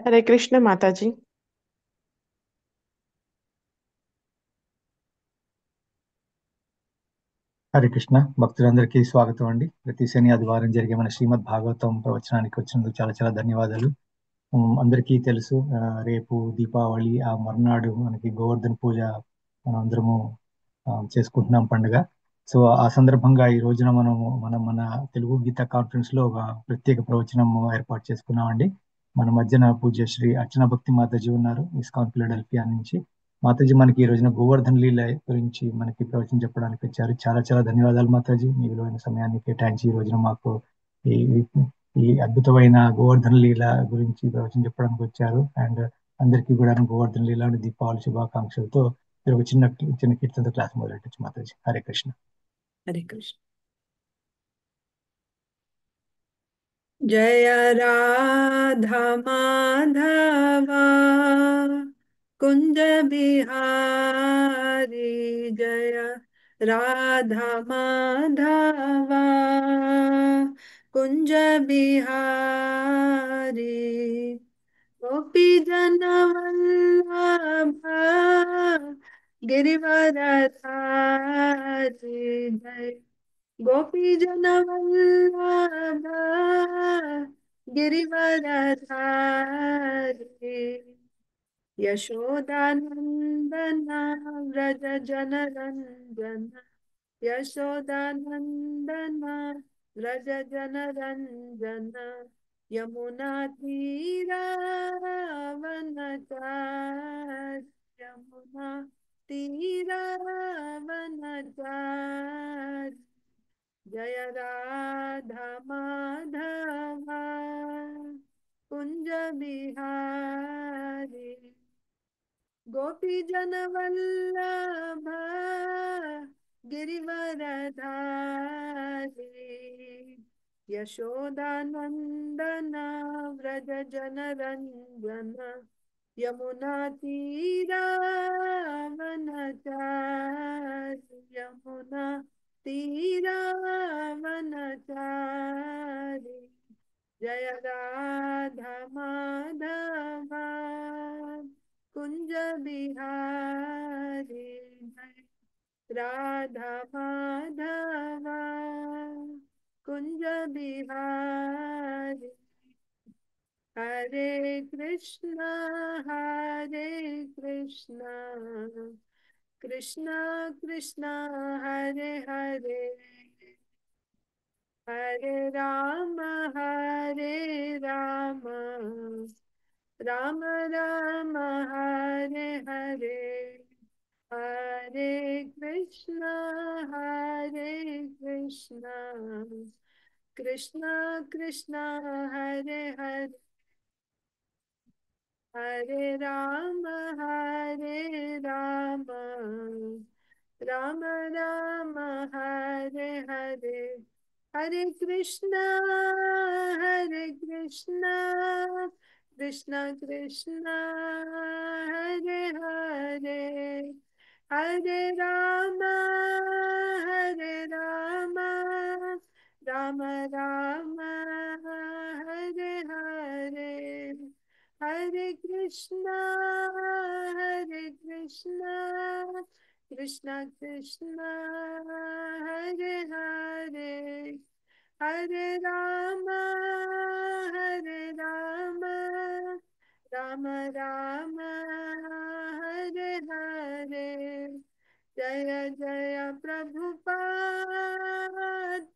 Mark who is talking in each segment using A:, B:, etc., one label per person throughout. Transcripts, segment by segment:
A: हरे कृष्ण माता जी।
B: హరే కృష్ణ భక్తులందరికీ స్వాగతం అండి. ప్రతి శని ఆదివారం జరిగే మన శ్రీమద్ భాగవతం ప్రవచనానికి వచ్చినందుకు చాలా చాలా ధన్యవాదాలు. అందరికీ తెలుసు, రేపు దీపావళి, ఆ మర్నాడు మనకి గోవర్ధన పూజ మనం అందరము చేసుకుంటున్నాం పండుగ. సో ఆ సందర్భంగా ఈ రోజున మన తెలుగు గీత కాన్ఫరెన్స్ లో ఒక ప్రత్యేక ప్రవచనం ఏర్పాటు చేసుకున్నామండి. మన మధ్యన పూజ్య శ్రీ అర్చన భక్తి మాతాజీ ఉన్నారు, ఇస్కాన్ ఫిలడెల్ఫియా నుంచి. మాతాజీ మనకి ఈ రోజున గోవర్ధన్ లీల గురించి మనకి ప్రవచనం చెప్పడానికి వచ్చారు. చాలా చాలా ధన్యవాదాలు మాతాజీ, మీ విలువైన సమయాన్ని కేటాయించి ఈ రోజున మాకు ఈ ఈ అద్భుతమైన గోవర్ధన లీల గురించి ప్రవచనం చెప్పడానికి వచ్చారు. అండ్ అందరికీ కూడా గోవర్ధన లీల దీపావళి శుభాకాంక్షలతో మీరు ఒక చిన్న చిన్న కీర్తనతో క్లాస్ మొదలెట్టచ్చు మాతాజీ. హరే కృష్ణ.
C: हरे कृष्ण। जय राधा माधवा कुंज बिहारी, जय राधा माधवा कुंज बिहारी, गोपी जन वल्लभ गिरिवरधारी, जय गोपी जन वल्लभ गिरिवरधारी, यशोदानंदन व्रज जन रंजन, यशोदानंदन व्रज जन रंजन, यमुना तीरावनचारि, यमुना तीरावनचारि, जय राधा माधवा कुंज बिहारी, गोपी जन वल्लभ गिरिवरधारी, यशोदानंदन व्रज जन रंजन, यमुना तीरावनचारि, यमुना तीरावनचारि, जय राधा माधवा कुंज बिहारी, राधा माधवा कुंज बिहारी, हरे कृष्णा हरे कृष्णा, कृष्णा कृष्णा हरे हरे, हरे राम राम राम हरे हरे, हरे कृष्णा कृष्णा कृष्णा हरे हरे, हरे राम राम राम हरे हरे, हरे कृष्णा कृष्णा कृष्णा हरे हरे, हरे राम राम राम हरे हरे, हरे कृष्णा कृष्णा कृष्णा हरे हरे, हरे राम राम राम हरे हरे, जय जय प्रभुपाद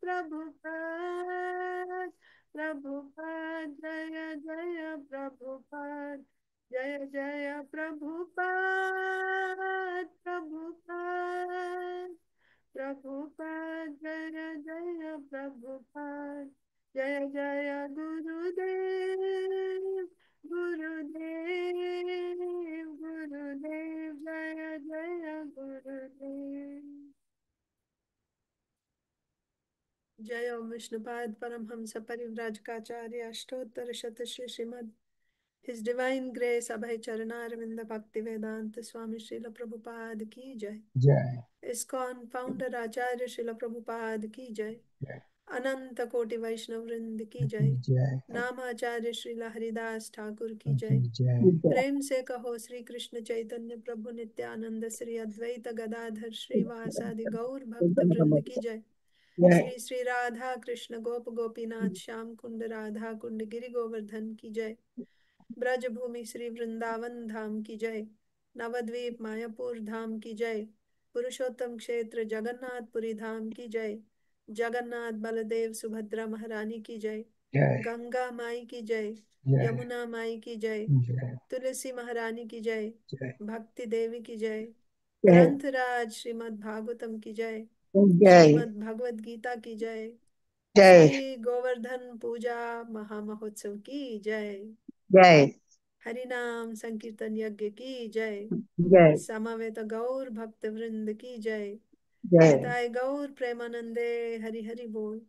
C: प्रभुपाद प्रभुपाद, जय जय प्रभुपाद, जय जय प्रभुपाद प्रभुपाद प्रभुपाद, जय जय प्रभुपाद, जय जय गुरुदेव गुरुदेव गुरुदेव, जय जय गुरुदेव। जय ओम Vishnupad Paramhans परिव्राजकाचार्य अष्टोत्तर शतश्री Shrimad His Divine Grace Abhay Charanarinda Bhakti Vedanta Swami Srila Prabhupada ki jai.
B: जय
C: ISKCON founder Acharya Srila Prabhupada ki jai.
B: जय
C: अनंत कोटि वैष्णव वृंद की जय।
B: जय
C: नामाचार्य श्रीला हरिदास ठाकुर की जय।
B: जय
C: प्रेम से कहो श्री कृष्ण चैतन्य प्रभु नित्यानंद श्री अद्वैत गदाधर श्रीवासादि गौर भक्त वृंद की जय। श्री श्री राधा कृष्ण गोप गोपीनाथ श्याम कुंड राधा कुंड गिरि गोवर्धन की जय। ब्रजभूमि श्री वृंदावन धाम की जय। नवद्वीप मायापुर धाम की जय। पुरुषोत्तम क्षेत्र जगन्नाथपुरी धाम की जय। जगन्नाथ बलदेव सुभद्रा महारानी की जय।
B: जय
C: गंगा माई की जय।
B: जय
C: यमुना माई की जय।
B: जय
C: तुलसी महारानी की जय।
B: जय
C: भक्ति देवी की जय।
D: जय
C: ग्रंथराज श्रीमद् भागवतम की जय।
D: जय
C: श्रीमद् भगवद गीता की जय।
D: जय
C: श्री गोवर्धन पूजा महामहोत्सव की जय।
D: जय
C: हरि नाम संकीर्तन यज्ञ की जय।
D: जय
C: समवेत गौर भक्त वृंद की जय।
D: जय
C: निताय गौर प्रेमानंदे हरि हरि बोल।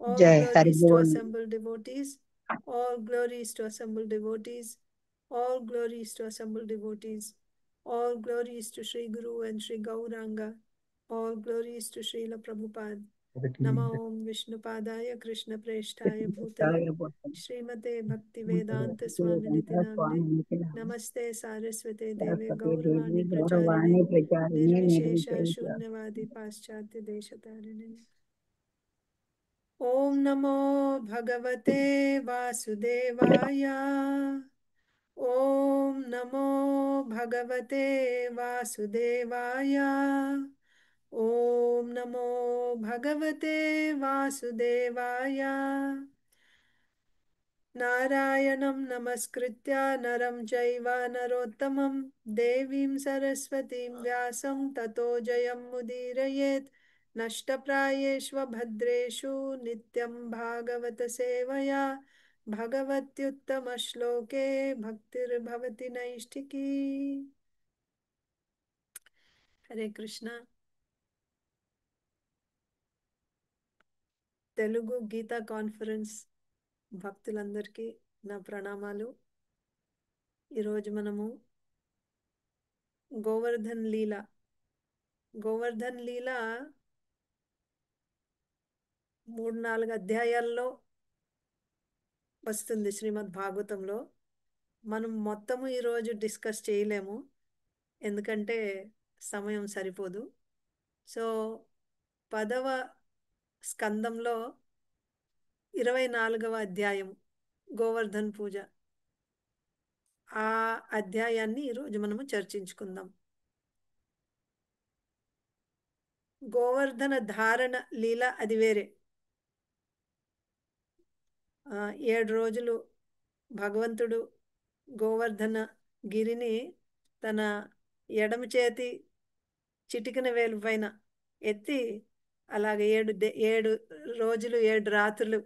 C: All
D: जय हरि
C: glories to
D: बोल
C: assembled devotees. All glories to assembled devotees. All glories to assembled devotees. All glories to Sri Guru and Sri Gauranga. All glories to Srila Prabhupada. Namo Om Vishnupadaya Krishna Preshtaya Bhutale Srimate Bhakti Vedanta Swami Niti Namne Namaste Saraswate Deve Gauravani Pracharine
D: गौरवाणी प्रचारिणे
C: Nirvishesha
D: निर्विशेष
C: Shunyavadi Paschatya Deshatarine Om Namo Bhagavate Vasudevaya Om Namo Bhagavate Vasudevaya Om Namo Bhagavate Vasudevaya Narayanam Namaskritya Naram Jaiva Narottamam Devim Saraswatim Vyasam Tato Jayam Mudirayet Nashtaprayeshva Bhadreshu Nityam Bhagavata Sevaya Bhagavatyuttama Shloke Bhaktir Bhavati Naishtiki Hare Krishna Telugu Gita conference భక్తులందరికీ నా ప్రణామాలు. ఈరోజు మనము గోవర్ధన్ లీల 3-4 అధ్యాయాల్లో వస్తుంది శ్రీమద్ భాగవతంలో. మనం మొత్తము ఈరోజు డిస్కస్ చేయలేము, ఎందుకంటే సమయం సరిపోదు. సో 10వ స్కందంలో 24వ అధ్యాయం గోవర్ధన్ పూజ, ఆ అధ్యాయాన్ని ఈరోజు మనము చర్చించుకుందాం. గోవర్ధన ధారణ లీల అది వేరే. 7 రోజులు భగవంతుడు గోవర్ధన గిరిని తన ఎడమ చేతి చిటికిన వేలు పైన ఎత్తి అలాగే 7 రోజులు 7 రాత్రులు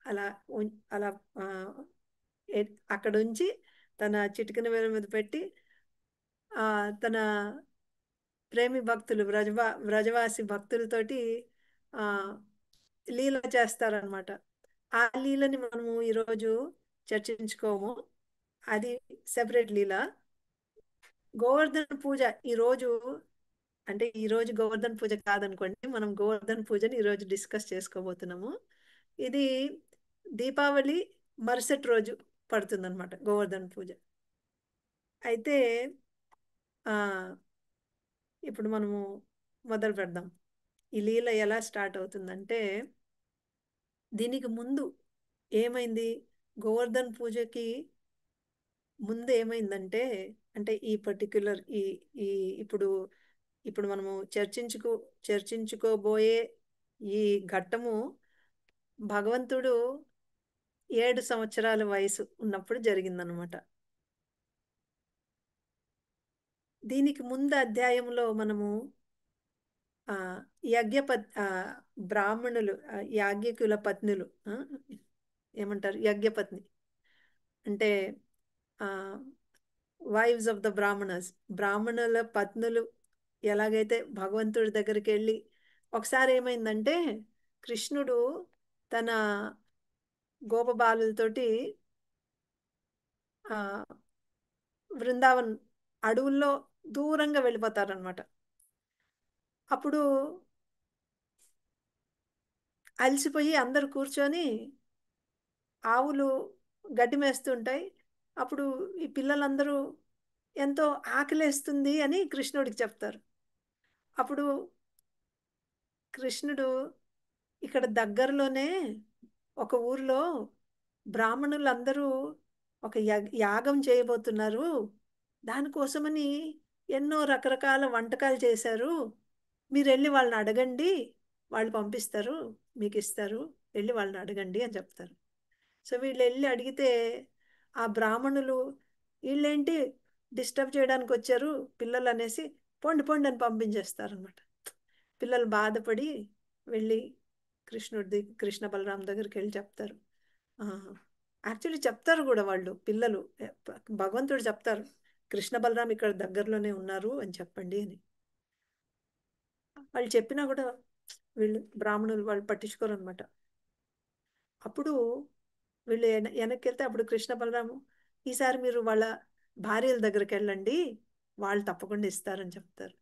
C: అలా అలా అక్కడ ఉంచి తన చిటికిన వేలు మీద పెట్టి తన ప్రేమి భక్తులు వ్రజవాసి భక్తులతోటి లీల చేస్తారనమాట. ఆ లీలని మనము ఈరోజు చర్చించుకోము, అది సెపరేట్ లీల. గోవర్ధన పూజ ఈరోజు, అంటే ఈరోజు గోవర్ధన పూజ కాదనుకోండి, మనం గోవర్ధన పూజని ఈరోజు డిస్కస్ చేసుకోబోతున్నాము. ఇది దీపావళి మరుసటి రోజు పడుతుందన్నమాట గోవర్ధన పూజ. అయితే ఇప్పుడు మనము మొదలు పెడదాం. ఈ లీల ఎలా స్టార్ట్ అవుతుందంటే, దీనికి ముందు ఏమైంది, గోవర్ధన్ పూజకి ముందు ఏమైందంటే, అంటే ఈ పర్టిక్యులర్ ఈ ఇప్పుడు మనము చర్చించుకోబోయే ఈ ఘట్టము భగవంతుడు 7 సంవత్సరాల వయసు ఉన్నప్పుడు జరిగిందనమాట. దీనికి ముందు అధ్యాయంలో మనము బ్రాహ్మణులు, యాజ్ఞికుల పత్నులు, ఏమంటారు, యజ్ఞపత్ని అంటే వైవ్స్ ఆఫ్ ద బ్రాహ్మణుల పత్నులు ఎలాగైతే భగవంతుడి దగ్గరికి వెళ్ళి, ఒకసారి ఏమైందంటే కృష్ణుడు తన గోపబాలులతోటి ఆ బృందావన్ అడవుల్లో దూరంగా వెళ్ళిపోతారనమాట. అప్పుడు అలసిపోయి అందరు కూర్చొని ఆవులు గడ్డి మేస్తుంటాయి. అప్పుడు ఈ పిల్లలందరూ ఎంతో ఆకలేస్తుంది అని కృష్ణుడికి చెప్తారు. అప్పుడు కృష్ణుడు ఇక్కడ దగ్గరలోనే ఒక ఊర్లో బ్రాహ్మణులందరూ ఒక యాగం చేయబోతున్నారు, దానికోసమని ఎన్నో రకరకాల వంటకాలు చేశారు, మీరు వెళ్ళి వాళ్ళని అడగండి, వాళ్ళు పంపిస్తారు, మీకు ఇస్తారు, వెళ్ళి వాళ్ళని అడగండి అని చెప్తారు. సో వీళ్ళు వెళ్ళి అడిగితే ఆ బ్రాహ్మణులు వీళ్ళేంటి డిస్టర్బ్ చేయడానికి వచ్చారు పిల్లలు అనేసి పొండి పొండి అని పంపించేస్తారనమాట. పిల్లలు బాధపడి వెళ్ళి కృష్ణ బలరాం దగ్గరికి వెళ్ళి చెప్తారు. యాక్చువల్లీ చెప్తారు కూడా వాళ్ళు పిల్లలు, భగవంతుడు చెప్తారు కృష్ణ బలరాం ఇక్కడ దగ్గరలోనే ఉన్నారు అని చెప్పండి అని. వాళ్ళు చెప్పినా కూడా వీళ్ళు బ్రాహ్మణులు వాళ్ళు పట్టించుకోరు అనమాట. అప్పుడు వీళ్ళు వెనక్కి వెళ్తే అప్పుడు కృష్ణ బలరాము, ఈసారి మీరు వాళ్ళ భార్యల దగ్గరికి వెళ్ళండి, వాళ్ళు తప్పకుండా ఇస్తారని చెప్తారు.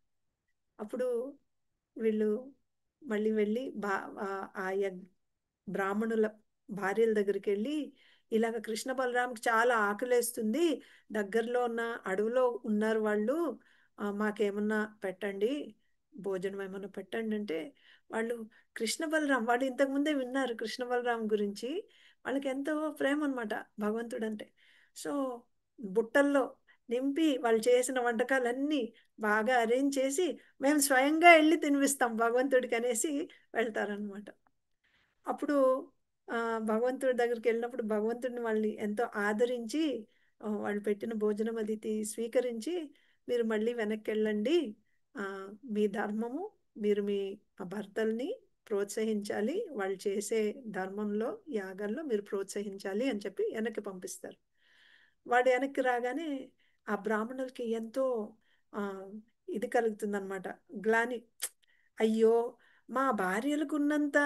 C: అప్పుడు వీళ్ళు మళ్ళీ వెళ్ళి ఆ బ్రాహ్మణుల భార్యల దగ్గరికి వెళ్ళి ఇలాగ కృష్ణ బలరాంకి చాలా ఆకలేస్తుంది, దగ్గరలో ఉన్న అడవిలో ఉన్నారు వాళ్ళు, మాకేమన్నా పెట్టండి, భోజనం ఏమన్నా పెట్టండి అంటే వాళ్ళు కృష్ణ బలరాం వాళ్ళు ఇంతకుముందే విన్నారు కృష్ణ బలరాం గురించి, వాళ్ళకి ఎంతో ప్రేమ అనమాట భగవంతుడు అంటే. సో బుట్టల్లో నింపి వాళ్ళు చేసిన వంటకాలన్నీ బాగా అరేంజ్ చేసి మేము స్వయంగా వెళ్ళి తినిపిస్తాం భగవంతుడికి అనేసి వెళ్తారనమాట. అప్పుడు భగవంతుడి దగ్గరికి వెళ్ళినప్పుడు భగవంతుడిని వాళ్ళని ఎంతో ఆదరించి వాళ్ళు పెట్టిన భోజనం అది స్వీకరించి మీరు మళ్ళీ వెనక్కి వెళ్ళండి, మీ ధర్మము, మీరు మీ భర్తల్ని ప్రోత్సహించాలి, వాళ్ళు చేసే ధర్మంలో యాగంలో మీరు ప్రోత్సహించాలి అని చెప్పి వెనక్కి పంపిస్తారు. వాడు వెనక్కి రాగానే ఆ బ్రాహ్మణులకి ఎంతో ఇది కలుగుతుందన్నమాట, గ్లాని. అయ్యో మా భార్యలకు ఉన్నంత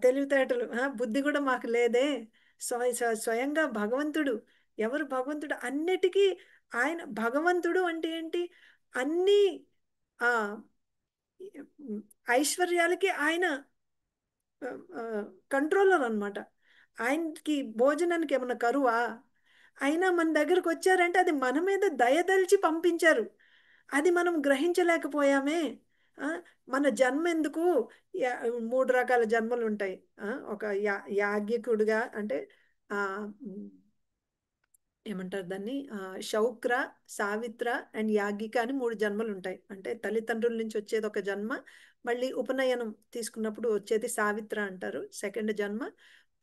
C: తెలివితేటలు బుద్ధి కూడా మాకు లేదే, స్వయంగా భగవంతుడు, ఎవరు భగవంతుడు అన్నిటికీ ఆయన, భగవంతుడు అంటే ఏంటి, అన్ని ఆ ఐశ్వర్యాలకి ఆయన కంట్రోలర్ అనమాట. ఆయనకి భోజనానికి ఏమన్నా కరువా, అయినా మన దగ్గరకు వచ్చారంటే అది మన మీద దయదలిచి పంపించారు, అది మనం గ్రహించలేకపోయామే. మన జన్మ ఎందుకు, 3 రకాల జన్మలు ఉంటాయి. ఒక యాజ్ఞికుడుగా అంటే ఏమంటారు దాన్ని, శౌక్ర, సావిత్ర అండ్ యాజ్ఞిక అని 3 జన్మలు ఉంటాయి. అంటే తల్లిదండ్రుల నుంచి వచ్చేది ఒక జన్మ, మళ్ళీ ఉపనయనం తీసుకున్నప్పుడు వచ్చేది సావిత్ర అంటారు, సెకండ్ జన్మ.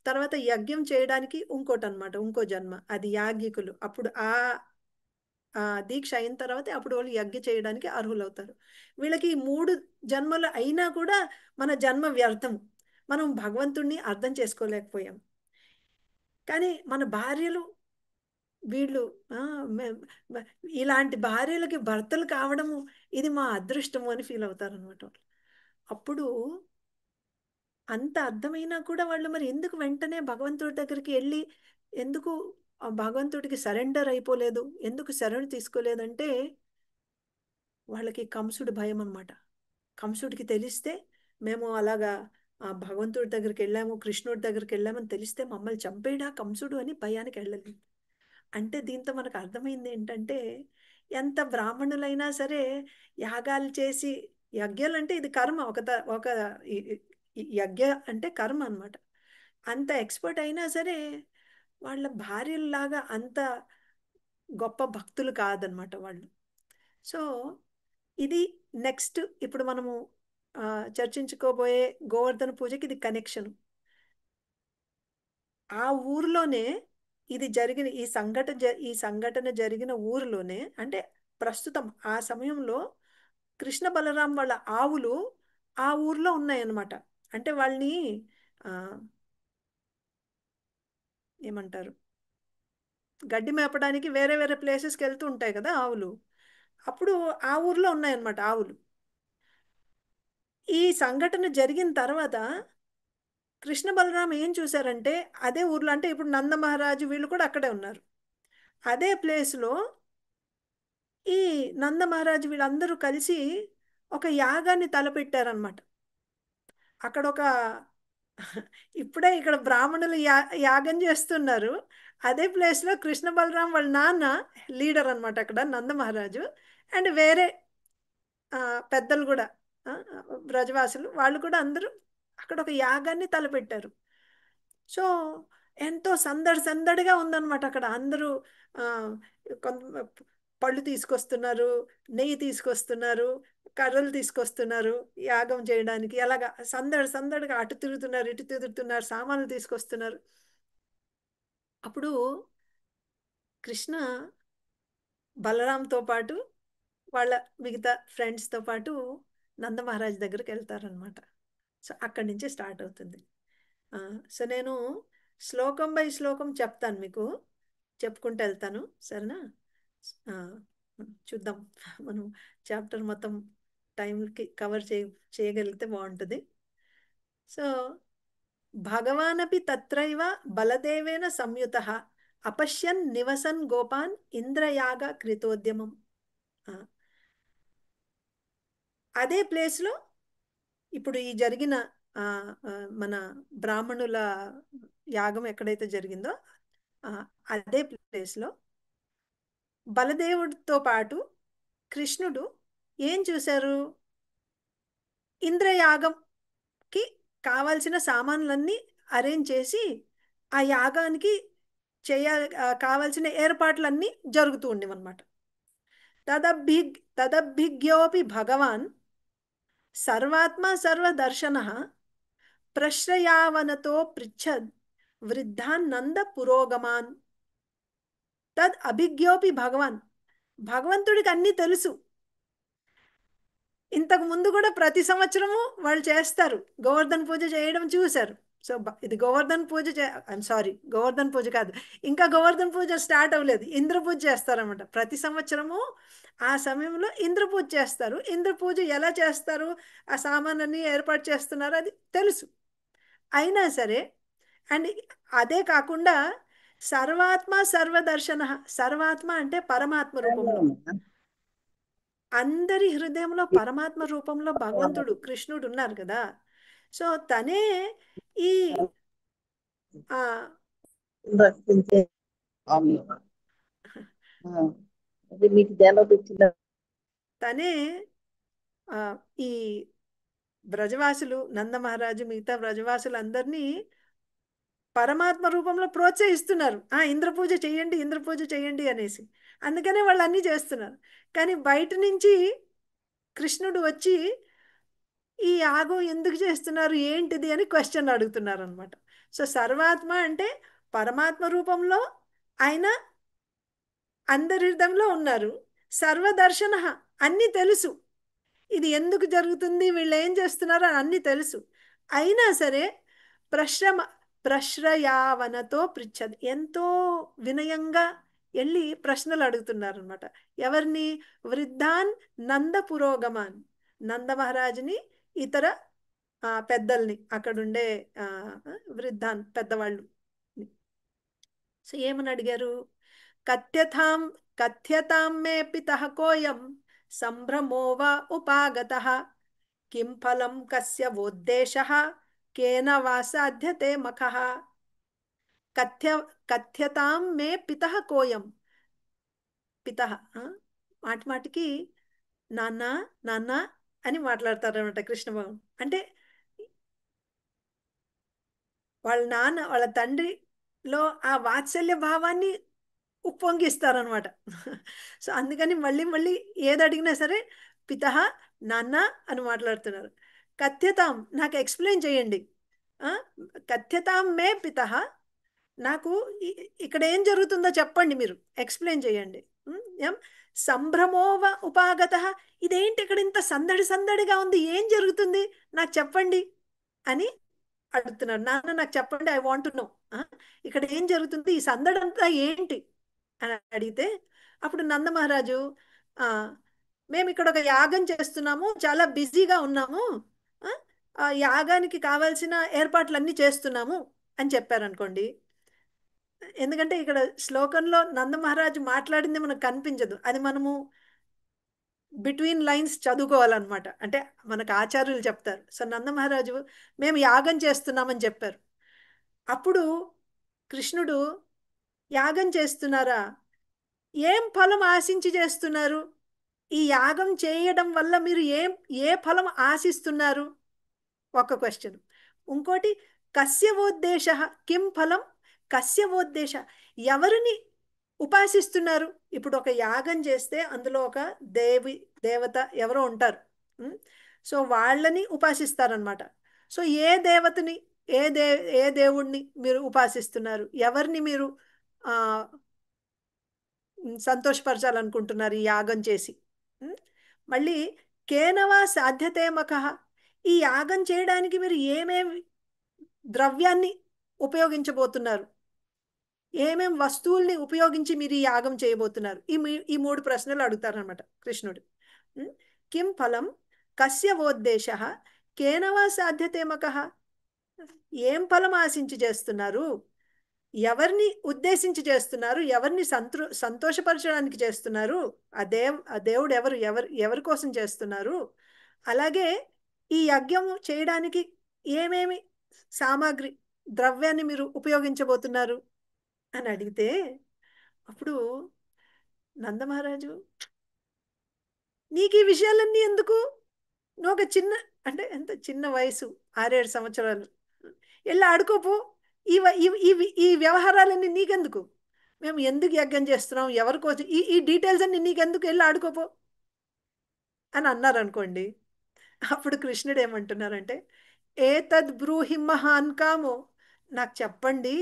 C: తర్వాత యజ్ఞం చేయడానికి ఇంకోటి అనమాట, ఇంకో జన్మ, అది యాజ్ఞికులు. అప్పుడు ఆ దీక్ష అయిన తర్వాత అప్పుడు వాళ్ళు యజ్ఞ చేయడానికి అర్హులవుతారు. వీళ్ళకి 3 జన్మలు అయినా కూడా మన జన్మ వ్యర్థం, మనం భగవంతుణ్ణి అర్థం చేసుకోలేకపోయాం. కానీ మన భార్యలు వీళ్ళు ఇలాంటి భార్యలకి భర్తలు కావడము ఇది మా అదృష్టము అని ఫీల్ అవుతారు అనమాట. అప్పుడు అంత అర్థమైనా కూడా వాళ్ళు మరి ఎందుకు వెంటనే భగవంతుడి దగ్గరికి వెళ్ళి ఎందుకు భగవంతుడికి సరెండర్ అయిపోలేదు, ఎందుకు శరణు తీసుకోలేదంటే వాళ్ళకి కంసుడు భయం అనమాట. కంసుడికి తెలిస్తే మేము అలాగా భగవంతుడి దగ్గరికి వెళ్ళాము, కృష్ణుడి దగ్గరికి వెళ్ళామని తెలిస్తే మమ్మల్ని చంపేడా కంసుడు అని భయానికి వెళ్ళలేదు. అంటే దీంతో మనకు అర్థమైంది ఏంటంటే ఎంత బ్రాహ్మణులైనా సరే యాగాలు చేసి, యజ్ఞాలు అంటే ఇది కర్మ, ఒక యజ్ఞ అంటే కర్మ అనమాట. అంత ఎక్స్పర్ట్ అయినా సరే వాళ్ళ భార్యల్లాగా అంత గొప్ప భక్తులు కాదనమాట వాళ్ళు. సో ఇది నెక్స్ట్ ఇప్పుడు మనము చర్చించుకోబోయే గోవర్ధన పూజకి ఇది కనెక్షన్. ఆ ఊరిలోనే ఇది జరిగిన ఈ సంఘటన జరిగిన ఊరిలోనే, అంటే ప్రస్తుతం ఆ సమయంలో కృష్ణ బలరాం వాళ్ళ ఆవులు ఆ ఊర్లో ఉన్నాయన్నమాట. అంటే వాళ్ళని ఏమంటారు, గడ్డి మేపడానికి వేరే వేరే ప్లేసెస్కి వెళ్తూ ఉంటాయి కదా ఆవులు, అప్పుడు ఆ ఊర్లో ఉన్నాయన్నమాట ఆవులు. ఈ సంఘటన జరిగిన తర్వాత కృష్ణ బలరాం ఏం చూశారంటే అదే ఊర్లో, అంటే ఇప్పుడు నంద మహారాజు వీళ్ళు కూడా అక్కడే ఉన్నారు. అదే ప్లేస్లో ఈ నంద మహారాజు వీళ్ళందరూ కలిసి ఒక యాగాన్ని తలపెట్టారనమాట. అక్కడ ఒక ఇప్పుడే ఇక్కడ బ్రాహ్మణులు యాగం చేస్తున్నారు. అదే ప్లేస్లో కృష్ణ బలరాం వాళ్ళ నాన్న లీడర్ అనమాట అక్కడ నంద మహారాజు. అండ్ వేరే పెద్దలు కూడా, బ్రజవాసులు వాళ్ళు కూడా అందరూ అక్కడ ఒక యాగాన్ని తలపెట్టారు. సో ఎంతో సందడి సందడిగా ఉందన్నమాట అక్కడ. అందరూ ఆ, కొంత పళ్ళు తీసుకొస్తున్నారు, నెయ్యి తీసుకొస్తున్నారు, కర్రలు తీసుకొస్తున్నారు యాగం చేయడానికి. అలాగా సందడి సందడిగా అటు తిరుగుతున్నారు, ఇటు తిరుగుతున్నారు, సామాన్లు తీసుకొస్తున్నారు. అప్పుడు కృష్ణ బలరాంతో పాటు వాళ్ళ మిగతా ఫ్రెండ్స్తో పాటు నంద మహారాజ్ దగ్గరికి వెళ్తారనమాట. సో అక్కడి నుంచి స్టార్ట్ అవుతుంది. సో నేను శ్లోకం బై శ్లోకం చెప్తాను, మీకు చెప్పుకుంటూ వెళ్తాను, సరేనా? ఆ, చూద్దాం, మనం చాప్టర్ మొత్తం టైంకి కవర్ చేయగలిగితే బాగుంటుంది. సో భగవానపి తత్రైవ బలదేవేన సంయుతః అపశ్యన్ నివసన్ గోపాన్ ఇంద్రయాగ కృతోద్యమం. అదే ప్లేస్లో ఇప్పుడు ఈ జరిగిన ఆ, మన బ్రాహ్మణుల యాగం ఎక్కడైతే జరిగిందో అదే ప్లేస్లో బలదేవుడితో పాటు కృష్ణుడు ఏం చూశారు? ఇంద్రయాగంకి కావాల్సిన సామాన్లన్నీ అరేంజ్ చేసి ఆ యాగానికి కావాల్సిన ఏర్పాట్లన్నీ జరుగుతూ ఉండేవన్నమాట. తదభిజ్ఞోపి భగవాన్ సర్వాత్మ సర్వదర్శనః ప్రశ్రయావనతో పృచ్ఛద్ వృద్ధాన్ నంద పురోగమాన్. తద్ అభిజ్ఞోపి భగవాన్, భగవంతుడికి అన్నీ తెలుసు. ఇంతకు ముందు కూడా ప్రతి సంవత్సరము వాళ్ళు చేస్తారు, గోవర్ధన్ పూజ చేయడం చూశారు. సో ఇది గోవర్ధన్ పూజ సారీ, గోవర్ధన్ పూజ కాదు, ఇంకా గోవర్ధన్ పూజ స్టార్ట్ అవ్వలేదు, ఇంద్ర పూజ చేస్తారన్నమాట. ప్రతి సంవత్సరము ఆ సమయంలో ఇంద్ర పూజ చేస్తారు. ఇంద్ర పూజ ఎలా చేస్తారు, ఆ సామాన్లన్నీ ఏర్పాటు చేస్తున్నారు, అది తెలుసు. అయినా సరే, అండ్ అదే కాకుండా సర్వాత్మ సర్వదర్శన, సర్వాత్మ అంటే పరమాత్మ రూపంలో, అందరి హృదయంలో పరమాత్మ రూపంలో భగవంతుడు కృష్ణుడు ఉన్నారు కదా. సో తనే ఈ ఆ
D: రక్షించే స్వామి. అది మీకు జలపించిన
C: తనే ఈ బ్రజవాసులు, నంద మహారాజు మిగతా బ్రజవాసులు అందరినీ పరమాత్మ రూపంలో ప్రోత్సహిస్తున్నారు. ఇంద్ర పూజ చేయండి, ఇంద్ర పూజ చేయండి అనేసి. అందుకనే వాళ్ళు అన్నీ చేస్తున్నారు. కానీ బయట నుంచి కృష్ణుడు వచ్చి ఈ యాగం ఎందుకు చేస్తున్నారు, ఏంటిది అని క్వశ్చన్ అడుగుతున్నారు అనమాట. సో సర్వాత్మ అంటే పరమాత్మ రూపంలో ఆయన అందరి హృదయంలో ఉన్నారు. సర్వదర్శన, అన్నీ తెలుసు, ఇది ఎందుకు జరుగుతుంది, వీళ్ళు ఏం చేస్తున్నారో అన్నీ తెలుసు. అయినా సరే ప్రశ్రయావనతో పృచ్ఛద్, ఎంతో వినయంగా వెళ్ళి ప్రశ్నలు అడుగుతున్నారు అనమాట. ఎవరిని? వృద్ధాన్ నంద పురోగమాన్, నంద మహారాజుని, ఇతర పెద్దల్ని, అక్కడుండే వృద్ధాన్ పెద్దవాళ్ళు. సో ఏమని అడిగారు? కథ్యతాం మే పితః కోయం సంభ్రమో వా ఉపాగతః కిం ఫలం కస్య వోద్దేశః కేన వా సాధ్యతే మఖః. కథ్యతాం మే పితః కోయం, పితః మాటి మాటికి నాన్న నాన్న అని మాట్లాడతారనమాట కృష్ణ భగవాన్. అంటే వాళ్ళ నాన్న, వాళ్ళ తండ్రిలో ఆ వాత్సల్య భావాన్ని ఉప్పొంగిస్తారనమాట. సో అందుకని మళ్ళీ మళ్ళీ ఏది అడిగినా సరే పితః, నాన్న అని మాట్లాడుతున్నారు. కథ్యతాం, నాకు ఎక్స్ప్లెయిన్ చేయండి. కథ్యతాం మే పితః, నాకు ఇక్కడ ఏం జరుగుతుందో చెప్పండి, మీరు ఎక్స్ప్లెయిన్ చేయండి. ఏం సంభ్రమోవ ఉపాగత, ఇదేంటి ఇక్కడ ఇంత సందడి సందడిగా ఉంది, ఏం జరుగుతుంది నాకు చెప్పండి అని అడుగుతున్నారు. నాన్న నాకు చెప్పండి, ఐ వాంట్ టు నో, ఇక్కడ ఏం జరుగుతుంది, ఈ సందడి అంతా ఏంటి అని అడిగితే అప్పుడు నంద మహారాజు మేము ఇక్కడ ఒక యాగం చేస్తున్నాము, చాలా బిజీగా ఉన్నాము, ఆ యాగానికి కావాల్సిన ఏర్పాట్లన్నీ చేస్తున్నాము అని చెప్పారనుకోండి. ఎందుకంటే ఇక్కడ శ్లోకంలో నంద మహారాజు మాట్లాడింది మనకు కనిపించదు, అది మనము బిట్వీన్ లైన్స్ చదువుకోవాలన్నమాట. అంటే మనకు ఆచార్యులు చెప్తారు. సో నంద మహారాజు మేము యాగం చేస్తున్నామని చెప్పారు. అప్పుడు కృష్ణుడు, యాగం చేస్తున్నారా, ఏం ఫలం ఆశించి చేస్తున్నారు, ఈ యాగం చేయడం వల్ల మీరు ఏ ఫలం ఆశిస్తున్నారు, ఒక క్వశ్చన్. ఇంకోటి, కస్యవోద్దేశ కిం ఫలం, కస్యవోద్దేశ, ఎవరిని ఉపాసిస్తున్నారు. ఇప్పుడు ఒక యాగం చేస్తే అందులో ఒక దేవత ఎవరో ఉంటారు. సో వాళ్ళని ఉపాసిస్తారనమాట. సో ఏ దేవతని, ఏ దేవుణ్ణి మీరు ఉపాసిస్తున్నారు, ఎవరిని మీరు ఆ సంతోషపరచాలనుకుంటున్నారు ఈ యాగం చేసి. ఉం? మళ్ళీ కేనవా సాధ్యతే మకః, ఈ యాగం చేయడానికి మీరు ఏమేమి ద్రవ్యాన్ని ఉపయోగించబోతున్నారు, ఏమేం వస్తువుల్ని ఉపయోగించి మీరు ఈ యాగం చేయబోతున్నారు, ఈ మూడు ప్రశ్నలు అడుగుతారనమాట కృష్ణుడు. ఉం? కిం ఫలం, కస్యవోద్దేశ, కేనవా సాధ్యతే మకః, ఏం ఫలం ఆశించి చేస్తున్నారు, ఎవరిని ఉద్దేశించి చేస్తున్నారు, ఎవరిని సంతోషపరచడానికి చేస్తున్నారు, ఆ దేవుడు ఎవరి కోసం చేస్తున్నారు, అలాగే ఈ యజ్ఞం చేయడానికి ఏమేమి సామాగ్రి ద్రవ్యాన్ని మీరు ఉపయోగించబోతున్నారు అని అడిగితే, అప్పుడు నందమహారాజు, నీకు ఈ విషయాలన్నీ ఎందుకు, నువ్వు ఒక చిన్న, అంటే ఎంత చిన్న వయసు, 6-7 సంవత్సరాలు, వెళ్ళి ఆడుకోపో, ఈ వ్యవహారాలన్నీ నీకెందుకు, మేము ఎందుకు యజ్ఞం చేస్తున్నాం, ఎవరి కోసం, ఈ డీటెయిల్స్ అన్ని నీకెందుకు, వెళ్ళి ఆడుకోపో అని అన్నారు అనుకోండి. అప్పుడు కృష్ణుడు ఏమంటున్నారంటే, ఏతద్ బ్రూహి మహాన్ కామో, నాకు చెప్పండి,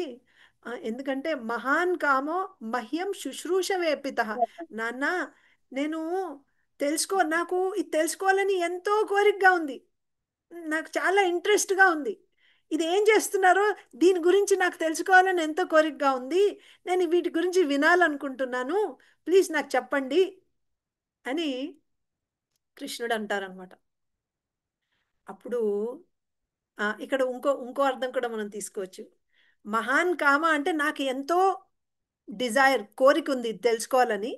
C: ఎందుకంటే మహాన్ కామో మహ్యం శుశ్రూషవేపిత, నాన్న నేను నాకు ఇది తెలుసుకోవాలని ఎంతో కోరికగా ఉంది, నాకు చాలా ఇంట్రెస్ట్గా ఉంది, ఇది ఏం చేస్తున్నారో దీని గురించి నాకు తెలుసుకోవాలని ఎంతో కోరికగా ఉంది, నేను వీటి గురించి వినాలనుకుంటున్నాను, ప్లీజ్ నాకు చెప్పండి అని కృష్ణుడు అంటారనమాట. అప్పుడు ఇక్కడ ఇంకో అర్థం కూడా మనం తీసుకోవచ్చు. మహాన్ కామ అంటే నాకు ఎంతో డిజైర్, కోరిక ఉంది తెలుసుకోవాలని.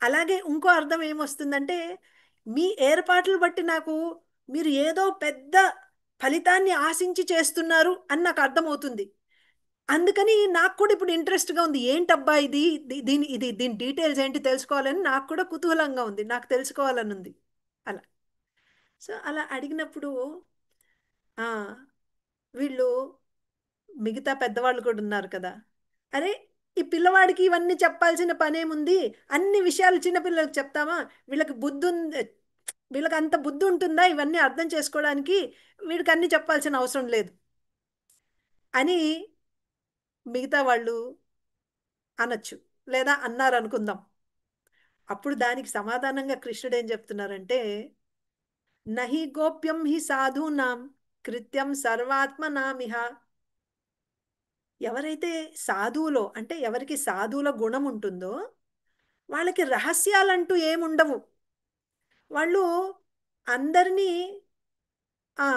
C: అలాగే ఇంకో అర్థం ఏమొస్తుందంటే, మీ ఏర్పాట్లు బట్టి నాకు మీరు ఏదో పెద్ద ఫలితాన్ని ఆశించి చేస్తున్నారు అని నాకు అర్థమవుతుంది, అందుకని నాకు కూడా ఇప్పుడు ఇంట్రెస్ట్గా ఉంది, ఏంటబ్బా ఇది, దీని డీటెయిల్స్ ఏంటి తెలుసుకోవాలని నాకు కూడా కుతూహలంగా ఉంది, నాకు తెలుసుకోవాలని ఉంది అలా. సో అలా అడిగినప్పుడు వీళ్ళు మిగతా పెద్దవాళ్ళు కూడా ఉన్నారు కదా, అరే ఈ పిల్లవాడికి ఇవన్నీ చెప్పాల్సిన పనేముంది, అన్ని విషయాలు చిన్నపిల్లలకు చెప్తామా, వీళ్ళకి అంత బుద్ధి ఉంటుందా ఇవన్నీ అర్థం చేసుకోవడానికి, వీడికి అన్ని చెప్పాల్సిన అవసరం లేదు అని మిగతా వాళ్ళు అనొచ్చు, లేదా అన్నారు అనుకుందాం. అప్పుడు దానికి సమాధానంగా కృష్ణుడు ఏం చెప్తున్నారంటే, నహి గోప్యం హి సాధూనాం కృత్యం సర్వాత్మనామిహ, ఎవరైతే సాధువులో, అంటే ఎవరికి సాధువుల గుణం ఉంటుందో వాళ్ళకి రహస్యాలంటూ ఏముండవు, వాళ్ళు అందరినీ ఆ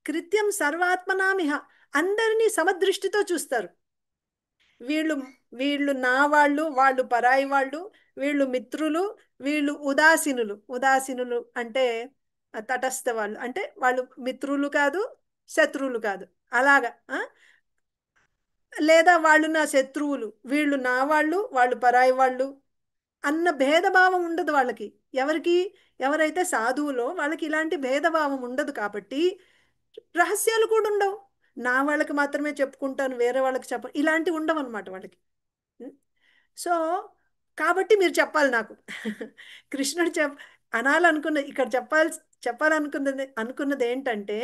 C: కృత్యం సర్వాత్మనామిహ, అందరినీ సమదృష్టితో చూస్తారు. వీళ్ళు వీళ్ళు నా వాళ్ళు, వాళ్ళు పరాయి వాళ్ళు, వీళ్ళు మిత్రులు, వీళ్ళు ఉదాసీనులు అంటే తటస్థ వాళ్ళు, అంటే వాళ్ళు మిత్రులు కాదు శత్రువులు కాదు అలాగా, లేదా వాళ్ళు నా శత్రువులు, వీళ్ళు నా వాళ్ళు, వాళ్ళు పరాయి వాళ్ళు అన్న భేదభావం ఉండదు వాళ్ళకి. ఎవరైతే సాధువులో వాళ్ళకి ఇలాంటి భేదభావం ఉండదు కాబట్టి రహస్యాలు కూడా ఉండవు, నా వాళ్ళకి మాత్రమే చెప్పుకుంటాను, వేరే వాళ్ళకి ఇలాంటివి ఉండవు అనమాట వాళ్ళకి. సో కాబట్టి మీరు చెప్పాలి నాకు. కృష్ణుడు ఇక్కడ అనుకున్నది ఏంటంటే,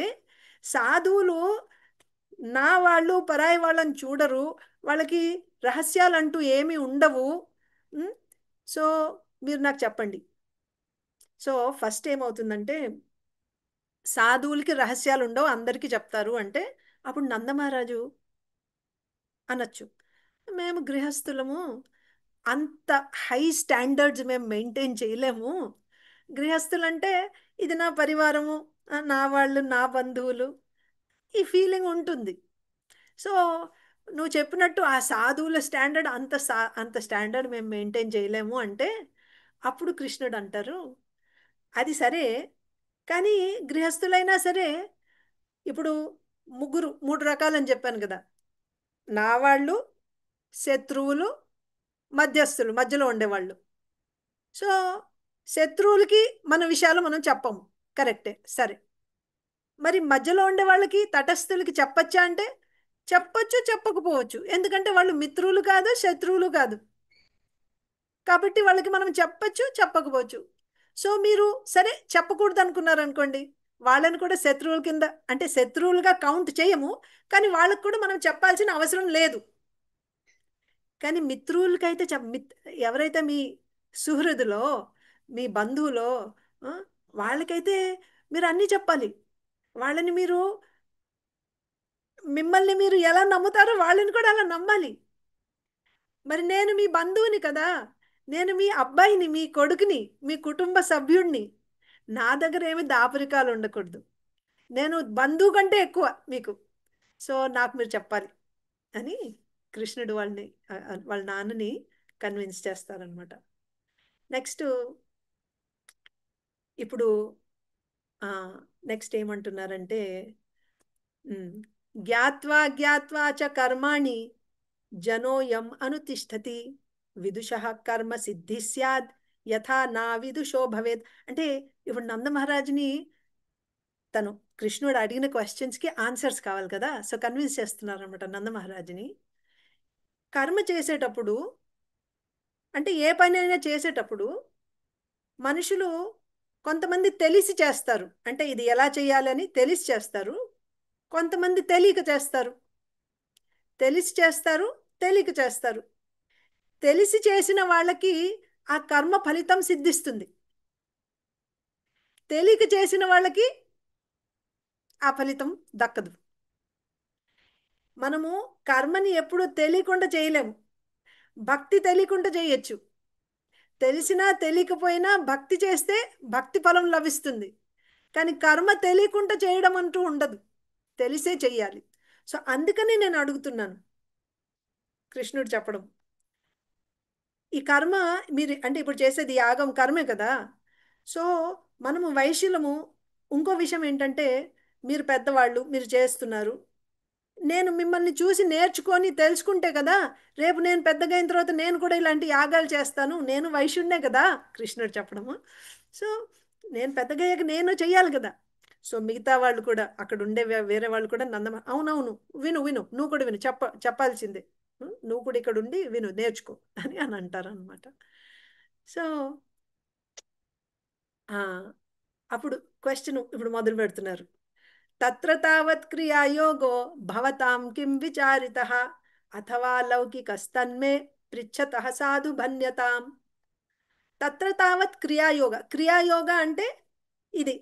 C: సాధువులు నా వాళ్ళు పరాయి వాళ్ళని చూడరు, వాళ్ళకి రహస్యాలు అంటూ ఏమీ ఉండవు, సో మీరు నాకు చెప్పండి. సో ఫస్ట్ ఏమవుతుందంటే, సాధువులకి రహస్యాలు ఉండవు అందరికీ చెప్తారు అంటే, అప్పుడు నందమహారాజు అనొచ్చు, మేము గృహస్థులము, అంత హై స్టాండర్డ్స్ మేము మెయింటైన్ చేయలేము, గృహస్థులంటే ఇది నా పరివారము, నా వాళ్ళు, నా బంధువులు, ఈ ఫీలింగ్ ఉంటుంది. సో నువ్వు చెప్పినట్టు ఆ సాధువుల స్టాండర్డ్ అంత స్టాండర్డ్ మేము మెయింటైన్ చేయలేము అంటే, అప్పుడు కృష్ణుడు అంటారు, అది సరే, కానీ గృహస్థులైనా సరే ఇప్పుడు మూడు రకాలని చెప్పాను కదా, నా వాళ్ళు, శత్రువులు, మధ్యస్థులు, మధ్యలో ఉండేవాళ్ళు. సో శత్రువులకి మన విషయాలు మనం చెప్పము, కరెక్టే, సరే. మరి మధ్యలో ఉండే వాళ్ళకి, తటస్థులకి చెప్పచ్చా అంటే చెప్పచ్చు, చెప్పకపోవచ్చు. ఎందుకంటే వాళ్ళు మిత్రులు కాదు, శత్రువులు కాదు. కాబట్టి వాళ్ళకి మనం చెప్పచ్చు, చెప్పకపోవచ్చు. సో మీరు సరే చెప్పకూడదు అనుకున్నారు అనుకోండి, వాళ్ళని కూడా శత్రువుల కింద, అంటే శత్రువులుగా కౌంట్ చేయము, కానీ వాళ్ళకు కూడా మనం చెప్పాల్సిన అవసరం లేదు. కానీ మిత్రులకైతే ఎవరైతే మీ సుహృదులో, మీ బంధువులో, ఆ, వాళ్ళకైతే మీరు అన్నీ చెప్పాలి. వాళ్ళని మీరు, మిమ్మల్ని మీరు ఎలా నమ్ముతారో వాళ్ళని కూడా అలా నమ్మాలి. మరి నేను మీ బంధువుని కదా, నేను మీ అబ్బాయిని, మీ కొడుకుని, మీ కుటుంబ సభ్యుడిని. నా దగ్గర ఏమి దాపరికాలు ఉండకూడదు. నేను బంధువు కంటే ఎక్కువ మీకు. సో నాకు మీరు చెప్పాలి అని కృష్ణుడు వాళ్ళ నాన్నని కన్విన్స్ చేస్తారనమాట. నెక్స్ట్ ఇప్పుడు నెక్స్ట్ ఏమంటున్నారంటే, జ్ఞాత్వా జ్ఞాత్వా చ కర్మాణి జనోయం అనుతిష్టతి విదుషః కర్మ సిద్ధి స్యాద్ యథా నా విదుషో భవేత్. అంటే ఇప్పుడు నంద మహారాజుని తను కృష్ణుడు అడిగిన క్వశ్చన్స్కి ఆన్సర్స్ కావాలి కదా, సో కన్విన్స్ చేస్తున్నారు అనమాట నంద మహారాజుని. కర్మ చేసేటప్పుడు, అంటే ఏ పనైనా చేసేటప్పుడు మనుషులు కొంతమంది తెలిసి చేస్తారు, అంటే ఇది ఎలా చేయాలని తెలిసి చేస్తారు. కొంతమంది తెలియక చేస్తారు. తెలిసి చేస్తారు, తెలియక చేస్తారు. తెలిసి చేసిన వాళ్ళకి ఆ కర్మ ఫలితం సిద్ధిస్తుంది. తెలియక చేసిన వాళ్ళకి ఆ ఫలితం దక్కదు. మనము కర్మని ఎప్పుడు తెలియకుండా చేయలేము. భక్తి తెలియకుండా చేయొచ్చు. తెలిసినా తెలియకపోయినా భక్తి చేస్తే భక్తి ఫలం లభిస్తుంది. కానీ కర్మ తెలియకుండా చేయడం అంటూ ఉండదు, తెలిసే చెయ్యాలి. సో అందుకని నేను అడుగుతున్నాను, కృష్ణుడు చెప్పడం, ఈ కర్మ మీరు అంటే ఇప్పుడు చేసేది యాగం కర్మే కదా. సో మనము వైశ్యులము. ఇంకో విషయం ఏంటంటే, మీరు పెద్దవాళ్ళు, మీరు చేస్తున్నారు, నేను మిమ్మల్ని చూసి నేర్చుకొని తెలుసుకుంటే కదా రేపు నేను పెద్దగా అయిన తర్వాత నేను కూడా ఇలాంటి యాగాలు చేస్తాను. నేను వైశ్యుడినే కదా, కృష్ణుడు చెప్పడము. సో నేను పెద్దగా అయ్యాక నేను చెయ్యాలి కదా. సో మిగతా వాళ్ళు కూడా, అక్కడ ఉండే వేరే వాళ్ళు కూడా అవునవును, విను విను, నువ్వు కూడా విను, చెప్పాల్సిందే, నువ్వు కూడా ఇక్కడ ఉండి విను, నేర్చుకో అని అంటారు అనమాట. సో అప్పుడు క్వశ్చన్ ఇప్పుడు మొదలు పెడుతున్నారు. తత్ర తావత్ క్రియాయోగో భవతాం కిం విచారితః అథవా లౌకికస్తన్మే పృచ్ఛతః సాధు భన్యతాం. తత్ర తావత్ క్రియాయోగ, క్రియాయోగ అంటే ఇది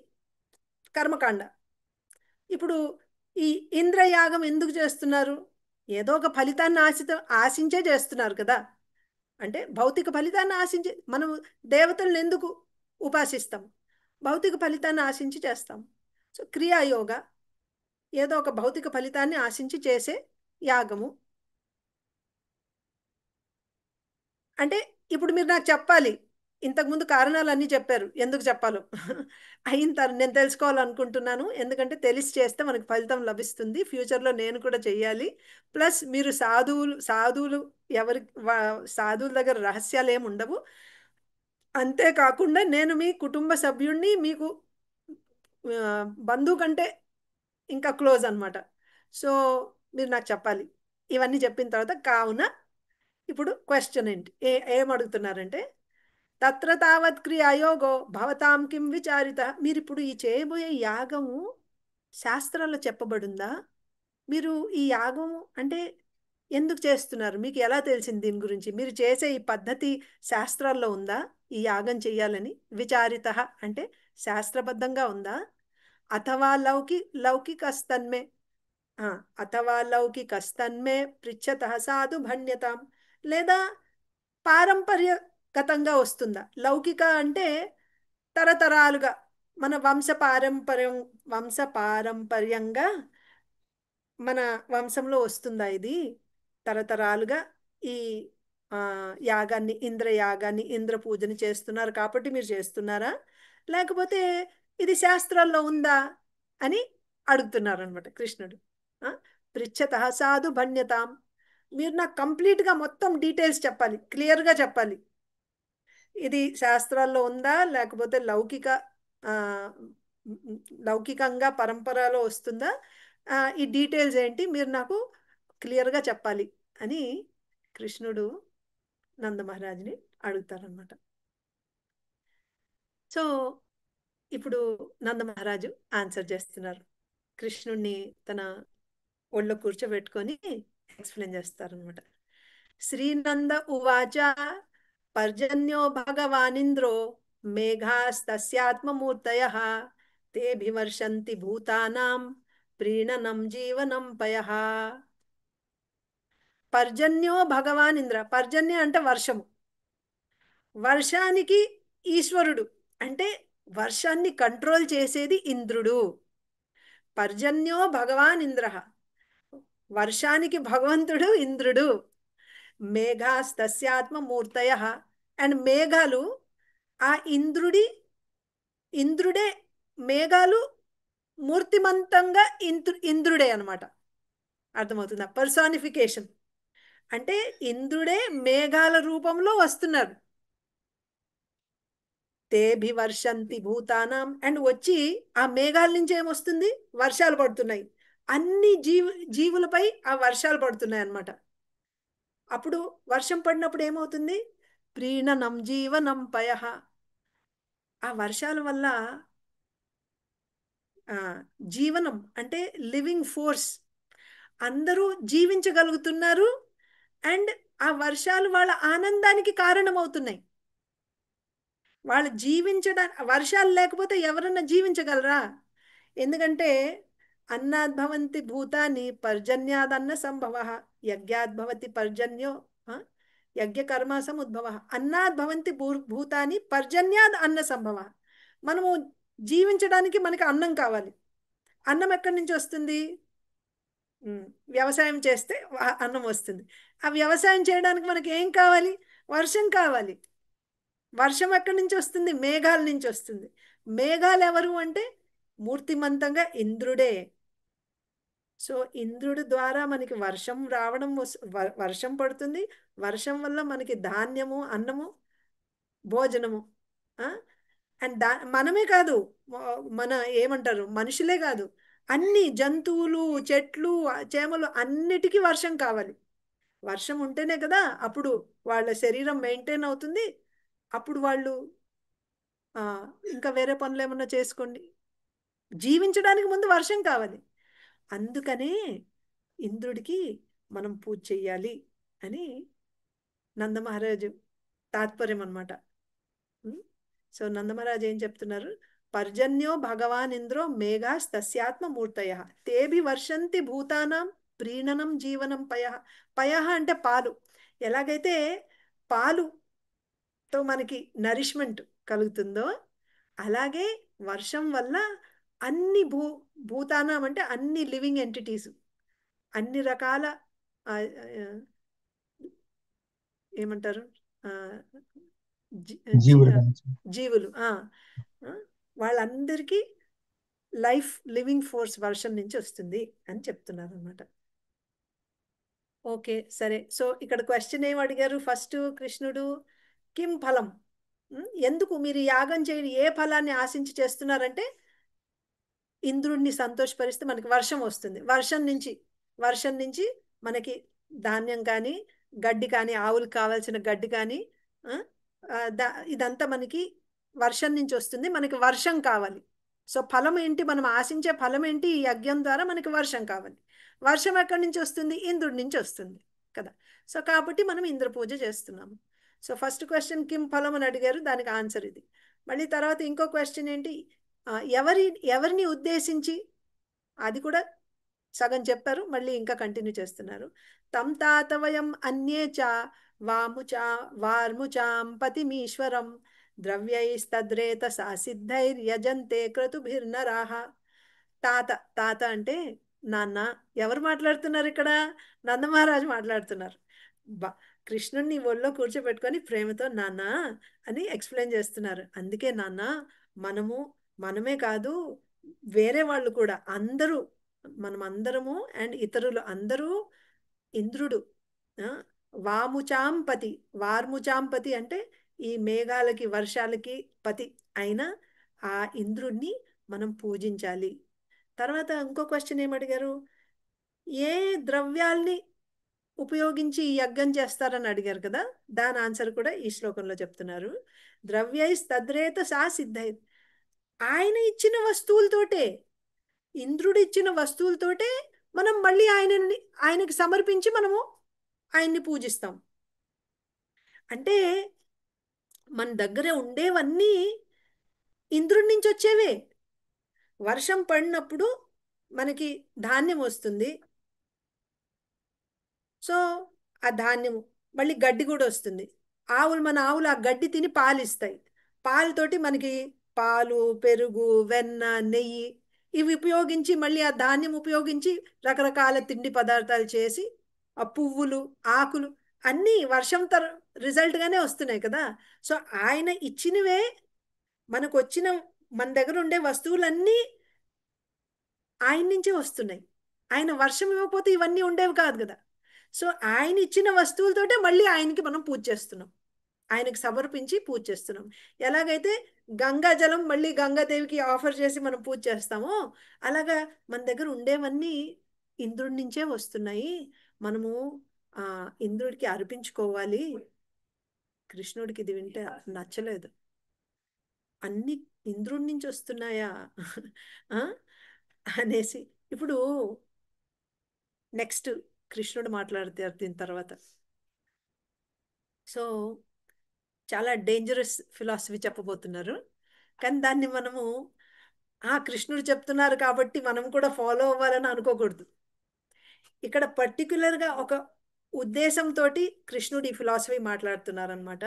C: కర్మకాండ. ఇప్పుడు ఈ ఇంద్రయాగం ఎందుకు చేస్తున్నారు? ఏదో ఒక ఫలితాన్ని ఆశించే చేస్తున్నారు కదా. అంటే భౌతిక ఫలితాన్ని ఆశించి, మనం దేవతలను ఎందుకు ఉపాసిస్తాం? భౌతిక ఫలితాన్ని ఆశించి చేస్తాం. సో క్రియాయోగ ఏదో ఒక భౌతిక ఫలితాన్ని ఆశించి చేసే యాగము. అంటే ఇప్పుడు మీరు నాకు చెప్పాలి, ఇంతకుముందు కారణాలు అన్నీ చెప్పారు ఎందుకు చెప్పాలో. అయిన తర్వాత నేను తెలుసుకోవాలనుకుంటున్నాను, ఎందుకంటే తెలిసి చేస్తే మనకు ఫలితం లభిస్తుంది, ఫ్యూచర్లో నేను కూడా చెయ్యాలి. ప్లస్ మీరు సాధువులు సాధువుల దగ్గర రహస్యాలు ఏమి ఉండవు. అంతేకాకుండా నేను మీ కుటుంబ సభ్యుడిని, మీకు బంధువు కంటే ఇంకా క్లోజ్ అనమాట. సో మీరు నాకు చెప్పాలి. ఇవన్నీ చెప్పిన తర్వాత కావున ఇప్పుడు క్వశ్చన్ ఏంటి, ఏమడుగుతున్నారంటే, తత్ర తావత్ క్రియాయోగో భవతాం కిం విచారిత. మీరు ఇప్పుడు ఈ చేయబోయే యాగము శాస్త్రాల్లో చెప్పబడిందా? మీరు ఈ యాగం అంటే ఎందుకు చేస్తున్నారు? మీకు ఎలా తెలిసింది దీని గురించి? మీరు చేసే ఈ పద్ధతి శాస్త్రాల్లో ఉందా? ఈ యాగం చెయ్యాలని విచారిత అంటే శాస్త్రబద్ధంగా ఉందా? అథవా లౌకికస్తన్మే అథవా లౌకికస్తన్మే పృచ్ఛతః సాధు భణ్యతాం. లేదా పారంపర్యగతంగా వస్తుందా? లౌకిక అంటే తరతరాలుగా మన వంశపారంపర్యంగా మన వంశంలో వస్తుందా ఇది తరతరాలుగా ఈ యాగాన్ని ఇంద్రయాగాన్ని ఇంద్ర పూజని చేస్తున్నారు కాబట్టి మీరు చేస్తున్నారా, లేకపోతే ఇది శాస్త్రాల్లో ఉందా అని అడుగుతున్నారు అనమాట కృష్ణుడు. పృచ్ఛత సాధు భణ్యతాం, మీరు నాకు కంప్లీట్గా మొత్తం డీటెయిల్స్ చెప్పాలి, క్లియర్గా చెప్పాలి. ఇది శాస్త్రాల్లో ఉందా లేకపోతే ఆ, లౌకికంగా పరంపరలో వస్తుందా, ఈ డీటెయిల్స్ ఏంటి మీరు నాకు క్లియర్గా చెప్పాలి అని కృష్ణుడు నంద మహారాజుని అడుగుతారనమాట. సో ఇప్పుడు నంద మహారాజు ఆన్సర్ చేస్తున్నారు. కృష్ణుణ్ణి తన ఒళ్ళో కూర్చోబెట్టుకొని ఎక్స్ప్లెయిన్ చేస్తారనమాట. శ్రీనంద ఉవాచ పర్జన్యో భగవానింద్రో మేఘాస్తస్యాత్మమూర్తయః తేభివర్షంతి భూతానాం ప్రీణనం జీవనం పయః. పర్జన్యో భగవాన్ ఇంద్ర, పర్జన్య అంటే వర్షము, వర్షానికి ఈశ్వరుడు అంటే వర్షాన్ని కంట్రోల్ చేసేది ఇంద్రుడు. పర్జన్యో భగవాన్ ఇంద్ర, వర్షానికి భగవంతుడు ఇంద్రుడు. మేఘాస్తస్యాత్మ మూర్తయ, అండ్ మేఘాలు ఆ ఇంద్రుడే, మేఘాలు మూర్తిమంతంగా ఇంద్రుడే అనమాట. అర్థమవుతుందా? పర్సానిఫికేషన్ అంటే ఇంద్రుడే మేఘాల రూపంలో వస్తున్నారు. తేభి వర్షంతి భూతానాం, అండ్ వచ్చి ఆ మేఘాల నుంచి ఏమొస్తుంది, వర్షాలు పడుతున్నాయి. అన్ని జీవులపై ఆ వర్షాలు పడుతున్నాయి అన్నమాట. అప్పుడు వర్షం పడినప్పుడు ఏమవుతుంది, ప్రీణనం జీవనం పయః. ఆ వర్షాల వల్ల జీవనం అంటే లివింగ్ ఫోర్స్, అందరూ జీవించగలుగుతున్నారు. అండ్ ఆ వర్షాలు వాళ్ళ ఆనందానికి కారణమవుతున్నాయి. వాళ్ళు జీవించడానికి, వర్షాలు లేకపోతే ఎవరన్నా జీవించగలరా? ఎందుకంటే అన్నాద్భవంతి భూతాన్ని పర్జన్యాదన్న సంభవ, యజ్ఞాద్భవతి పర్జన్యో యజ్ఞకర్మ సముద్భవ. అన్నాద్భవంతి భూతాన్ని పర్జన్యాద్ అన్న సంభవ. మనము జీవించడానికి మనకి అన్నం కావాలి. అన్నం ఎక్కడి నుంచి వస్తుంది? వ్యవసాయం చేస్తే అన్నం వస్తుంది. ఆ వ్యవసాయం చేయడానికి మనకి ఏం కావాలి? వర్షం కావాలి. వర్షం ఎక్కడి నుంచి వస్తుంది? మేఘాల నుంచి వస్తుంది. మేఘాలు ఎవరు అంటే మూర్తిమంతంగా ఇంద్రుడే. సో ఇంద్రుడి ద్వారా మనకి వర్షం రావడం, వర్షం పడుతుంది. వర్షం వల్ల మనకి ధాన్యము, అన్నము, భోజనము. అండ్ మనమే కాదు, మన ఏమంటారు, మనుషులే కాదు, అన్ని జంతువులు, చెట్లు, చేమలు అన్నిటికీ వర్షం కావాలి. వర్షం ఉంటేనే కదా అప్పుడు వాళ్ళ శరీరం మెయింటైన్ అవుతుంది. అప్పుడు వాళ్ళు ఇంకా వేరే పనులు ఏమన్నా చేసుకోండి. జీవించడానికి ముందు వర్షం కావాలి. అందుకనే ఇంద్రుడికి మనం పూజ చెయ్యాలి అని నందమహారాజు తాత్పర్యం అన్నమాట. సో నందమహారాజు ఏం చెప్తున్నారు? పర్జన్యో భగవాన్ ఇంద్రో మేఘాస్తస్యాత్మ మూర్తయ తేభి వర్షంతి భూతానాం ప్రీణనం జీవనం పయః. పయః అంటే పాలు. ఎలాగైతే పాలుతో మనకి నరిష్మెంట్ కలుగుతుందో, అలాగే వర్షం వల్ల అన్ని భూతానం అంటే అన్ని లివింగ్ ఎంటిటీస్, అన్ని రకాల ఏమంటారు జీవులు, వాళ్ళందరికీ లైఫ్, లివింగ్ ఫోర్స్ వర్షం నుంచి వస్తుంది అని చెప్తున్నారు అన్నమాట. ఓకే, సరే. సో ఇక్కడ క్వశ్చన్ ఏం అడిగారు ఫస్ట్ కృష్ణుడు? కిం ఫలం, ఎందుకు మీరు యాగం చేయని, ఏ ఫలాన్ని ఆశించి చేస్తున్నారంటే ఇంద్రుడిని సంతోషపరిస్తే మనకి వర్షం వస్తుంది. వర్షం నుంచి మనకి ధాన్యం కానీ, గడ్డి కానీ, ఆవులకు కావాల్సిన గడ్డి కానీ, ఇదంతా మనకి వర్షం నుంచి వస్తుంది. మనకి వర్షం కావాలి. సో ఫలం ఏంటి, మనం ఆశించే ఫలం ఏంటి? ఈ యజ్ఞం ద్వారా మనకి వర్షం కావాలి. వర్షం ఎక్కడి నుంచి వస్తుంది? ఇంద్రుడి నుంచి వస్తుంది కదా. సో కాబట్టి మనం ఇంద్ర పూజ చేస్తున్నాము. సో ఫస్ట్ క్వశ్చన్ కిం ఫలం అని అడిగారు, దానికి ఆన్సర్ ఇది. మళ్ళీ తర్వాత ఇంకో క్వశ్చన్ ఏంటి, ఎవరిని ఉద్దేశించి, అది కూడా సగం చెప్పారు, మళ్ళీ ఇంకా కంటిన్యూ చేస్తున్నారు. తం తాతవయం అన్యే చ వార్ముచాం పతిమీశ్వరం ద్రవ్యైస్తద్రేత సిద్ధైర్యజంతే క్రతుభిర్నరాహ. తాత అంటే నాన్న. ఎవరు మాట్లాడుతున్నారు ఇక్కడ? నందమహారాజు మాట్లాడుతున్నారు. బా కృష్ణుడిని ఒళ్ళో కూర్చోబెట్టుకొని ప్రేమతో నాన్న అని ఎక్స్ప్లెయిన్ చేస్తున్నారు. అందుకే నాన్న, మనమే కాదు, వేరే వాళ్ళు కూడా అందరూ, మనం అందరము అండ్ ఇతరులు అందరూ ఇంద్రుడు ఆ, వాముచాంపతి. వార్ముచాంపతి అంటే ఈ మేఘాలకి వర్షాలకి పతి అయిన ఆ ఇంద్రుడిని మనం పూజించాలి. తర్వాత ఇంకో క్వశ్చన్ ఏమడిగారు? ఏ ద్రవ్యాల్ని ఉపయోగించి ఈ యజ్ఞం చేస్తారని అడిగారు కదా. దాని ఆన్సర్ కూడా ఈ శ్లోకంలో చెప్తున్నారు. ద్రవ్యైస్ తద్రేత సా సిద్ధై. ఆయన ఇచ్చిన వస్తువులతోటే, ఇంద్రుడు ఇచ్చిన వస్తువులతోటే మనం మళ్ళీ ఆయనకి సమర్పించి మనము ఆయన్ని పూజిస్తాం. అంటే మన దగ్గర ఉండేవన్నీ ఇంద్రుడి నుంచి వచ్చేవే. వర్షం పడినప్పుడు మనకి ధాన్యం వస్తుంది. సో ఆ ధాన్యము మళ్ళీ గడ్డి కూడా వస్తుంది. మన ఆవులు ఆ గడ్డి తిని పాలు ఇస్తాయి. పాలతోటి మనకి పాలు, పెరుగు, వెన్న, నెయ్యి ఇవి ఉపయోగించి మళ్ళీ ఆ ధాన్యం ఉపయోగించి రకరకాల తిండి పదార్థాలు చేసి ఆ పువ్వులు, ఆకులు అన్నీ వర్షం రిజల్ట్గానే వస్తున్నాయి కదా. సో ఆయన ఇచ్చినవే మనకు వచ్చిన, మన దగ్గర ఉండే వస్తువులన్నీ ఆయన నుంచే వస్తున్నాయి. ఆయన వర్షం ఇవ్వకపోతే ఇవన్నీ ఉండేవి కాదు కదా. సో ఆయన ఇచ్చిన వస్తువులతోటే మళ్ళీ ఆయనకి మనం పూజ చేస్తున్నాం, ఆయనకి సమర్పించి పూజ చేస్తున్నాం. ఎలాగైతే గంగా జలం మళ్ళీ గంగాదేవికి ఆఫర్ చేసి మనం పూజ చేస్తామో, అలాగా మన దగ్గర ఉండేవన్నీ ఇంద్రుడి నుంచే వస్తున్నాయి. మనము ఇంద్రుడికి అర్పించుకోవాలి. కృష్ణుడికి ఇది వింటే నచ్చలేదు. అన్ని ఇంద్రుడి నుంచి వస్తున్నాయా అనేసి. ఇప్పుడు నెక్స్ట్ కృష్ణుడు మాట్లాడతారు దీని తర్వాత. సో చాలా డేంజరస్ ఫిలాసఫీ చెప్పబోతున్నారు. కానీ దాన్ని మనము కృష్ణుడు చెప్తున్నారు కాబట్టి మనం కూడా ఫాలో అవ్వాలని అనుకోకూడదు. ఇక్కడ పర్టికులర్గా ఒక ఉద్దేశంతో కృష్ణుడు ఈ ఫిలాసఫీ మాట్లాడుతున్నారనమాట.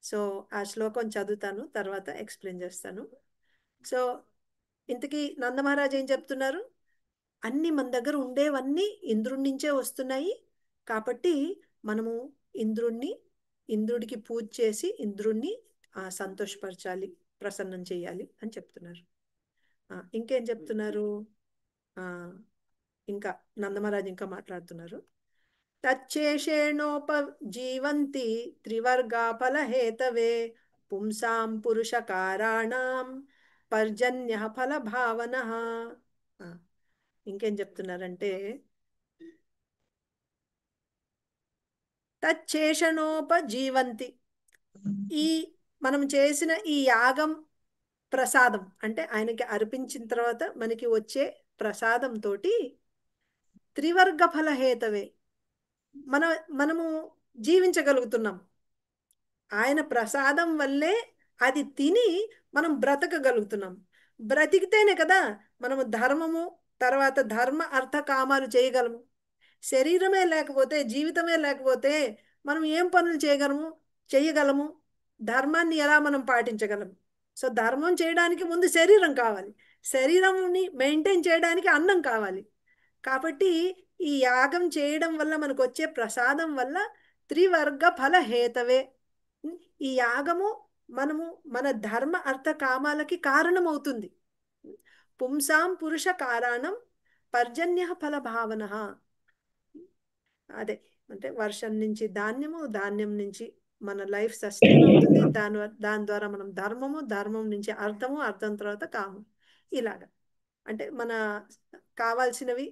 C: సో ఆ శ్లోకం చదువుతాను, తర్వాత ఎక్స్ప్లెయిన్ చేస్తాను. సో ఇంతకీ నందమహారాజ్ ఏం చెప్తున్నారు? అన్ని మన దగ్గర ఉండేవన్నీ ఇంద్రుడి నుంచే వస్తున్నాయి కాబట్టి మనము ఇంద్రుడికి పూజ చేసి ఇంద్రుడిని సంతోషపరచాలి, ప్రసన్నం చేయాలి అని చెప్తున్నారు. ఇంకేం చెప్తున్నారు? ఇంకా నందమహారాజ్ ఇంకా మాట్లాడుతున్నారు. తచ్చేషేణోపజీవంతి త్రివర్గా ఫలహేతవే పుంసాం పురుషకారాణం పర్జన్య ఫల భావన. ఇంకేం చెప్తున్నారంటే తచ్చేషణోపజీవంతి. ఈ మనం చేసిన ఈ యాగం ప్రసాదం అంటే ఆయనకి అర్పించిన తర్వాత మనకి వచ్చే ప్రసాదంతో త్రివర్గ ఫలహేతవే మనము జీవించగలుగుతున్నాం. ఆయన ప్రసాదం వల్లే అది తిని మనం బ్రతకగలుగుతున్నాం. బ్రతికితేనే కదా మనము ధర్మము, తర్వాత ధర్మ అర్థ కామాలు చేయగలము. శరీరమే లేకపోతే, జీవితమే లేకపోతే మనం ఏం పనులు చేయగలము? ధర్మాన్ని ఎలా మనం పాటించగలము? సో ధర్మం చేయడానికి ముందు శరీరం కావాలి, శరీరంని మెయింటైన్ చేయడానికి అన్నం కావాలి. కాబట్టి ఈ యాగం చేయడం వల్ల మనకు వచ్చే ప్రసాదం వల్ల త్రివర్గ ఫల హేతవే. ఈ యాగము మన ధర్మ అర్థ కామాలకి కారణమవుతుంది. పుంసాం పురుష కారణం పర్జన్య ఫల భావన. అదే అంటే వర్షం నుంచి ధాన్యము, ధాన్యం నుంచి మన లైఫ్ సస్టైన్ అవుతుంది. దాని ద్వారా మనం ధర్మం నుంచి అర్థము, అర్థం తర్వాత కామం. ఇలాగా అంటే మన కావాల్సినవి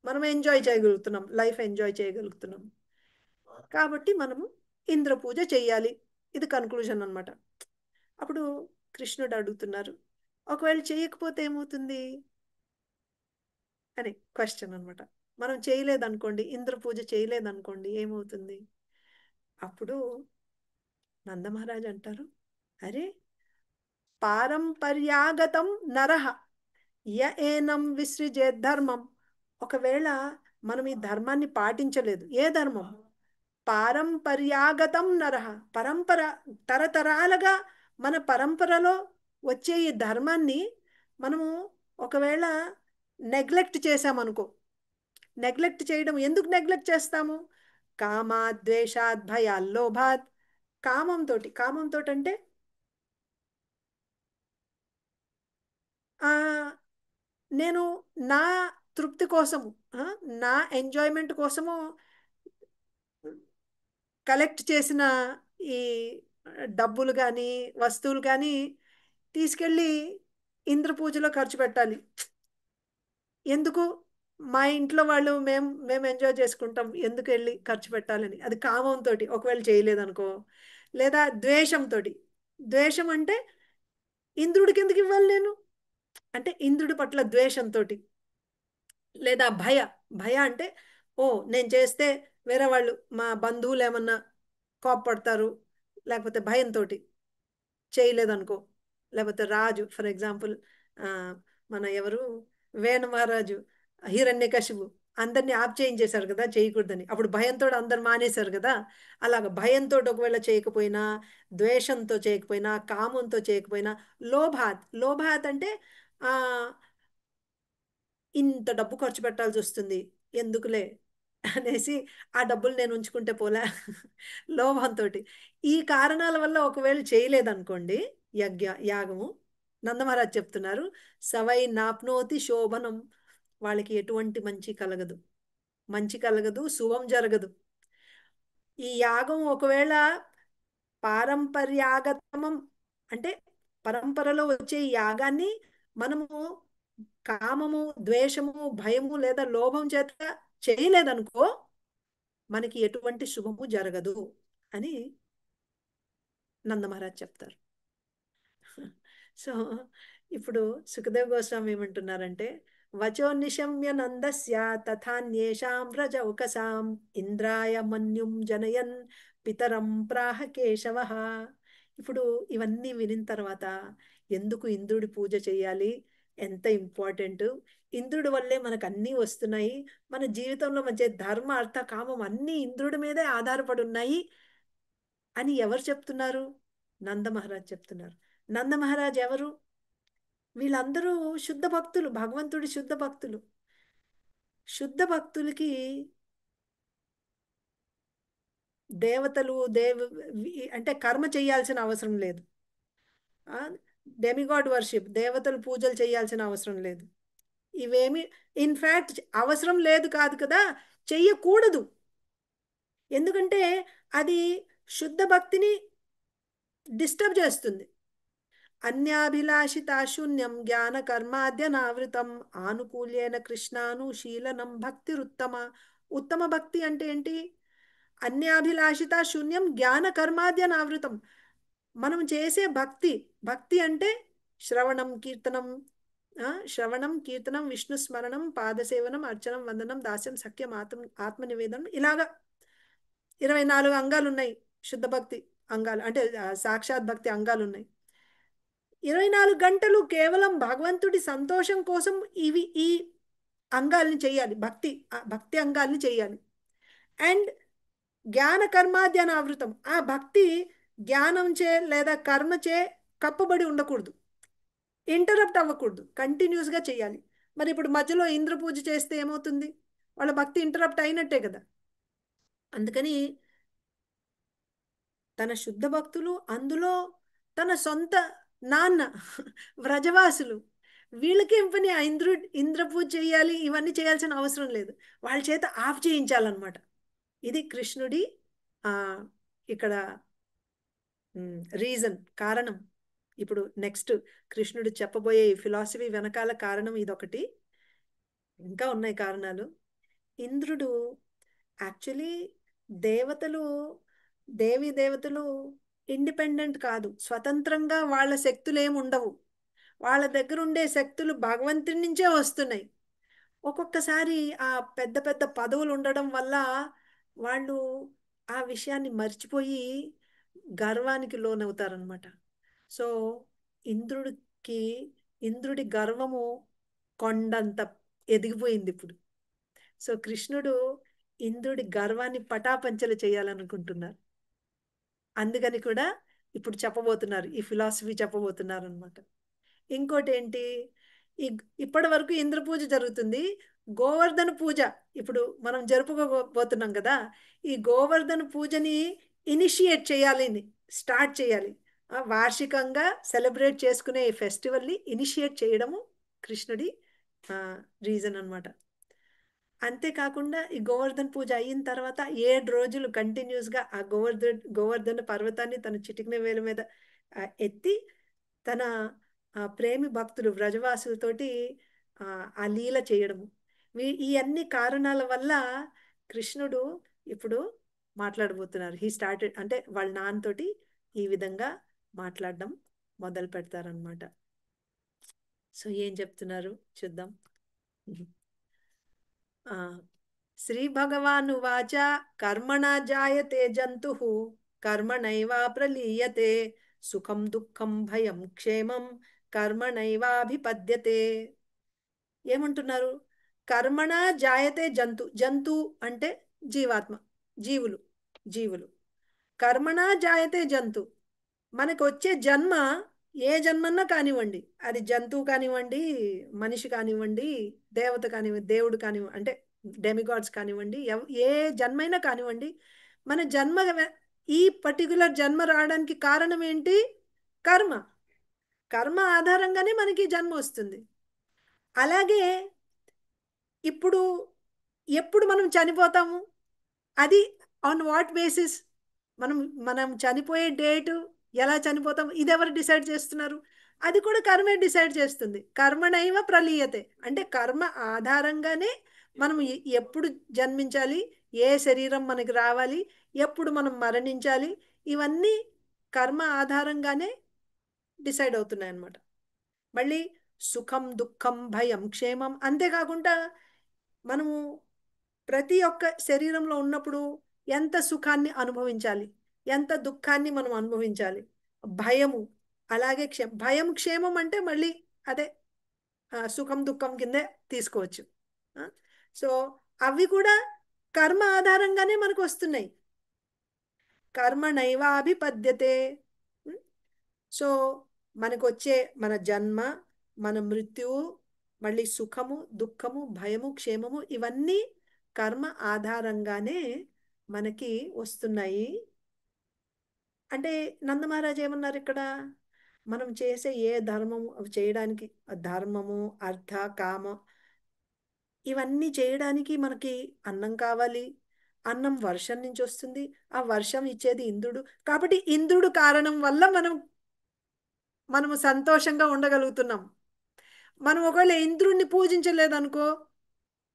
C: మనం ఎంజాయ్ చేయగలుగుతున్నాం, లైఫ్ ఎంజాయ్ చేయగలుగుతున్నాం. కాబట్టి మనము ఇంద్ర పూజ చెయ్యాలి. ఇది కన్క్లూజన్ అనమాట. అప్పుడు కృష్ణుడు అడుగుతున్నారు, ఒకవేళ చేయకపోతే ఏమవుతుంది అని క్వశ్చన్ అనమాట. మనం చేయలేదనుకోండి, ఇంద్ర పూజ చేయలేదనుకోండి, ఏమవుతుంది? అప్పుడు నందమహారాజ్ అంటారు, అరే పారంపర్యాగతం నరహ య ఏనం విసృజే ధర్మం. ఒకవేళ మనం ఈ ధర్మాన్ని పాటించలేదు, ఏ ధర్మం? పారంపర్యాగతం నరహ, పరంపర తరతరాలుగా మన పరంపరలో వచ్చే ఈ ధర్మాన్ని మనము ఒకవేళ నెగ్లెక్ట్ చేసామనుకో, నెగ్లెక్ట్ చేయడం ఎందుకు నెగ్లెక్ట్ చేస్తాము? కామాత్ ద్వేషాత్ భయాత్ లోభాత్. కామంతో అంటే ఆ నేను నా తృప్తి కోసము, నా ఎంజాయ్మెంట్ కోసము కలెక్ట్ చేసిన ఈ డబ్బులు కానీ వస్తువులు కానీ తీసుకెళ్ళి ఇంద్ర పూజలో ఖర్చు పెట్టాలి. ఎందుకు? మా ఇంట్లో వాళ్ళు మేము ఎంజాయ్ చేసుకుంటాం, ఎందుకు వెళ్ళి ఖర్చు పెట్టాలని. అది కామంతో ఒకవేళ చేయలేదనుకో. లేదా ద్వేషంతో. ద్వేషం అంటే ఇంద్రుడికి ఎందుకు ఇవ్వాలి నేను అంటే ఇంద్రుడి పట్ల ద్వేషంతో. లేదా భయ అంటే ఓ నేను చేస్తే వేరే వాళ్ళు మా బంధువులు ఏమన్నా కోప్పడతారు, లేకపోతే భయంతో చేయలేదనుకో. లేకపోతే రాజు ఫర్ ఎగ్జాంపుల్ మన ఎవరు వేణ మహారాజు హిరణ్యకశిపు అందరినీ ఆప్ చేయించేశారు కదా చేయకూడదని. అప్పుడు భయంతో అందరు మానేశారు కదా. అలాగ భయంతో ఒకవేళ చేయకపోయినా, ద్వేషంతో చేయకపోయినా, కామంతో చేయకపోయినా, లోభాత్ అంటే ఆ ఇంత డబ్బు ఖర్చు పెట్టాల్సి వస్తుంది ఎందుకులే అనేసి ఆ డబ్బులు నేను ఉంచుకుంటే పోలే లోభంతో. ఈ కారణాల వల్ల ఒకవేళ చేయలేదనుకోండి యాగము, నందమహారాజ్ చెప్తున్నారు, సవై నాప్నోతి శోభనం, వాళ్ళకి ఎటువంటి మంచి కలగదు, శుభం జరగదు. ఈ యాగం ఒకవేళ పారంపర్యాగతమం అంటే పరంపరలో వచ్చే ఈ యాగాన్ని మనము కామము, ద్వేషము, భయము లేదా లోభం చేత చేయలేదనుకో, మనకి ఎటువంటి శుభము జరగదు అని నందమహారాజ్ చెప్తారు. సో ఇప్పుడు సుఖదేవ్ గోస్వామి ఏమంటున్నారంటే, వచో నిశమ్య నందస్య తథాన్యేషాం వ్రజౌకసాం ఇంద్రాయ మన్యుం జనయన్ పితరం ప్రాహ కేశవః. ఇప్పుడు ఇవన్నీ వినిన తర్వాత ఎందుకు ఇంద్రుడి పూజ చేయాలి, ఎంత ఇంపార్టెంట్, ఇంద్రుడి వల్లే మనకు అన్నీ వస్తున్నాయి, మన జీవితంలో మంచి ధర్మ అర్థ కామం అన్నీ ఇంద్రుడి మీదే ఆధారపడి ఉన్నాయి అని ఎవరు చెప్తున్నారు? నందమహారాజ్ చెప్తున్నారు. నందమహారాజ్ ఎవరు? వీళ్ళందరూ శుద్ధ భక్తులు, భగవంతుడి శుద్ధ భక్తులు. శుద్ధ భక్తులకి దేవతలు అంటే కర్మ చేయాల్సిన అవసరం లేదు. డెమిగాడ్ వర్షిప్, దేవతలు పూజలు చేయాల్సిన అవసరం లేదు. ఇవేమి ఇన్ఫ్యాక్ట్ అవసరం లేదు కాదు కదా, చెయ్యకూడదు. ఎందుకంటే అది శుద్ధ భక్తిని డిస్టర్బ్ చేస్తుంది. అన్యాభిలాషితాశూన్యం జ్ఞాన కర్మాద్యనావృతం ఆనుకూల్యేన కృష్ణానుశీలనం భక్తిరుత్తమ. ఉత్తమ భక్తి అంటే ఏంటి? అన్యాభిలాషిత శూన్యం జ్ఞాన కర్మాద్యనావృతం. మనం చేసే భక్తి అంటే శ్రవణం కీర్తనం విష్ణు స్మరణం పాదసేవనం అర్చనం వందనం దాస్యం సఖ్యం ఆత్మనివేదనం, ఇలాగా 24 అంగాలు ఉన్నాయి శుద్ధ భక్తి అంగాలు, అంటే సాక్షాత్ భక్తి అంగాలు ఉన్నాయి. 24 గంటలు కేవలం భగవంతుడి సంతోషం కోసం ఈ అంగాల్ని చేయాలి, భక్తి అంగాల్ని చేయాలి. అండ్ జ్ఞాన కర్మాద్యనావృతం, ఆ భక్తి జ్ఞానంచే లేదా కర్మచే కప్పబడి ఉండకూడదు, ఇంటరప్ట్ అవ్వకూడదు, కంటిన్యూస్గా చేయాలి. మరి ఇప్పుడు మధ్యలో ఇంద్ర పూజ చేస్తే ఏమవుతుంది? వాళ్ళ భక్తి ఇంటరప్ట్ అయినట్టే కదా. అందుకని తన శుద్ధ భక్తులు, అందులో తన సొంత నాన్న వ్రజవాసులు, వీళ్ళకేం పని? ఆ ఇంద్ర పూజ చేయాలి, ఇవన్నీ చేయాల్సిన అవసరం లేదు, వాళ్ళ చేత ఆఫ్ చేయించాలన్నమాట. ఇది కృష్ణుడి ఇక్కడ కారణం. ఇప్పుడు నెక్స్ట్ కృష్ణుడు చెప్పబోయే ఫిలాసఫీ వెనకాల కారణం ఇదొకటి, ఇంకా ఉన్నాయి కారణాలు. ఇంద్రుడు యాక్చువల్లీ దేవతలు ఇండిపెండెంట్ కాదు, స్వతంత్రంగా వాళ్ళ శక్తులు ఏమి ఉండవు. వాళ్ళ దగ్గర ఉండే శక్తులు భగవంతుడి నుంచే వస్తున్నాయి. ఒక్కొక్కసారి ఆ పెద్ద పెద్ద పదవులు ఉండడం వల్ల వాళ్ళు ఆ విషయాన్ని మర్చిపోయి గర్వానికి లోనవుతారనమాట. సో ఇంద్రుడి గర్వము కొండంత ఎదిగిపోయింది ఇప్పుడు. సో కృష్ణుడు ఇంద్రుడి గర్వాన్ని పటాపంచలు చేయాలనుకుంటున్నారు. అందుకని కూడా ఇప్పుడు చెప్పబోతున్నారు, ఈ ఫిలాసఫీ చెప్పబోతున్నారు అనమాట. ఇంకోటి ఏంటి? ఈ ఇప్పటి వరకు ఇంద్ర పూజ జరుగుతుంది. గోవర్ధన పూజ ఇప్పుడు మనం జరుపుకోబోతున్నాం కదా. ఈ గోవర్ధన పూజని ఇనిషియేట్ చేయాలి, స్టార్ట్ చేయాలి. వార్షికంగా సెలబ్రేట్ చేసుకునే ఈ ఫెస్టివల్ని ఇనిషియేట్ చేయడము కృష్ణుడి రీజన్ అన్నమాట. అంతేకాకుండా ఈ గోవర్ధన పూజ అయిన తర్వాత 7 రోజులు కంటిన్యూస్గా ఆ గోవర్ధన పర్వతాన్ని తన చిటికిన వేల మీద ఎత్తి తన ప్రేమి భక్తులు వ్రజవాసులతోటి ఆ లీల చేయడము. ఈ అన్ని కారణాల వల్ల కృష్ణుడు ఇప్పుడు మాట్లాడబోతున్నారు. హీ స్టార్టెడ్ అంటే వాళ్ళ నాన్నతోటి ఈ విధంగా మాట్లాడడం మొదలు పెడతారనమాట. సో ఏం చెప్తున్నారు చూద్దాం. శ్రీ భగవానువాచ కర్మణ జాయతే జంతుః కర్మణైవా ప్రలీయతే సుఖం దుఃఖం భయం క్షేమం కర్మణైవాభిపద్యతే. ఏమంటున్నారు? కర్మణ జాయతే జంతు అంటే జీవాత్మ, జీవులు జీవులు. కర్మణ జాయతే జంతు, మనకు వచ్చే జన్మ ఏ జన్మన్నా కానివ్వండి, అది జంతువు కానివ్వండి, మనిషి కానివ్వండి, దేవత కానివ్వండి, దేవుడు కానివ్వండి, అంటే డెమిగాడ్స్ కానివ్వండి, ఏ జన్మైనా కానివ్వండి, మన జన్మ ఈ పర్టికులర్ జన్మ రావడానికి కారణం ఏంటి? కర్మ. కర్మ ఆధారంగానే మనకి జన్మ వస్తుంది. అలాగే ఇప్పుడు ఎప్పుడు మనం చనిపోతాము, అది ఆన్ వాట్ బేసిస్? మనం చనిపోయే డేటు, ఎలా చనిపోతాం, ఇది ఎవరు డిసైడ్ చేస్తున్నారు? అది కూడా కర్మే డిసైడ్ చేస్తుంది. కర్మణైవ ప్రలీయతే అంటే కర్మ ఆధారంగానే మనం ఎప్పుడు జన్మించాలి, ఏ శరీరం మనకి రావాలి, ఎప్పుడు మనం మరణించాలి, ఇవన్నీ కర్మ ఆధారంగానే డిసైడ్ అవుతున్నాయి అన్నమాట. మళ్ళీ సుఖం దుఃఖం భయం క్షేమం, అంతేకాకుండా మనము ప్రతి ఒక్క శరీరంలో ఉన్నప్పుడు ఎంత సుఖాన్ని అనుభవించాలి, ఎంత దుఃఖాన్ని మనం అనుభవించాలి, భయము అలాగే భయం క్షేమం అంటే మళ్ళీ అదే సుఖం దుఃఖం కిందే తీసుకోవచ్చు. సో అవి కూడా కర్మ ఆధారంగానే మనకు వస్తున్నాయి. కర్మ నైవాభిపద్యతే. సో మనకు వచ్చే మన జన్మ, మన మృత్యువు, మళ్ళీ సుఖము దుఃఖము భయము క్షేమము, ఇవన్నీ కర్మ ఆధారంగానే మనకి వస్తున్నాయి. అంటే నందమహారాజ్ ఏమన్నారు ఇక్కడ? మనం చేసే ఏ ధర్మము అవి చేయడానికి, ధర్మము అర్థ కామ ఇవన్నీ చేయడానికి మనకి అన్నం కావాలి. అన్నం వర్షం నుంచి వస్తుంది, ఆ వర్షం ఇచ్చేది ఇంద్రుడు. కాబట్టి ఇంద్రుడు కారణం వల్ల మనము సంతోషంగా ఉండగలుగుతున్నాం. మనం ఒకవేళ ఇంద్రుడిని పూజించలేదనుకో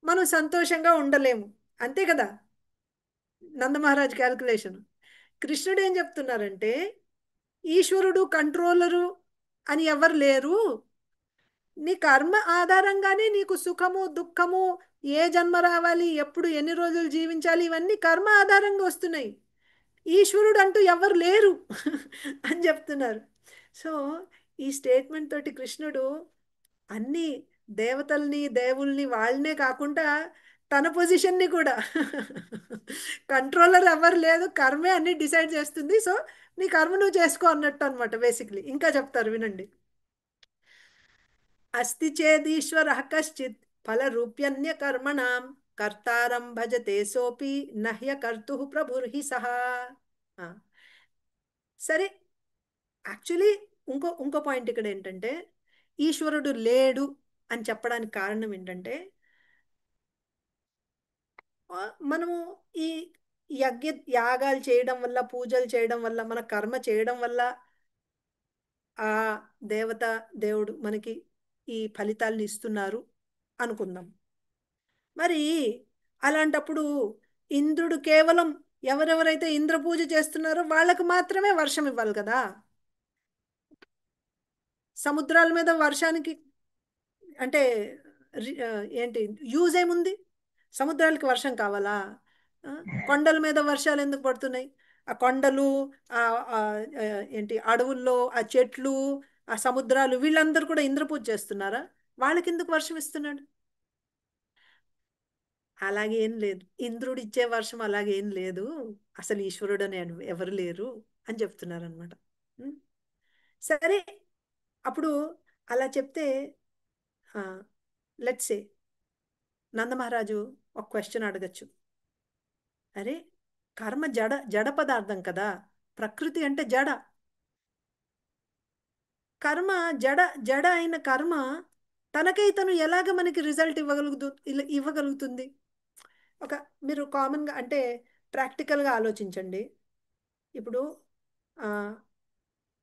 C: మనం సంతోషంగా ఉండలేము. అంతే కదా నందమహారాజ్ క్యాల్కులేషన్. కృష్ణుడు ఏం చెప్తున్నారంటే ఈశ్వరుడు కంట్రోలరు అని ఎవరు లేరు. నీ కర్మ ఆధారంగానే నీకు సుఖము దుఃఖము, ఏ జన్మ రావాలి, ఎప్పుడు ఎన్ని రోజులు జీవించాలి, ఇవన్నీ కర్మ ఆధారంగా వస్తున్నాయి. ఈశ్వరుడు అంటూ ఎవరు లేరు అని చెప్తున్నారు. సో ఈ స్టేట్మెంట్ తోటి కృష్ణుడు అన్ని దేవతల్ని దేవుల్ని వాళ్ళనే కాకుండా తన పొజిషన్ని కూడా కంట్రోలర్ ఎవరు లేదు, కర్మే అన్ని డిసైడ్ చేస్తుంది. సో నీ కర్మ నువ్వు చేసుకో అన్నట్టు అనమాట బేసిక్లీ. ఇంకా చెప్తారు వినండి. అస్తి చేదీశ్వర కశ్చిత్ ఫలరూప్యన్య కర్మణాం కర్తారం భజతే సోపి నహ్య కర్తు ప్రభుర్హి సహా. సరే, యాక్చువల్లీ ఇంకో పాయింట్ ఇక్కడ ఏంటంటే ఈశ్వరుడు లేడు అని చెప్పడానికి కారణం ఏంటంటే మనము ఈ యాగాలు చేయడం వల్ల, పూజలు చేయడం వల్ల, మన కర్మ చేయడం వల్ల ఆ దేవత దేవుడు మనకి ఈ ఫలితాలను ఇస్తున్నారు అనుకుందాం. మరి అలాంటప్పుడు ఇంద్రుడు కేవలం ఎవరెవరైతే ఇంద్ర పూజ చేస్తున్నారో వాళ్ళకు మాత్రమే వర్షం ఇవ్వాలి కదా. సముద్రాల మీద వర్షానికి అంటే ఏంటి యూజ్ ఏముంది? సముద్రాలకి వర్షం కావాలా? కొండల మీద వర్షాలు ఎందుకు పడుతున్నాయి? ఆ కొండలు, ఏంటి అడవుల్లో ఆ చెట్లు, ఆ సముద్రాలు, వీళ్ళందరూ కూడా ఇంద్రపూజ చేస్తున్నారా? వాళ్ళకి ఎందుకు వర్షం ఇస్తున్నాడు? అలాగేం లేదు, ఇంద్రుడు ఇచ్చే వర్షం అలాగేం లేదు, అసలు ఈశ్వరుడు అని ఎవరు లేరు అని చెప్తున్నారనమాట. సరే, అప్పుడు అలా చెప్తే లెట్స్ సే నందమహారాజు ఒక క్వశ్చన్ అడగచ్చు. అరే, కర్మ జడ పదార్థం కదా, ప్రకృతి అంటే జడ. కర్మ జడ అయిన కర్మ తనకై తను ఎలాగ మనకి రిజల్ట్ ఇవ్వగలుగుతుంది? ఒక మీరు కామన్గా అంటే ప్రాక్టికల్గా ఆలోచించండి. ఇప్పుడు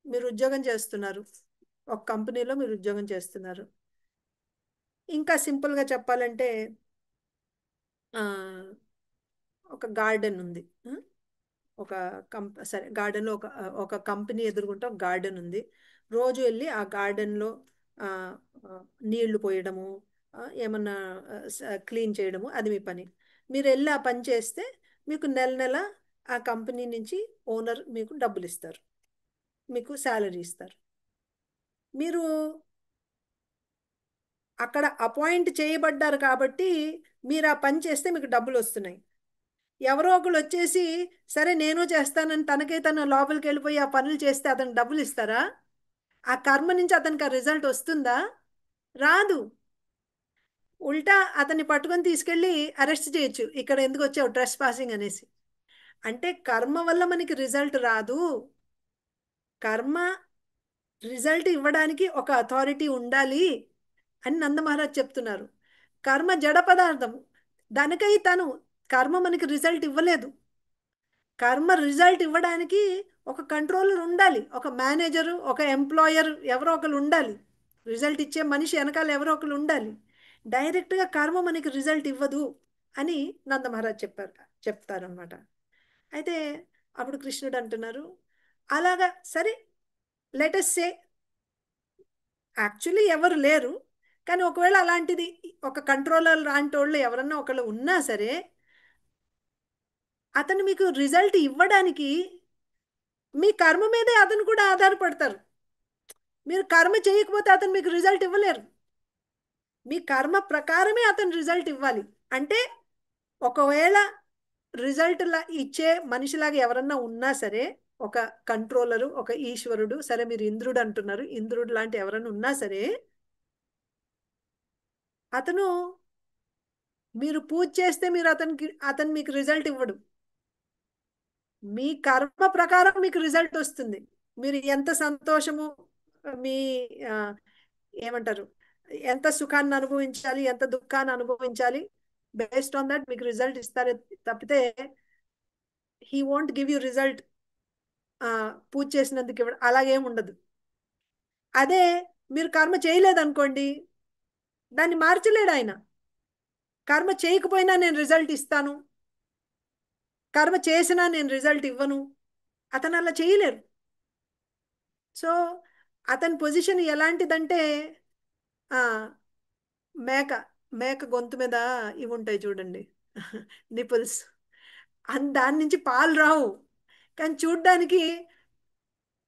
C: మీరు ఉద్యోగం చేస్తున్నారు, ఒక కంపెనీలో మీరు ఉద్యోగం చేస్తున్నారు. ఇంకా సింపుల్గా చెప్పాలంటే ఒక గార్డెన్ ఉంది. ఒక సరే గార్డెన్లో ఒక కంపెనీ ఎదుర్కొంటే ఒక గార్డెన్ ఉంది. రోజు వెళ్ళి ఆ గార్డెన్లో నీళ్లు పోయడము, ఏమన్నా క్లీన్ చేయడము, అది మీ పని. మీరు వెళ్ళి ఆ పని చేస్తే మీకు నెల ఆ కంపెనీ నుంచి ఓనర్ మీకు డబ్బులు ఇస్తారు, మీకు శాలరీ ఇస్తారు. మీరు అక్కడ అపాయింట్ చేయబడ్డారు కాబట్టి మీరు ఆ పని చేస్తే మీకు డబ్బులు వస్తున్నాయి. ఎవరో ఒకళ్ళు వచ్చేసి సరే నేను చేస్తానని తనకే తన లోపలికి వెళ్ళిపోయి ఆ పనులు చేస్తే అతనికి డబ్బులు ఇస్తారా? ఆ కర్మ నుంచి అతనికి ఆ రిజల్ట్ వస్తుందా? రాదు. ఉల్టా అతన్ని పట్టుకొని తీసుకెళ్ళి అరెస్ట్ చేయొచ్చు, ఇక్కడ ఎందుకు వచ్చావు ట్రెస్ పాసింగ్ అనేసి. అంటే కర్మ వల్ల మనకి రిజల్ట్ రాదు. కర్మ రిజల్ట్ ఇవ్వడానికి ఒక అథారిటీ ఉండాలి అని నందమహారాజ్ చెప్తున్నారు. కర్మ జడ పదార్థం, దానికై తను కర్మ మనకి రిజల్ట్ ఇవ్వలేదు. కర్మ రిజల్ట్ ఇవ్వడానికి ఒక కంట్రోలర్ ఉండాలి, ఒక మేనేజరు, ఒక ఎంప్లాయర్, ఎవరో ఒకరు ఉండాలి. రిజల్ట్ ఇచ్చే మనిషి వెనకాల ఎవరో ఒకరు ఉండాలి. డైరెక్ట్గా కర్మ మనకి రిజల్ట్ ఇవ్వదు అని నందమహారాజ్ చెప్తారనమాట. అయితే అప్పుడు కృష్ణుడు అంటున్నారు, అలాగా సరే లెటస్ సే యాక్చువల్లీ ఎవరు లేరు, కానీ ఒకవేళ అలాంటిది ఒక కంట్రోలర్ లాంటి వాళ్ళు ఎవరన్నా ఒకళ్ళు ఉన్నా సరే అతను మీకు రిజల్ట్ ఇవ్వడానికి మీ కర్మ మీదే అతను కూడా ఆధారపడతారు. మీరు కర్మ చేయకపోతే అతను మీకు రిజల్ట్ ఇవ్వలేరు. మీ కర్మ ప్రకారమే అతను రిజల్ట్ ఇవ్వాలి. అంటే ఒకవేళ రిజల్ట్ ఇచ్చే మనిషిలాగా ఎవరన్నా ఉన్నా సరే, ఒక కంట్రోలరు, ఒక ఈశ్వరుడు, సరే మీరు ఇంద్రుడు అంటున్నారు, ఇంద్రుడు లాంటి ఎవరన్నా ఉన్నా సరే అతను మీరు పూజ చేస్తే అతను మీకు రిజల్ట్ ఇవ్వడు. మీ కర్మ ప్రకారం మీకు రిజల్ట్ వస్తుంది. మీరు ఎంత సంతోషము, మీ ఏమంటారు, ఎంత సుఖాన్ని అనుభవించాలి, ఎంత దుఃఖాన్ని అనుభవించాలి, బేస్డ్ ఆన్ దట్ మీకు రిజల్ట్ ఇస్తారు తప్పితే he won't give you result పూజ చేసినందుకు ఇవ్వడం అలాగేం ఉండదు. అదే మీరు కర్మ చేయలేదనుకోండి, దాన్ని మార్చలేడు ఆయన. కర్మ చేయకపోయినా నేను రిజల్ట్ ఇస్తాను, కర్మ చేసినా నేను రిజల్ట్ ఇవ్వను, అతను అలా చేయలేరు. సో అతని పొజిషన్ ఎలాంటిదంటే మేక మేక గొంతు మీద ఇవి ఉంటాయి చూడండి, నిపుల్స్. దాని నుంచి పాలు రావు, కానీ చూడ్డానికి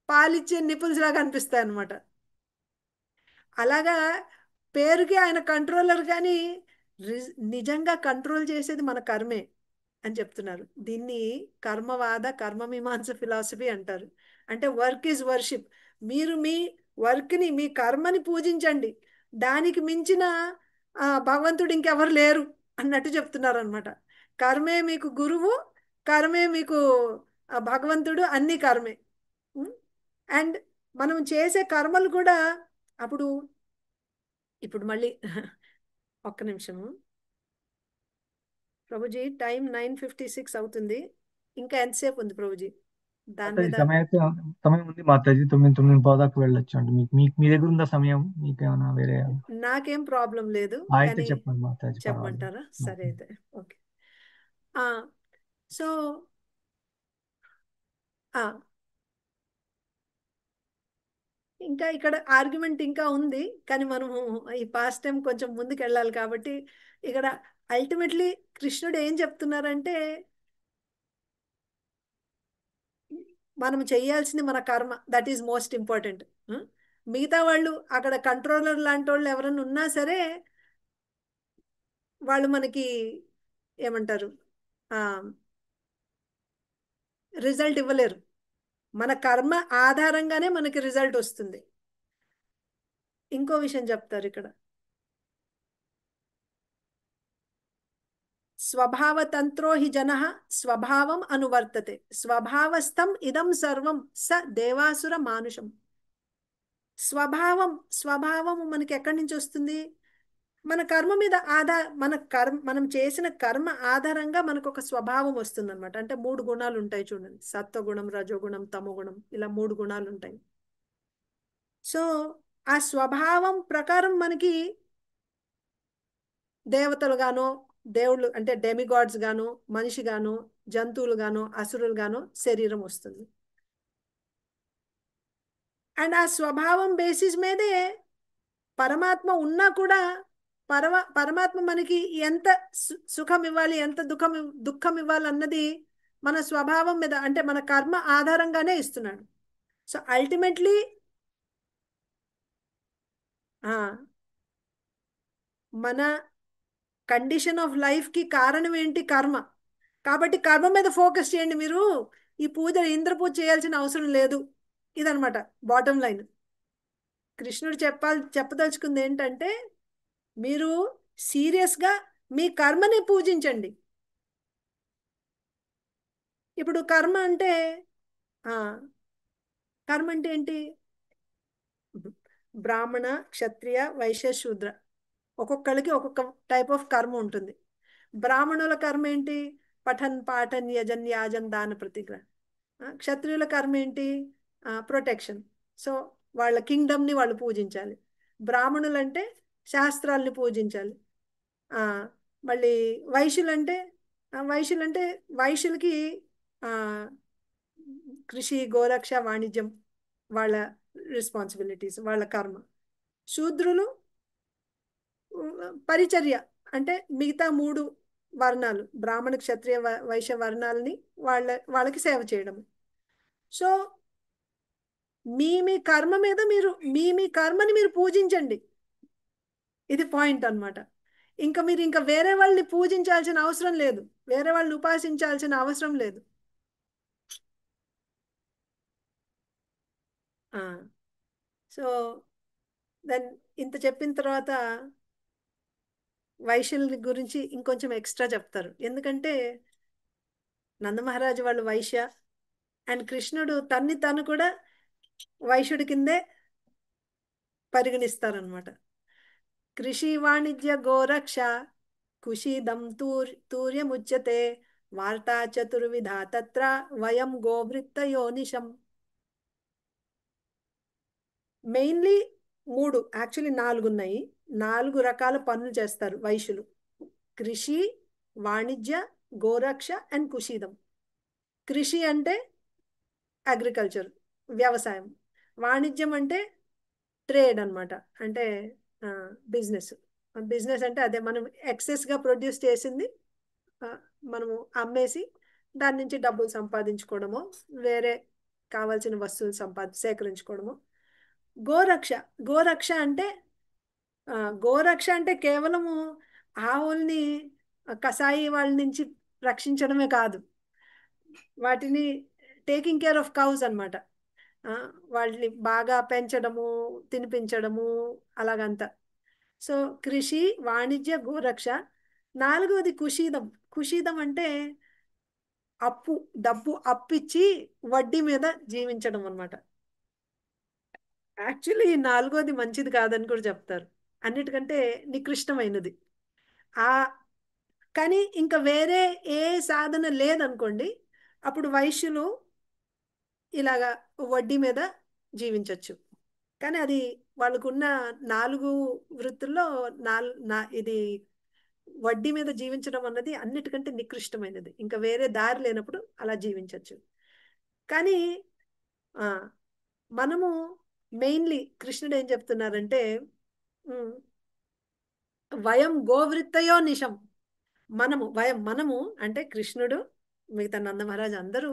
C: పాలిచ్చే నిపుల్స్ లాగా అనిపిస్తాయి అన్నమాట. అలాగా పేరుకి ఆయన కంట్రోలర్, కానీ నిజంగా కంట్రోల్ చేసేది మన కర్మే అని చెప్తున్నారు. దీన్ని కర్మవాద కర్మమీమాంస ఫిలాసఫీ అంటారు. అంటే వర్క్ ఈజ్ వర్షిప్. మీరు మీ వర్క్ని, మీ కర్మని పూజించండి, దానికి మించిన భగవంతుడు ఇంకెవరు లేరు అన్నట్టు చెప్తున్నారు అనమాట. కర్మే మీకు గురువు, కర్మే మీకు భగవంతుడు, అన్ని కర్మే. అండ్ మనం చేసే కర్మలు కూడా ఇప్పుడు మళ్ళీ ఒక్క నిమిషము ప్రభుజీ, టైం 9:56 అవుతుంది, ఇంకా ఎంతసేపు ఉంది ప్రభుజీ? దాని మీద
B: సమయం ఉంది మాతాజీ, 9:09 దాకా వెళ్ళొచ్చు అండి. మీకు మీ దగ్గర ఉందా సమయం? మీకేమైనా వేరే?
C: నాకేం ప్రాబ్లం లేదు,
B: అయితే
C: కానీ
B: చెప్పండి మాతాజీ,
C: చెప్పమంటారా? సరే అయితే ఓకే. సో ఇంకా ఇక్కడ ఆర్గ్యుమెంట్ ఇంకా ఉంది, కానీ మనము ఈ పాస్ట్ టైం కొంచెం ముందుకు వెళ్ళాలి కాబట్టి ఇక్కడ అల్టిమేట్లీ కృష్ణుడు ఏం చెప్తున్నారంటే మనం చేయాల్సింది మన కర్మ, దట్ ఈజ్ మోస్ట్ ఇంపార్టెంట్. మిగతా వాళ్ళు అక్కడ కంట్రోలర్ లాంటి వాళ్ళు ఎవరైనా ఉన్నా సరే వాళ్ళు మనకి ఏమంటారు రిజల్ట్ ఇవ్వలేరు. మన కర్మ ఆధారంగానే మనకి రిజల్ట్ వస్తుంది. ఇంకో విషయం చెప్తారు ఇక్కడ, స్వభావతంత్రో హి జనః స్వభావం అనువర్తతే స్వభావస్థం ఇదం సర్వం స దేవాసుర మానుషం. స్వభావం మనకి ఎక్కడి నుంచి వస్తుంది? మన కర్మ మీద మనం చేసిన కర్మ ఆధారంగా మనకు ఒక స్వభావం వస్తుంది అనమాట. అంటే 3 గుణాలు ఉంటాయి చూడండి, సత్వగుణం, రజోగుణం, తమోగుణం, ఇలా 3 గుణాలు ఉంటాయి. సో ఆ స్వభావం ప్రకారం మనకి దేవతలు గానో, దేవుళ్ళు అంటే డెమిగాడ్స్ గానో, మనిషి గానో, జంతువులు గానో, అసురులు గానో శరీరం వస్తుంది. అండ్ ఆ స్వభావం బేసిస్ మీదే పరమాత్మ ఉన్నా కూడా పరమాత్మ మనకి ఎంత సుఖం ఇవ్వాలి, ఎంత దుఃఖం ఇవ్వాలి అన్నది మన స్వభావం మీద, అంటే మన కర్మ ఆధారంగానే ఇస్తున్నాడు. సో అల్టిమేట్లీ మన కండిషన్ ఆఫ్ లైఫ్ కి కారణం ఏంటి? కర్మ. కాబట్టి కర్మ మీద ఫోకస్ చేయండి. మీరు ఈ ఇంద్ర పూజ చేయాల్సిన అవసరం లేదు. ఇదనమాట బాటమ్ లైన్. కృష్ణుడు చెప్పదలుచుకుంది ఏంటంటే, మీరు సీరియస్గా మీ కర్మని పూజించండి. ఇప్పుడు కర్మ అంటే ఏంటి? బ్రాహ్మణ, క్షత్రియ, వైశ్య, శూద్ర, ఒక్కొక్కరికి ఒక్కొక్క టైప్ ఆఫ్ కర్మ ఉంటుంది. బ్రాహ్మణుల కర్మ ఏంటి? పఠన్ పాఠన్ యజన్ యాజన్ దాన ప్రతిగ్రహ. క్షత్రియుల కర్మ ఏంటి? ప్రొటెక్షన్. సో వాళ్ళ కింగ్డమ్ని వాళ్ళు పూజించాలి. బ్రాహ్మణులు అంటే శాస్త్రాల్ని పూజించాలి. మళ్ళీ వైశ్యులంటే వైశ్యులకి కృషి, గోరక్ష, వాణిజ్యం వాళ్ళ రెస్పాన్సిబిలిటీస్, వాళ్ళ కర్మ. శూద్రులు పరిచర్య, అంటే మిగతా 3 వర్ణాలు, బ్రాహ్మణ, క్షత్రియ, వైశ్య వర్ణాలని వాళ్ళకి సేవ చేయడం. సో మీ కర్మ మీద మీరు మీ కర్మని మీరు పూజించండి. ఇది పాయింట్ అన్నమాట. మీరు ఇంకా వేరే వాళ్ళని పూజించాల్సిన అవసరం లేదు, వేరే వాళ్ళని ఉపాసించాల్సిన అవసరం లేదు. సో దెన్ ఇంత చెప్పిన తర్వాత వైశ్యుల గురించి ఇంకొంచెం ఎక్స్ట్రా చెప్తారు. ఎందుకంటే నందమహారాజు వాళ్ళు వైశ్య, అండ్ కృష్ణుడు తను కూడా వైశ్యుడి కిందే పరిగణిస్తారనమాట. కృషి, వాణిజ్య, గోరక్ష, కుషీదం తూర్యముచ్యతే వార్తా చతుర్విధా తత్ర వయం గోవృత్తయోనిశం. మెయిన్లీ 3, యాక్చువల్లీ 4 ఉన్నాయి. 4 రకాల పనులు చేస్తారు వైశ్యులు: కృషి, వాణిజ్య, గోరక్ష అండ్ కుషీదం. కృషి అంటే అగ్రికల్చర్, వ్యవసాయం. వాణిజ్యం అంటే ట్రేడ్ అన్నమాట, అంటే బిజినెస్ అంటే అదే మనం ఎక్సెస్గా ప్రొడ్యూస్ చేసింది మనము అమ్మేసి దాని నుంచి డబ్బులు సంపాదించుకోవడము, వేరే కావాల్సిన వస్తువులు సేకరించుకోవడము. గోరక్ష అంటే కేవలము ఆవుల్ని కసాయి వాళ్ళ నుంచి రక్షించడమే కాదు, వాటిని టేకింగ్ కేర్ ఆఫ్ కౌస్ అనమాట. వాళ్ళని బాగా పెంచడము, తినిపించడము, అలాగంతా. సో కృషి, వాణిజ్య, గోరక్ష. 4వది కుషీదం అంటే డబ్బు అప్పిచ్చి వడ్డీ మీద జీవించడం అనమాట. యాక్చువల్లీ 4వది మంచిది కాదని కూడా చెప్తారు, అన్నిటికంటే నికృష్టమైనది. కానీ ఇంకా వేరే ఏ సాధన లేదనుకోండి, అప్పుడు వైశ్యులు ఇలాగా వడ్డీ మీద జీవించవచ్చు. కానీ అది వాళ్ళకున్న 4 వృత్తుల్లో ఇది వడ్డీ మీద జీవించడం అన్నది అన్నిటికంటే నికృష్టమైనది. ఇంకా వేరే దారి లేనప్పుడు అలా జీవించవచ్చు. కానీ మనము మెయిన్లీ కృష్ణుడు ఏం చెప్తున్నారంటే, వయం గోవృత్తయో నిశం. మనము అంటే కృష్ణుడు, మిగతా నందమహారాజు అందరూ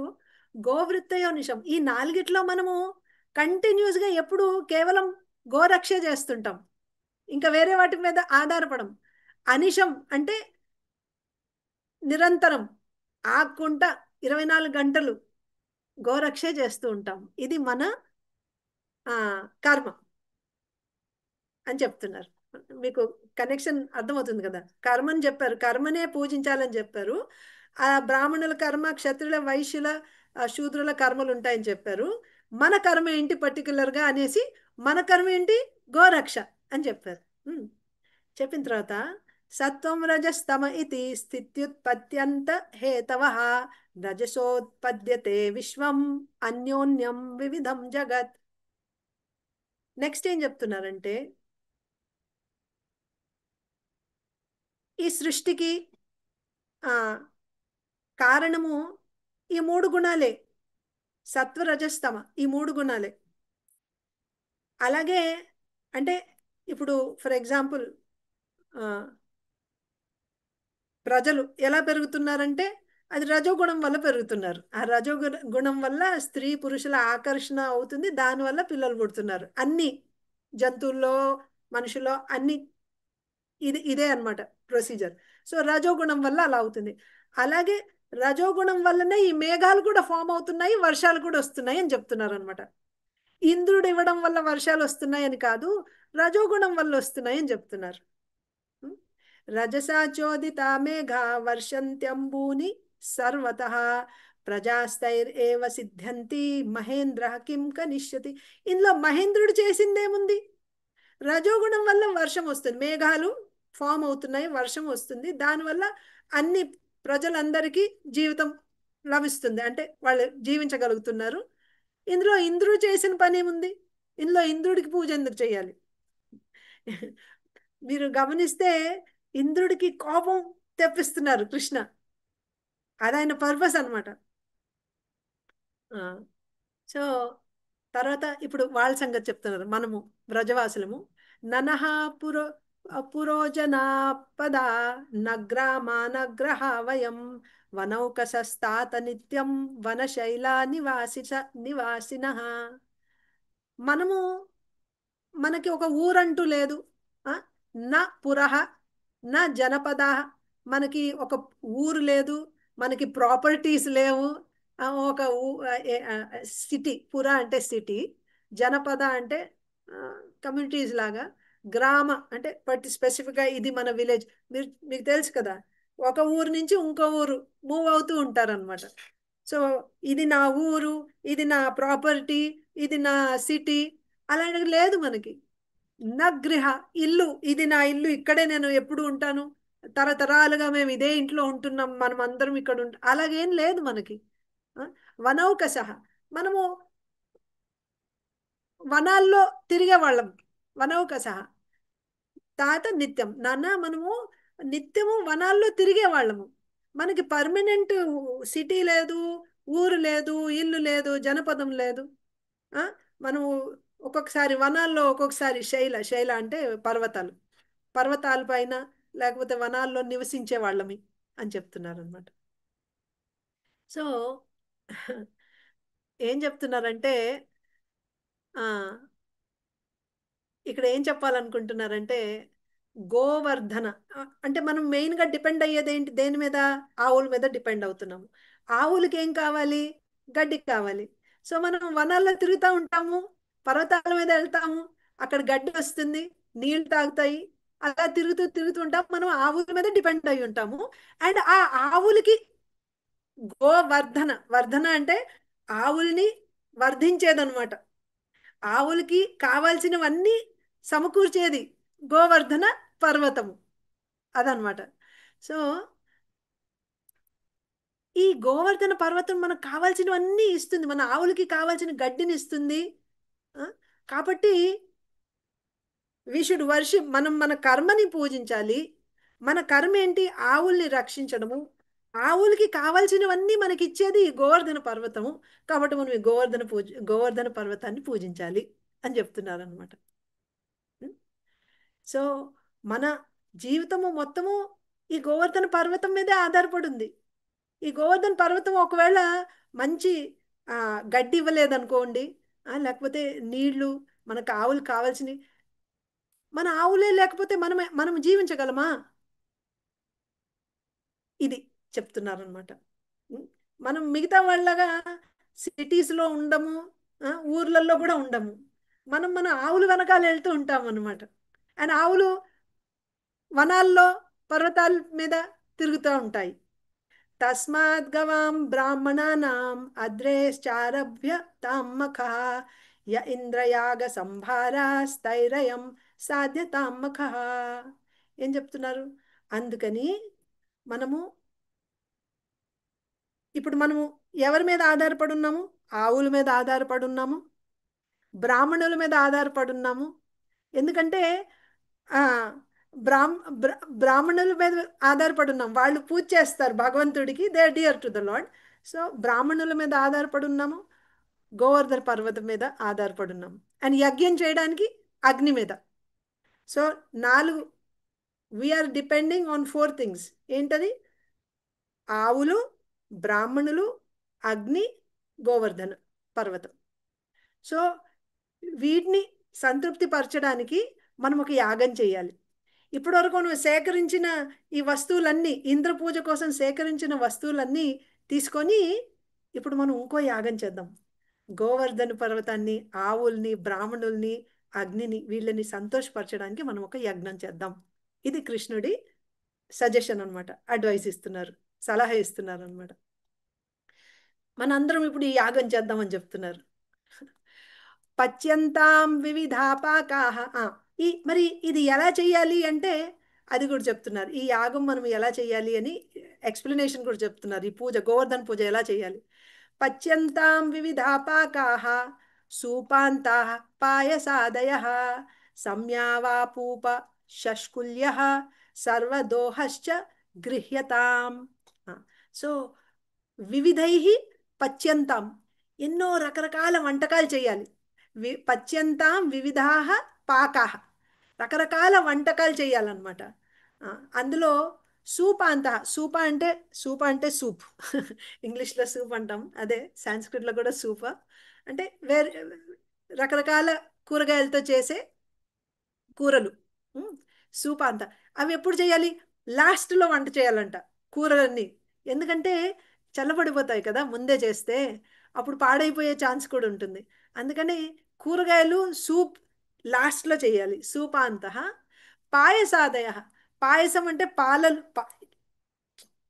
C: గోవృత్తయో నిశం. ఈ 4గిట్లో మనము కంటిన్యూస్గా ఎప్పుడు కేవలం గోరక్ష చేస్తుంటాం, ఇంకా వేరే వాటి మీద ఆధారపడం. అనిశం అంటే నిరంతరం ఆగకుండా 24 గంటలు గోరక్ష చేస్తూ ఉంటాం. ఇది మన కర్మ అని చెప్తున్నారు. మీకు కనెక్షన్ అర్థమవుతుంది కదా. కర్మని చెప్పారు, కర్మనే పూజించాలని చెప్పారు. ఆ బ్రాహ్మణుల కర్మ, క్షత్రుల, వైశ్యుల, శూద్రుల కర్మలు ఉంటాయని చెప్పారు. మన కర్మ ఏంటి పర్టికులర్గా అనేసి, మన కర్మ ఏంటి గోరక్ష అని చెప్పారు. చెప్పిన తర్వాత సత్వం రజస్తమ ఇది స్థిత్యుత్పత్త్యంత హేతవ రజసోత్పద్యతే విశ్వం అన్యోన్యం వివిధం జగత్. నెక్స్ట్ ఏం చెప్తున్నారంటే, ఈ సృష్టికి ఆ కారణము ఈ మూడు గుణాలే, సత్వ రజస్తమ ఈ మూడు గుణాలే. అలాగే అంటే ఇప్పుడు ఫర్ ఎగ్జాంపుల్ ప్రజలు ఎలా పెరుగుతున్నారంటే అది రజోగుణం వల్ల పెరుగుతున్నారు. ఆ గుణం వల్ల స్త్రీ పురుషుల ఆకర్షణ అవుతుంది, దానివల్ల పిల్లలు పుడుతున్నారు. అన్ని జంతువుల్లో, మనుషుల్లో అన్ని ఇదే అన్నమాట ప్రొసీజర్. సో రజోగుణం వల్ల అలా అవుతుంది. అలాగే రజోగుణం వల్లనే ఈ మేఘాలు కూడా ఫామ్ అవుతున్నాయి, వర్షాలు కూడా వస్తున్నాయి అని చెప్తున్నారు అనమాట. ఇంద్రుడు ఇవ్వడం వల్ల వర్షాలు వస్తున్నాయని కాదు, రజోగుణం వల్ల వస్తున్నాయి అని చెప్తున్నారు. రజసా చోదిత మేఘా వర్షంత్యంబూని సర్వతః ప్రజాస్తైరేవ సిద్ధ్యంతి మహేంద్ర కిం కనిష్యతి. ఇందులో మహేంద్రుడు చేసిందేముంది? రజోగుణం వల్ల వర్షం వస్తుంది, మేఘాలు ఫామ్ అవుతున్నాయి, వర్షం వస్తుంది, దానివల్ల అన్ని ప్రజలందరికీ జీవితం లభిస్తుంది, అంటే వాళ్ళు జీవించగలుగుతున్నారు. ఇందులో ఇంద్రుడు చేసిన పని ఏముంది? ఇందులో ఇంద్రుడికి పూజ ఎందుకు చేయాలి? మీరు గమనిస్తే ఇంద్రుడికి కోపం తెప్పిస్తున్నారు కృష్ణ, అదైన పర్పస్ అనమాట. సో తర్వాత ఇప్పుడు వాళ్ళ సంగతి చెప్తున్నారు. మనము వ్రజవాసులము ననహ పురోజనాపద నగ్రామానగ్రహ వయం వనౌకసస్తాత నిత్యం వనశైలా నివాసిన. మనకి ఒక ఊరంటూ లేదు. నా పురః నా జనపద, మనకి ఒక ఊరు లేదు, మనకి ప్రాపర్టీస్ లేవు. ఒక సిటీ, పుర అంటే సిటీ, జనపద అంటే కమ్యూనిటీస్ లాగా, గ్రామ అంటే స్పెసిఫిక్గా ఇది మన విలేజ్. మీకు తెలుసు కదా, ఒక ఊరు నుంచి ఇంకో ఊరు మూవ్ అవుతూ ఉంటారనమాట. సో ఇది నా ఊరు, ఇది నా ప్రాపర్టీ, ఇది నా సిటీ అలాంటిది లేదు మనకి. నగృహ ఇల్లు, ఇది నా ఇల్లు, ఇక్కడే నేను ఎప్పుడు ఉంటాను, తరతరాలుగా మేము ఇదే ఇంట్లో ఉంటున్నాం, మనం అందరం ఇక్కడ అలాగేం లేదు మనకి. వనౌకస, మనము వనాల్లో తిరిగే వాళ్ళం. వనౌకస తాత నిత్యం, మనము నిత్యము వనాల్లో తిరిగే వాళ్ళము. మనకి పర్మనెంట్ సిటీ లేదు, ఊరు లేదు, ఇల్లు లేదు, జనపదం లేదు. మనము ఒక్కొక్కసారి వనాల్లో, ఒక్కొక్కసారి శైల అంటే పర్వతాల పైన లేకపోతే వనాల్లో నివసించే వాళ్ళమి అని చెప్తున్నారు అనమాట. సో ఏం చెప్తున్నారంటే ఇక్కడ ఏం చెప్పాలనుకుంటున్నారంటే, గోవర్ధన అంటే మనం మెయిన్గా డిపెండ్ అయ్యేది ఏంటి? దేని మీద? ఆవుల మీద డిపెండ్ అవుతున్నాము. ఆవులకి ఏం కావాలి? గడ్డి కావాలి. సో మనం వనాల్లో తిరుగుతూ ఉంటాము, పర్వతాల మీద వెళ్తాము, అక్కడ గడ్డి వస్తుంది, నీళ్ళు తాగుతాయి, అలా తిరుగుతూ ఉంటాం. మనం ఆవుల మీద డిపెండ్ అయి ఉంటాము. అండ్ ఆ ఆవులకి వర్ధన అంటే ఆవుల్ని వర్ధించేదనమాట. ఆవులకి కావాల్సినవన్నీ సమకూర్చేది గోవర్ధన పర్వతము, అదనమాట. సో ఈ గోవర్ధన పర్వతం మనకు కావాల్సినవన్నీ ఇస్తుంది, మన ఆవులకి కావాల్సిన గడ్డిని ఇస్తుంది. కాబట్టి మనం మన కర్మని పూజించాలి. మన కర్మ ఏంటి? ఆవుల్ని రక్షించడము. ఆవులకి కావాల్సినవన్నీ మనకి ఇచ్చేది ఈ గోవర్ధన పర్వతము. కాబట్టి మనం ఈ గోవర్ధన పర్వతాన్ని పూజించాలి అని చెప్తున్నారు అనమాట. సో మన జీవితము మొత్తము ఈ గోవర్ధన పర్వతం మీదే ఆధారపడింది. ఈ గోవర్ధన పర్వతం ఒకవేళ మంచి గడ్డి ఇవ్వలేదనుకోండి, లేకపోతే నీళ్లు, మనకు ఆవులు కావాల్సినవి, మన ఆవులే లేకపోతే మనం జీవించగలమా? ఇది చెప్తున్నారనమాట. మనం మిగతా వాళ్ళగా సిటీస్లో ఉండము, ఊర్లలో కూడా ఉండము. మన ఆవుల వెనకాల వెళ్తూ ఉంటాం అనమాట. అండ్ ఆవులు వనాల్లో పర్వతాల మీద తిరుగుతూ ఉంటాయి. తస్మాత్ గవాం బ్రాహ్మణానాం అద్రేశ్చారభ్య తామ్మఖః య ఇంద్రయాగ సంభారాస్తైరయం సాధ్య తామ్మఖః. ఏం చెప్తున్నారు? అందుకని మనము ఇప్పుడు ఎవరి మీద ఆధారపడి ఉన్నాము? ఆవుల మీద ఆధారపడి ఉన్నాము, బ్రాహ్మణుల మీద ఆధారపడి ఉన్నాము. ఎందుకంటే ఆ బ్రాహ్మణుల మీద ఆధారపడి ఉన్నాం. వాళ్ళు పూజ చేస్తారు భగవంతుడికి, they are dear to the lord. So బ్రాహ్మణుల మీద ఆధారపడి ఉన్నాము, గోవర్ధన పర్వతం మీద ఆధారపడి ఉన్నాము, అండ్ యజ్ఞం చేయడానికి అగ్ని మీద. So 4 we are depending on 4 things. ఏంటది? ఆవులు, బ్రాహ్మణులు, అగ్ని, గోవర్ధన పర్వతం. సో వీటిని సంతృప్తి పరచడానికి మనం ఒక యాగం చేయాలి. ఇప్పటివరకు నువ్వు సేకరించిన ఈ వస్తువులన్నీ, ఇంద్ర పూజ కోసం సేకరించిన వస్తువులన్నీ తీసుకొని ఇప్పుడు మనం ఇంకో యాగం చేద్దాం. గోవర్ధన పర్వతాన్ని, ఆవుల్ని, బ్రాహ్మణుల్ని, అగ్నిని, వీళ్ళని సంతోషపరచడానికి మనం ఒక యజ్ఞం చేద్దాం. ఇది కృష్ణుడి సజెషన్ అనమాట. అడ్వైస్ ఇస్తున్నారు, సలహా ఇస్తున్నారు అనమాట. మనందరం ఇప్పుడు ఈ యాగం చేద్దామని చెప్తున్నారు. పచ్యంతాం వివిధా పాకాః. మరి ఇది ఎలా చేయాలి అంటే అది కూడా చెప్తున్నారు. ఈ యాగం మనం ఎలా చేయాలి అని ఎక్స్ప్లెనేషన్ కూడా చెప్తున్నారు. ఈ పూజ, గోవర్ధన పూజ ఎలా చేయాలి? పచ్యంతాం వివిధా పాకాః సూపాంతాః పాయసాదయః సంయావాపూప షష్కుల్యః సర్వదోహశ్చ గృహ్యతాం. సో వివిధైః పచ్యంతాం, ఎన్నో రకరకాల వంటకాలు చేయాలి. పచ్యంతాం వివిధాః పాకాః, రకరకాల వంటకాలు చేయాలన్నమాట. అందులో సూపాంత, సూప అంటే సూప్. ఇంగ్లీష్లో సూప్ అంటాం, అదే సాంస్క్రిట్లో కూడా సూప అంటే వేరే రకరకాల కూరగాయలతో చేసే కూరలు. సూపాంత అవి ఎప్పుడు చేయాలి? లాస్ట్లో వంట చేయాలంట కూరలన్నీ. ఎందుకంటే చల్లబడిపోతాయి కదా ముందే చేస్తే, అప్పుడు పాడైపోయే ఛాన్స్ కూడా ఉంటుంది. అందుకని కూరగాయలు సూప్ లాస్ట్లో చేయాలి. సూపాంత. పాయసాదయ, పాయసం అంటే పాలలు,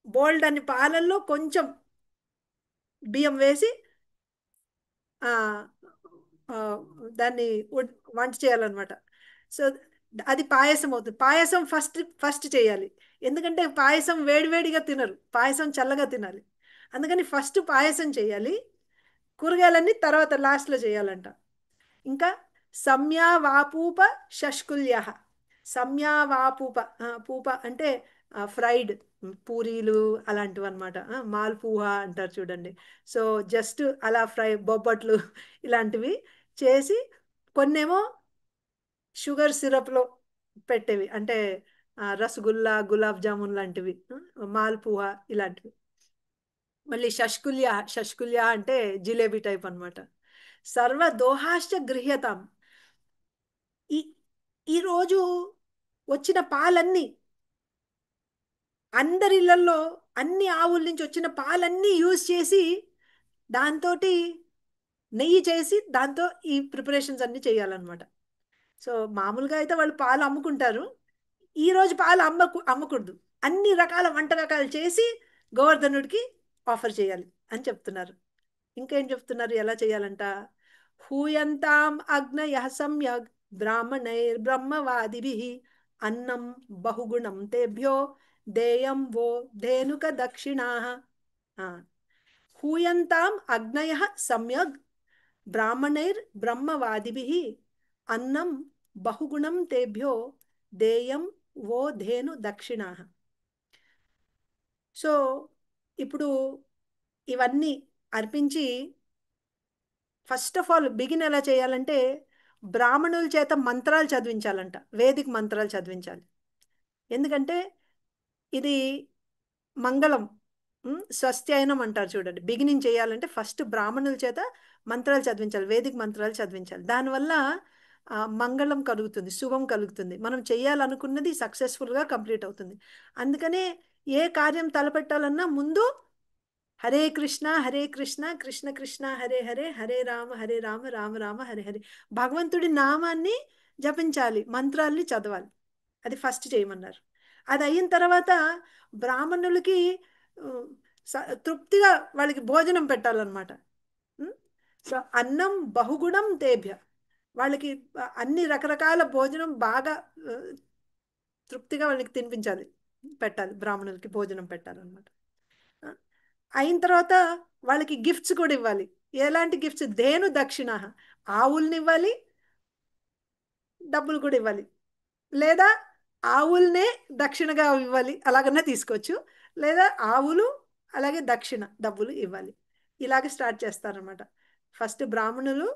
C: బోల్డ్ అని పాలల్లో కొంచెం బియ్యం వేసి దాన్ని వంట చేయాలన్నమాట. సో అది పాయసం అవుతుంది. పాయసం ఫస్ట్ చేయాలి. ఎందుకంటే పాయసం వేడివేడిగా తినరు, పాయసం చల్లగా తినాలి. అందుకని ఫస్ట్ పాయసం చేయాలి, కూరగాయలన్నీ తర్వాత లాస్ట్లో చేయాలంట. ఇంకా సంయావాపూప షష్కుల్య. సంయావాపూప, పూప అంటే ఫ్రైడ్ పూరీలు అలాంటివి అనమాట. మాల్పూహా అంటారు చూడండి. సో జస్ట్ అలా ఫ్రై, బొబ్బట్లు ఇలాంటివి చేసి, కొన్నేమో షుగర్ సిరప్లో పెట్టేవి అంటే రసగుల్లా, గులాబ్ జామున్ లాంటివి, మాల్పూహా ఇలాంటివి. మళ్ళీ షష్కుల్య అంటే జిలేబీ టైప్ అనమాట. సర్వదోహాశ్చ గృహ్యతాం. ఈరోజు వచ్చిన పాలన్నీ, అందరి ఇళ్లలో అన్ని ఆవుల నుంచి వచ్చిన పాలన్నీ యూజ్ చేసి దాంతో నెయ్యి చేసి దాంతో ఈ ప్రిపరేషన్స్ అన్నీ చేయాలన్నమాట. సో మామూలుగా అయితే వాళ్ళు పాలు అమ్ముకుంటారు, ఈరోజు పాలు అమ్మకూడదు. అన్ని రకాల వంటకాలు చేసి గోవర్ధనుడికి ఆఫర్ చేయాలి అని చెప్తున్నారు. ఇంకేం చెప్తున్నారు ఎలా చేయాలంట? హూయంతాం అగ్నయః సమ్యగ్ బ్రాహ్మణైర్ బ్రహ్మవాదిభిః అన్నం బహుగుణం తేభ్యో దేయం వో ధేనుక దక్షిణాః. హూయంతాం అగ్నయః సమ్యగ్ బ్రాహ్మణైర్ బ్రహ్మవాదిభిః అన్నం బహుగుణం తేభ్యో దేయం వో ధేను దక్షిణాః. సో ఇప్పుడు ఇవన్నీ అర్పించి ఫస్ట్ ఆఫ్ ఆల్ బిగిన్ ఎలా చేయాలంటే బ్రాహ్మణుల చేత మంత్రాలు చదివించాలంట, వేదిక మంత్రాలు చదివించాలి. ఎందుకంటే ఇది మంగళం, స్వస్త్యయనం అంటారు చూడండి. బిగినింగ్ చేయాలంటే ఫస్ట్ బ్రాహ్మణుల చేత మంత్రాలు చదివించాలి, వేదిక మంత్రాలు చదివించాలి. దానివల్ల మంగళం కలుగుతుంది, శుభం కలుగుతుంది, మనం చేయాలనుకున్నది సక్సెస్ఫుల్గా కంప్లీట్ అవుతుంది. అందుకనే ఏ కార్యం తలపెట్టాలన్నా ముందు హరే కృష్ణ కృష్ణ కృష్ణ హరే హరే హరే రామ రామ రామ హరే హరే. భగవంతుడి నామాన్ని జపించాలి, మంత్రాల్ని చదవాలి. అది ఫస్ట్ చేయమన్నారు. అది అయిన తర్వాత బ్రాహ్మణులకి ఆ, తృప్తిగా వాళ్ళకి భోజనం పెట్టాలన్నమాట. సో అన్నం బహుగుణం తేభ్య, వాళ్ళకి అన్ని రకరకాల భోజనం బాగా ఆ, తృప్తిగా వాళ్ళకి తినిపించాలి, పెట్టాలి, బ్రాహ్మణులకి భోజనం పెట్టాలన్నమాట. ఆ, అయిన తర్వాత వాళ్ళకి గిఫ్ట్స్ కూడా ఇవ్వాలి. ఎలాంటి గిఫ్ట్స్? ధేను దక్షిణ, ఆవుల్ని ఇవ్వాలి, డబ్బులు కూడా ఇవ్వాలి. లేదా ఆవుల్నే దక్షిణగా ఇవ్వాలి, అలాగన్నా తీసుకోవచ్చు. లేదా ఆవులు అలాగే దక్షిణ డబ్బులు ఇవ్వాలి. ఇలాగ స్టార్ట్ చేస్తారనమాట. ఫస్ట్ బ్రాహ్మణులు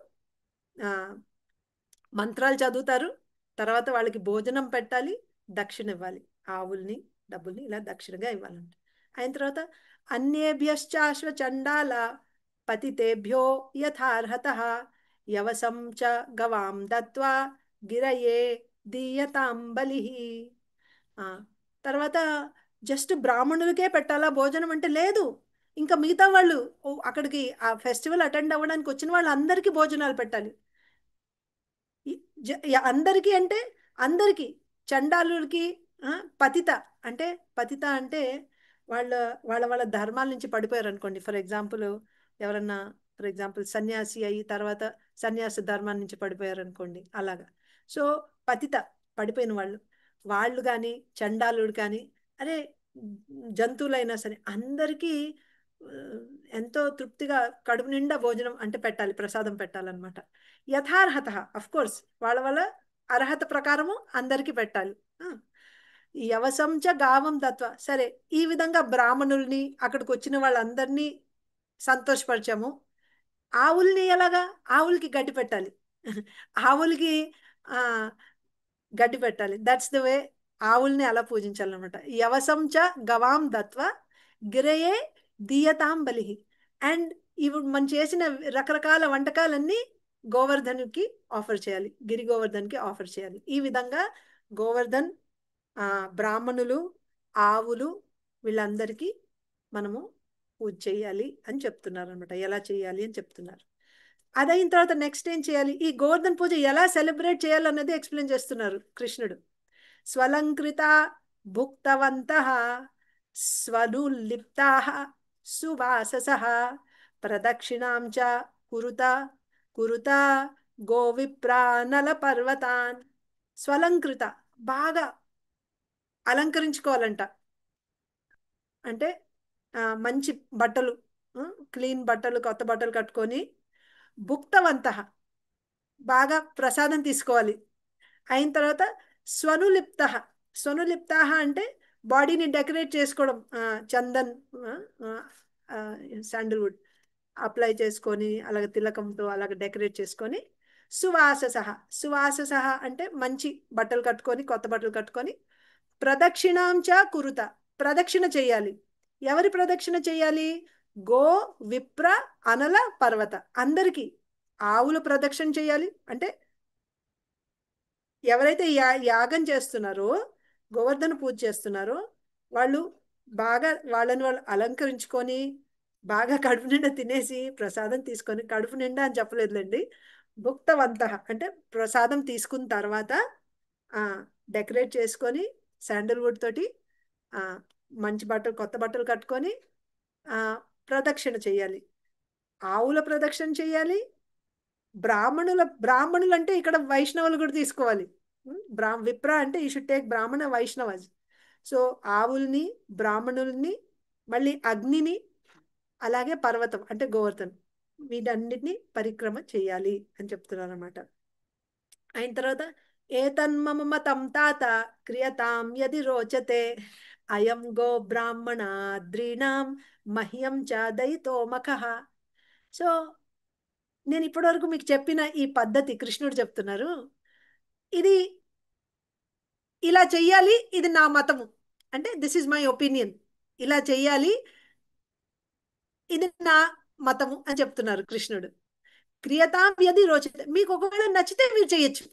C: ఆ, మంత్రాలు చదువుతారు, తర్వాత వాళ్ళకి భోజనం పెట్టాలి, దక్షిణ ఇవ్వాలి, ఆవుల్ని డబ్బుల్ని ఇలా దక్షిణగా ఇవ్వాలంట. అయిన తర్వాత అన్యేభ్యశ్చాశ్వ చండాల పతితేభ్యో యథార్హత యవసం చ గవాం దత్వా గిరయే దీయతాం బలి. తర్వాత జస్ట్ బ్రాహ్మణులకే పెట్టాలా భోజనం అంటే లేదు, ఇంకా మిగతా వాళ్ళు అక్కడికి ఆ ఫెస్టివల్ అటెండ్ అవ్వడానికి వచ్చిన వాళ్ళందరికీ భోజనాలు పెట్టాలి. అందరికీ అంటే అందరికీ, చండాలులకి, పతిత అంటే, పతిత అంటే వాళ్ళ వాళ్ళ వాళ్ళ ధర్మాల నుంచి పడిపోయారు అనుకోండి. ఫర్ ఎగ్జాంపుల్ ఎవరన్నా, ఫర్ ఎగ్జాంపుల్ సన్యాసి అయ్యి తర్వాత సన్యాస ధర్మాల నుంచి పడిపోయారు అనుకోండి, అలాగా. సో పతిత, పడిపోయిన వాళ్ళు, వాళ్ళు కానీ చండాలుడు కానీ, అరే జంతువులైనా సరే అందరికీ ఆ, ఎంతో తృప్తిగా కడుపు నిండా భోజనం అంటే పెట్టాలి, ప్రసాదం పెట్టాలన్నమాట. యథార్హత, అఫ్ కోర్స్ వాళ్ళ వాళ్ళ అర్హత ప్రకారము అందరికీ పెట్టాలి. యవసంచ గావం దత్వ, సరే ఈ విధంగా బ్రాహ్మణుల్ని అక్కడికి వచ్చిన వాళ్ళందరినీ సంతోషపరిచాము. ఆవుల్ని ఎలాగా? ఆవులకి గడ్డి పెట్టాలి. ఆవులకి ఆ గడ్డి పెట్టాలి. దట్స్ ద వే ఆవుల్ని అలా పూజించాలన్నమాట. యవసంచ గవాం దత్వ గిరయే దీయతాం బలి. అండ్ ఇప్పుడు మనం చేసిన రకరకాల వంటకాలన్నీ గోవర్ధన్కి ఆఫర్ చేయాలి, గిరి గోవర్ధన్కి ఆఫర్ చేయాలి. ఈ విధంగా గోవర్ధన్, బ్రాహ్మణులు, ఆవులు వీళ్ళందరికీ మనము పూజ చేయాలి అని చెప్తున్నారు అనమాట. ఎలా చేయాలి అని చెప్తున్నారు. అదైన తర్వాత నెక్స్ట్ ఏం చేయాలి? ఈ గోవర్ధన్ పూజ ఎలా సెలబ్రేట్ చేయాలన్నది ఎక్స్ప్లెయిన్ చేస్తున్నారు కృష్ణుడు. స్వలంకృత భుక్తవంత స్వనులిప్తా సువాసస ప్రదక్షిణాం చ కురుత కురుత గోవిప్రానల పర్వతాన్. స్వలంకృత, బాగా అలంకరించుకోవాలంట. అంటే మంచి బట్టలు, క్లీన్ బట్టలు, కొత్త బట్టలు కట్టుకొని, భుక్తవంత, బాగా ప్రసాదం తీసుకోవాలి. అయిన తర్వాత స్వనులిప్త, స్వనులిప్త అంటే బాడీని డెకరేట్ చేసుకోవడం, చందన్, శాండల్వుడ్ అప్లై చేసుకొని అలాగ తిలకంతో అలాగ డెకరేట్ చేసుకొని, సువాసస, సువాసస అంటే మంచి బట్టలు కట్టుకొని, కొత్త బట్టలు కట్టుకొని, ప్రదక్షిణాంచ కురుత, ప్రదక్షిణ చేయాలి. ఎవరి ప్రదక్షిణ చేయాలి? గో విప్ర అనల పర్వత, అందరికీ. ఆవుల ప్రదక్షిణ చేయాలి అంటే ఎవరైతే యాగం చేస్తున్నారో, గోవర్ధన పూజ చేస్తున్నారో వాళ్ళు బాగా వాళ్ళని వాళ్ళు అలంకరించుకొని, బాగా కడుపు నిండా తినేసి ప్రసాదం తీసుకొని, కడుపు నిండా అని చెప్పలేదులేండి, భుక్తవంత అంటే ప్రసాదం తీసుకున్న తర్వాత డెకరేట్ చేసుకొని శాండల్వుడ్ తోటి మంచి బట్టలు, కొత్త బట్టలు కట్టుకొని ప్రదక్షిణ చేయాలి. ఆవుల ప్రదక్షిణ చేయాలి. బ్రాహ్మణులు అంటే ఇక్కడ వైష్ణవులు కూడా తీసుకోవాలి. విప్ర అంటే యూ షుడ్ టేక్ బ్రాహ్మణ వైష్ణవస్. సో ఆవుల్ని, బ్రాహ్మణుల్ని, మళ్ళీ అగ్నిని, అలాగే పర్వతం అంటే గోవర్ధన్, వీటన్నిటిని పరిక్రమ చేయాలి అని చెప్తున్నారు అనమాట. అయిన తర్వాత ఏతన్మమ మతం తాత క్రియతాం యది రోచతే అయం గో బ్రాహ్మణాద్రీణాం మహ్యం చ దయితో మఖః. సో నేను ఇప్పటివరకు మీకు చెప్పిన ఈ పద్ధతి కృష్ణుడు చెప్తున్నారు, ఇది ఇలా చెయ్యాలి, ఇది నా మతము, అంటే దిస్ ఇస్ మై ఒపీనియన్, ఇలా చెయ్యాలి, ఇది నా మతము అని చెప్తున్నారు కృష్ణుడు. క్రియతాం యది రోచతే, మీకు ఒకవేళ నచ్చితే మీరు చెయ్యొచ్చు.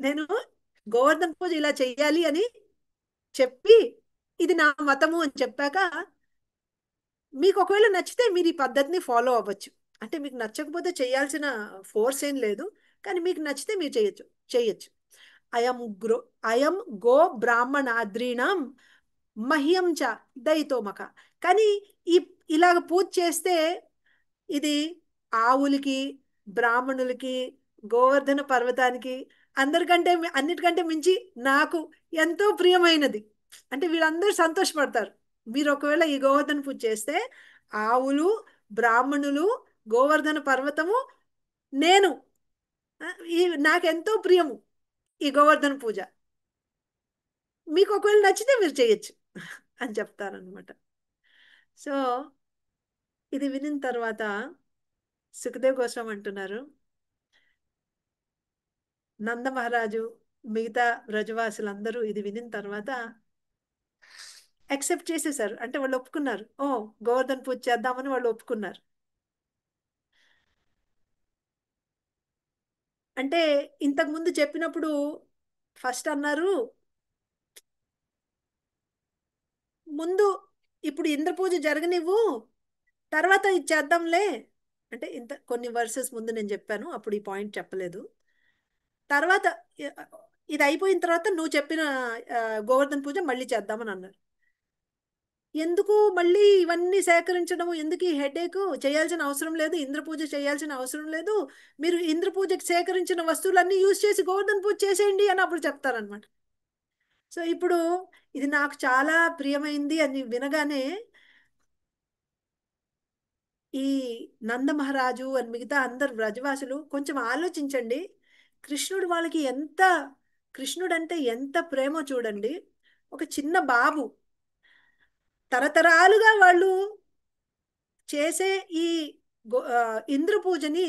C: నేను గోవర్ధన్ పూజ ఇలా చెయ్యాలి అని చెప్పి ఇది నా మతము అని చెప్పాక మీకు ఒకవేళ నచ్చితే మీరు ఈ పద్ధతిని ఫాలో అవ్వచ్చు. అంటే మీకు నచ్చకపోతే చేయాల్సిన ఫోర్స్ ఏం లేదు, కానీ మీకు నచ్చితే మీరు చేయొచ్చు. అయం గ్రో అయం గో బ్రాహ్మణాద్రీణం మహ్యం చ దయితోమక. కానీ ఈ ఇలాగ పూజ చేస్తే ఇది ఆవులకి, బ్రాహ్మణులకి, గోవర్ధన పర్వతానికి, అన్నిటికంటే మించి నాకు ఎంతో ప్రియమైనది. అంటే వీళ్ళందరూ సంతోషపడతారు. మీరు ఒకవేళ ఈ గోవర్ధన పూజ చేస్తే ఆవులు, బ్రాహ్మణులు, గోవర్ధన పర్వతము, నేను, ఆ, ఈ నాకెంతో ప్రియము ఈ గోవర్ధన పూజ. మీకు ఒకవేళ నచ్చితే మీరు చేయొచ్చు అని చెప్తారనమాట. సో ఇది వినిన తర్వాత సుఖదేవ్ గోస్వామి అంటున్నారు, నంద మహారాజు మిగతా వ్రజవాసులందరూ ఇది వినిన తర్వాత యాక్సెప్ట్ చేసేసారు. అంటే వాళ్ళు ఒప్పుకున్నారు, ఓ గోవర్ధన పూజ చేద్దామని వాళ్ళు ఒప్పుకున్నారు. అంటే ఇంతకు ముందు చెప్పినప్పుడు ఫస్ట్ అన్నారు, ముందు ఇప్పుడు ఇంద్ర పూజ జరగనివ్వు, తర్వాత ఇది చేద్దాంలే. అంటే కొన్ని వర్సెస్ ముందు నేను చెప్పాను, అప్పుడు ఈ పాయింట్ చెప్పలేదు. తర్వాత ఇది అయిపోయిన తర్వాత నువ్వు చెప్పిన గోవర్ధన పూజ మళ్ళీ చేద్దామని అన్నారు. ఎందుకు మళ్ళీ ఇవన్నీ సేకరించడం, ఎందుకు ఈ హెడేక్? చేయాల్సిన అవసరం లేదు, ఇంద్ర పూజ చేయాల్సిన అవసరం లేదు. మీరు ఇంద్ర పూజకి సేకరించిన వస్తువులన్నీ యూజ్ చేసి గోవర్ధన పూజ చేసేయండి అని అప్పుడు చెప్తారనమాట. సో ఇప్పుడు ఇది నాకు చాలా ప్రియమైంది అని వినగానే ఈ నంద మహారాజు అని మిగతా అందరు వ్రజవాసులు కొంచెం ఆలోచించండి. కృష్ణుడు వాళ్ళకి కృష్ణుడు అంటే ఎంత ప్రేమో చూడండి. ఒక చిన్న బాబు, తరతరాలుగా వాళ్ళు చేసే ఈ ఇంద్ర పూజని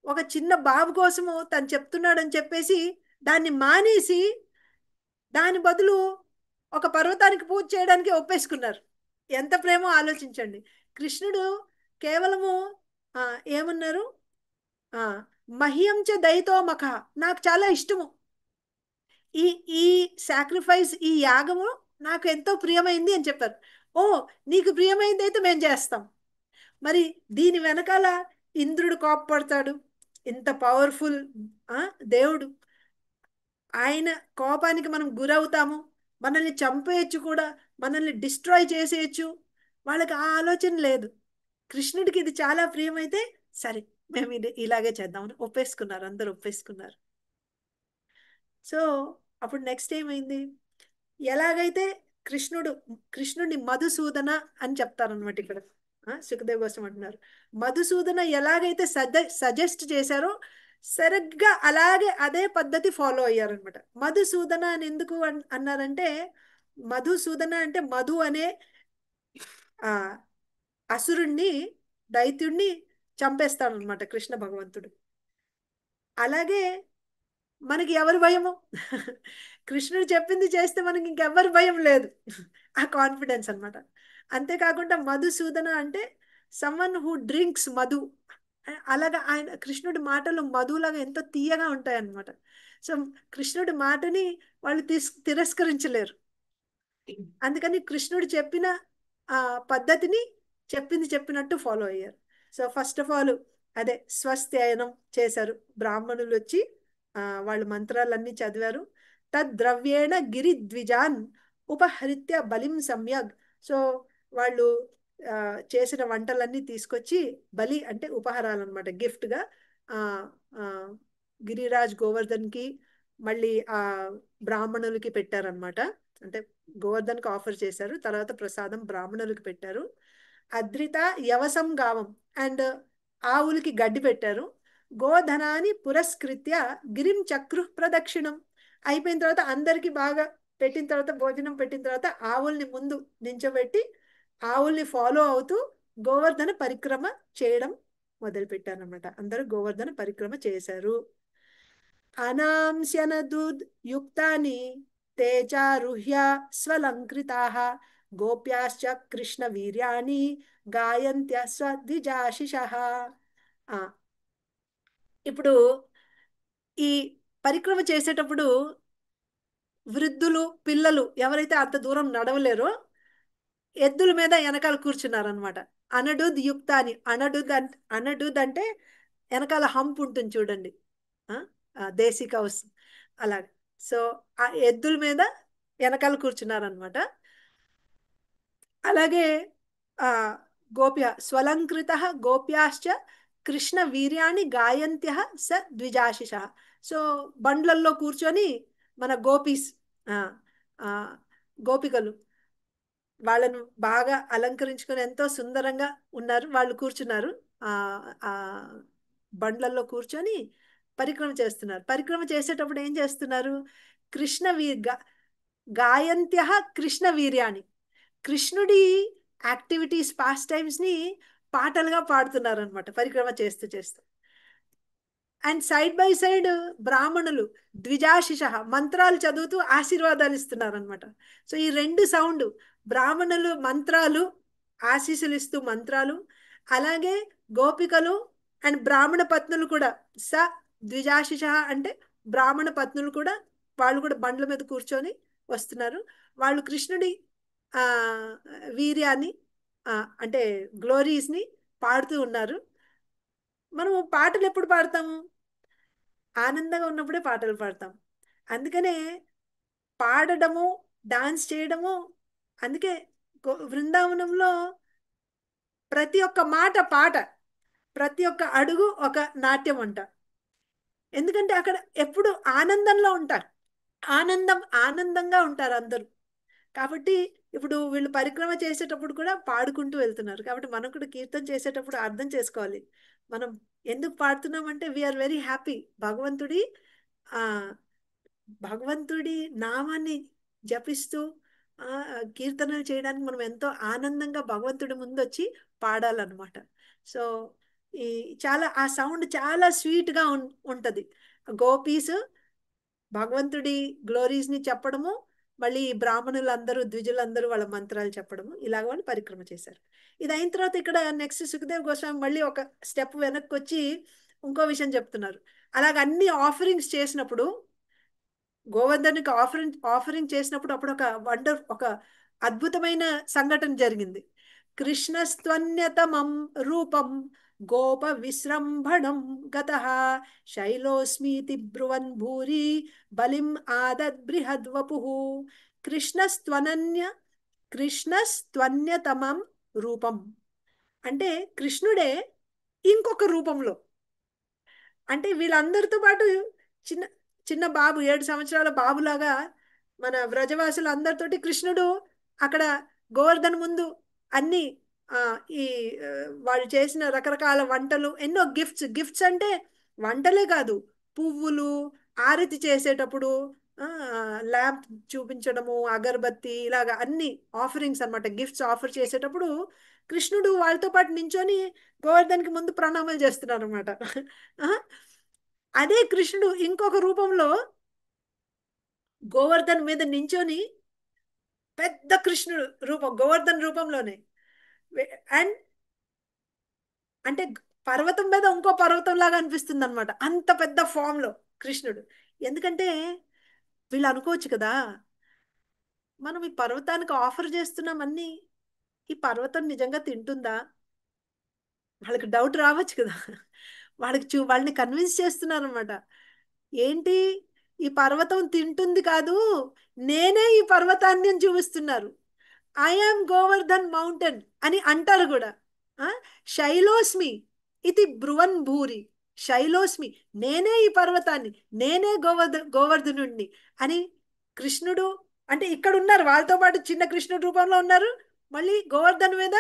C: ఒక చిన్న బాబు కోసము తను చెప్తున్నాడని చెప్పేసి దాన్ని మానేసి దాని బదులు ఒక పర్వతానికి పూజ చేయడానికి ఒప్పేసుకున్నారు. ఎంత ప్రేమో ఆలోచించండి. కృష్ణుడు కేవలము ఏమన్నారు, మహ్యం చ దయితో మఖ, నాకు చాలా ఇష్టము, ఈ ఈ సాక్రిఫైస్, ఈ యాగము నాకు ఎంతో ప్రియమైంది అని చెప్పారు. ఓ నీకు ప్రియమైంది అయితే మేము చేస్తాం. మరి దీని వెనకాల ఇంద్రుడు కోపపడతాడు, ఇంత పవర్ఫుల్ దేవుడు, ఆయన కోపానికి మనం గురవుతాము, మనల్ని చంపేయచ్చు కూడా, మనల్ని డిస్ట్రాయ్ చేసేయచ్చు. వాళ్ళకి ఆ ఆలోచన లేదు. కృష్ణుడికి ఇది చాలా ప్రియమైతే సరే మేము ఇది ఇలాగే చేద్దామని ఒప్పేసుకున్నారు, అందరూ ఒప్పేసుకున్నారు. సో అప్పుడు నెక్స్ట్ ఏమైంది, ఎలాగైతే కృష్ణుడిని మధుసూదన అని చెప్తారనమాట ఇక్కడ. సుఖదేవ్ కోసం అంటున్నారు, మధుసూదన ఎలాగైతే సజెస్ట్ చేశారో సరిగ్గా అలాగే అదే పద్ధతి ఫాలో అయ్యారనమాట. మధుసూదన అని ఎందుకు అన్నారంటే, మధుసూదన అంటే మధు అనే ఆ అసురుణ్ణి, దైత్యుణ్ణి చంపేస్తాడనమాట కృష్ణ భగవంతుడు. అలాగే మనకి ఎవరి భయము కృష్ణుడు చెప్పింది చేస్తే మనకి ఇంకెవరి భయం లేదు, ఆ కాన్ఫిడెన్స్ అనమాట. అంతేకాకుండా మధుసూదన అంటే సమ్వన్ హూ డ్రింక్స్ మధు. అలాగా ఆయన కృష్ణుడి మాటలు మధులాగా ఎంతో తీయగా ఉంటాయి అన్నమాట. సో కృష్ణుడి మాటని వాళ్ళు తిరస్కరించలేరు. అందుకని కృష్ణుడు చెప్పిన ఆ పద్ధతిని చెప్పినట్టు ఫాలో అయ్యారు. సో ఫస్ట్ ఆఫ్ ఆల్ అదే స్వస్త్యయనం చేశారు. బ్రాహ్మణులు వచ్చి వాళ్ళు మంత్రాలన్నీ చదివారు. తద్ద్రవ్యేణ గిరిద్విజాన్ ఉపహరిత్య బలిం సమ్యగ్. సో వాళ్ళు చేసిన వంటలన్నీ తీసుకొచ్చి, బలి అంటే ఉపహారాలు అనమాట, గిఫ్ట్గా గిరిరాజ్ గోవర్ధన్కి మళ్ళీ బ్రాహ్మణులకి పెట్టారనమాట. అంటే గోవర్ధన్కి ఆఫర్ చేశారు, తర్వాత ప్రసాదం బ్రాహ్మణులకి పెట్టారు. అద్రిత యవసం గావం అండ్ ఆవులకి గడ్డి పెట్టారు. గోధనాన్ని పురస్కృత్య గిరిం చక్రు ప్రదక్షిణం. అయిపోయిన తర్వాత అందరికి బాగా పెట్టిన తర్వాత, భోజనం పెట్టిన తర్వాత ఆవుల్ని ముందు నించోబెట్టి ఆవుల్ని ఫాలో అవుతూ గోవర్ధన పరిక్రమ చేయడం మొదలు పెట్టారనమాట. అందరూ గోవర్ధన పరిక్రమ చేశారు. అనాంస్యనదుద్ యుక్తాని తేజారుహ్య స్వలంకృతాః గోప్యాశ్చ కృష్ణ వీర్యాని గాయంత్య స్వద్విజాశిషః. ఇప్పుడు ఈ పరిక్రమ చేసేటప్పుడు వృద్ధులు, పిల్లలు ఎవరైతే అంత దూరం నడవలేరో ఎద్దుల మీద వెనకాల కూర్చున్నారనమాట. అనడుద్ యుక్త అని. అనడుద్ అంటే వెనకాల హంప్ ఉంటుంది చూడండి, ఆ, దేశీ కౌస్ అలాగే. సో ఆ ఎద్దుల మీద వెనకాల కూర్చున్నారనమాట. అలాగే ఆ గోప్య స్వలంకృత గోప్యాశ్చ కృష్ణ వీర్యాన్ని గాయంత్య స ద్విజాశిష. సో బండ్లల్లో కూర్చొని మన గోపీస్, ఆ, ఆ, గోపికలు వాళ్ళను బాగా అలంకరించుకొని ఎంతో సుందరంగా ఉన్నారు. వాళ్ళు కూర్చున్నారు, ఆ ఆ బండ్లల్లో కూర్చొని పరిక్రమ చేస్తున్నారు. పరిక్రమ చేసేటప్పుడు ఏం చేస్తున్నారు? కృష్ణ గాయంత్య కృష్ణ వీర్యాన్ని, కృష్ణుడి యాక్టివిటీస్ పాస్ టైమ్స్ ని పాటలుగా పాడుతున్నారు అనమాట పరిక్రమ చేస్తూ చేస్తూ. అండ్ సైడ్ బై సైడ్ బ్రాహ్మణులు ద్విజాశిష మంత్రాలు చదువుతూ ఆశీర్వాదాలు ఇస్తున్నారు అనమాట. సో ఈ రెండు సౌండ్, బ్రాహ్మణులు మంత్రాలు ఆశీస్సులు ఇస్తూ మంత్రాలు, అలాగే గోపికలు అండ్ బ్రాహ్మణ పత్నులు కూడా స ద్విజాశిష అంటే బ్రాహ్మణ పత్నులు కూడా, వాళ్ళు కూడా బండ్ల మీద కూర్చొని వస్తున్నారు. వాళ్ళు కృష్ణుడి ఆ వీర్యాన్ని, అంటే గ్లోరీస్ ని పాడుతూ ఉన్నారు. మనము పాటలు ఎప్పుడు పాడతాము? ఆనందంగా ఉన్నప్పుడే పాటలు పాడతాం. అందుకనే పాడడము, డాన్స్ చేయడము, అందుకే బృందావనంలో ప్రతి ఒక్క మాట పాట, ప్రతి ఒక్క అడుగు ఒక నాట్యం అంట. ఎందుకంటే అక్కడ ఎప్పుడు ఆనందంలో ఉంటారు, ఆనందంగా ఉంటారు అందరూ. కాబట్టి ఇప్పుడు వీళ్ళు పరిక్రమ చేసేటప్పుడు కూడా పాడుకుంటూ వెళ్తున్నారు. కాబట్టి మనం కూడా కీర్తన చేసేటప్పుడు అర్థం చేసుకోవాలి, మనం ఎందుకు పాడుతున్నామంటే వీఆర్ వెరీ హ్యాపీ. ఆ భగవంతుడి నామాన్ని జపిస్తూ కీర్తనలు చేయడానికి మనం ఎంతో ఆనందంగా భగవంతుడి ముందు వచ్చి పాడాలన్నమాట. సో ఈ చాలా ఆ సౌండ్ చాలా స్వీట్ గా ఉంటది. గోపీస్ భగవంతుడి గ్లోరీస్ ని చెప్పడము, మళ్ళీ బ్రాహ్మణులందరూ ద్విజులందరూ వాళ్ళ మంత్రాలు చెప్పడము, ఇలాగ వాళ్ళు పరిక్రమ చేశారు. ఇది అయిన తర్వాత ఇక్కడ నెక్స్ట్ సుఖదేవ్ గోస్వామి మళ్ళీ ఒక స్టెప్ వెనక్కి వచ్చి ఇంకో విషయం చెప్తున్నారు. అలాగ అన్ని ఆఫరింగ్స్ చేసినప్పుడు, గోవర్ధన్కి ఆఫరింగ్ చేసినప్పుడు అప్పుడు ఒక అద్భుతమైన సంఘటన జరిగింది. కృష్ణస్త్వన్యతమం రూపం గోప విశ్రంభణం గతః శైలోస్మీతి బ్రువన్ భూరి బలిం ఆదద్ బృహద్వపుః. కృష్ణస్త్వనన్య కృష్ణస్త్వన్యతమం రూపం అంటే కృష్ణుడే ఇంకొక రూపంలో, అంటే వీళ్ళందరితో పాటు చిన్న చిన్న బాబు 7 సంవత్సరాల బాబులాగా మన వ్రజవాసులు అందరితోటి కృష్ణుడు అక్కడ గోవర్ధన్ ముందు అన్ని ఆ, ఈ వాళ్ళు చేసిన రకరకాల వంటలు, ఎన్నో గిఫ్ట్స్ అంటే వంటలే కాదు, పువ్వులు, ఆరతి చేసేటప్పుడు ల్యాంప్ చూపించడము, అగరబత్తి, ఇలాగా అన్ని ఆఫరింగ్స్ అన్నమాట. గిఫ్ట్స్ ఆఫర్ చేసేటప్పుడు కృష్ణుడు వాళ్ళతో పాటు నించొని గోవర్ధన్కి ముందు ప్రణామాలు చేస్తున్నారు అనమాట. అదే కృష్ణుడు ఇంకొక రూపంలో గోవర్ధన్ మీద నించొని పెద్ద కృష్ణుడు రూపం గోవర్ధన్ రూపంలోనే, అండ్ అంటే పర్వతం మీద ఇంకో పర్వతం లాగా అనిపిస్తుంది అనమాట, అంత పెద్ద ఫామ్ లో కృష్ణుడు. ఎందుకంటే వీళ్ళు అనుకోవచ్చు కదా, మనం ఈ పర్వతానికి ఆఫర్ చేస్తున్నాం అన్ని, ఈ పర్వతం నిజంగా తింటుందా? వాళ్ళకి డౌట్ రావచ్చు కదా. వాళ్ళని కన్విన్స్ చేస్తున్నారు అనమాట. ఏంటి, ఈ పర్వతం తింటుంది కాదు, నేనే ఈ పర్వతాన్ని అని చూపిస్తున్నారు. ఐఆమ్ గోవర్ధన్ మౌంటైన్ అని అంటారు కూడా. శైలోస్మి ఇది బ్రువన్ భూరి, శైలోస్మి నేనే ఈ పర్వతాన్ని, నేనే గోవర్ధనుణ్ణి అని కృష్ణుడు అంటే ఇక్కడ ఉన్నారు, వాళ్ళతో పాటు చిన్న కృష్ణుడు రూపంలో ఉన్నారు. మళ్ళీ గోవర్ధన్ మీద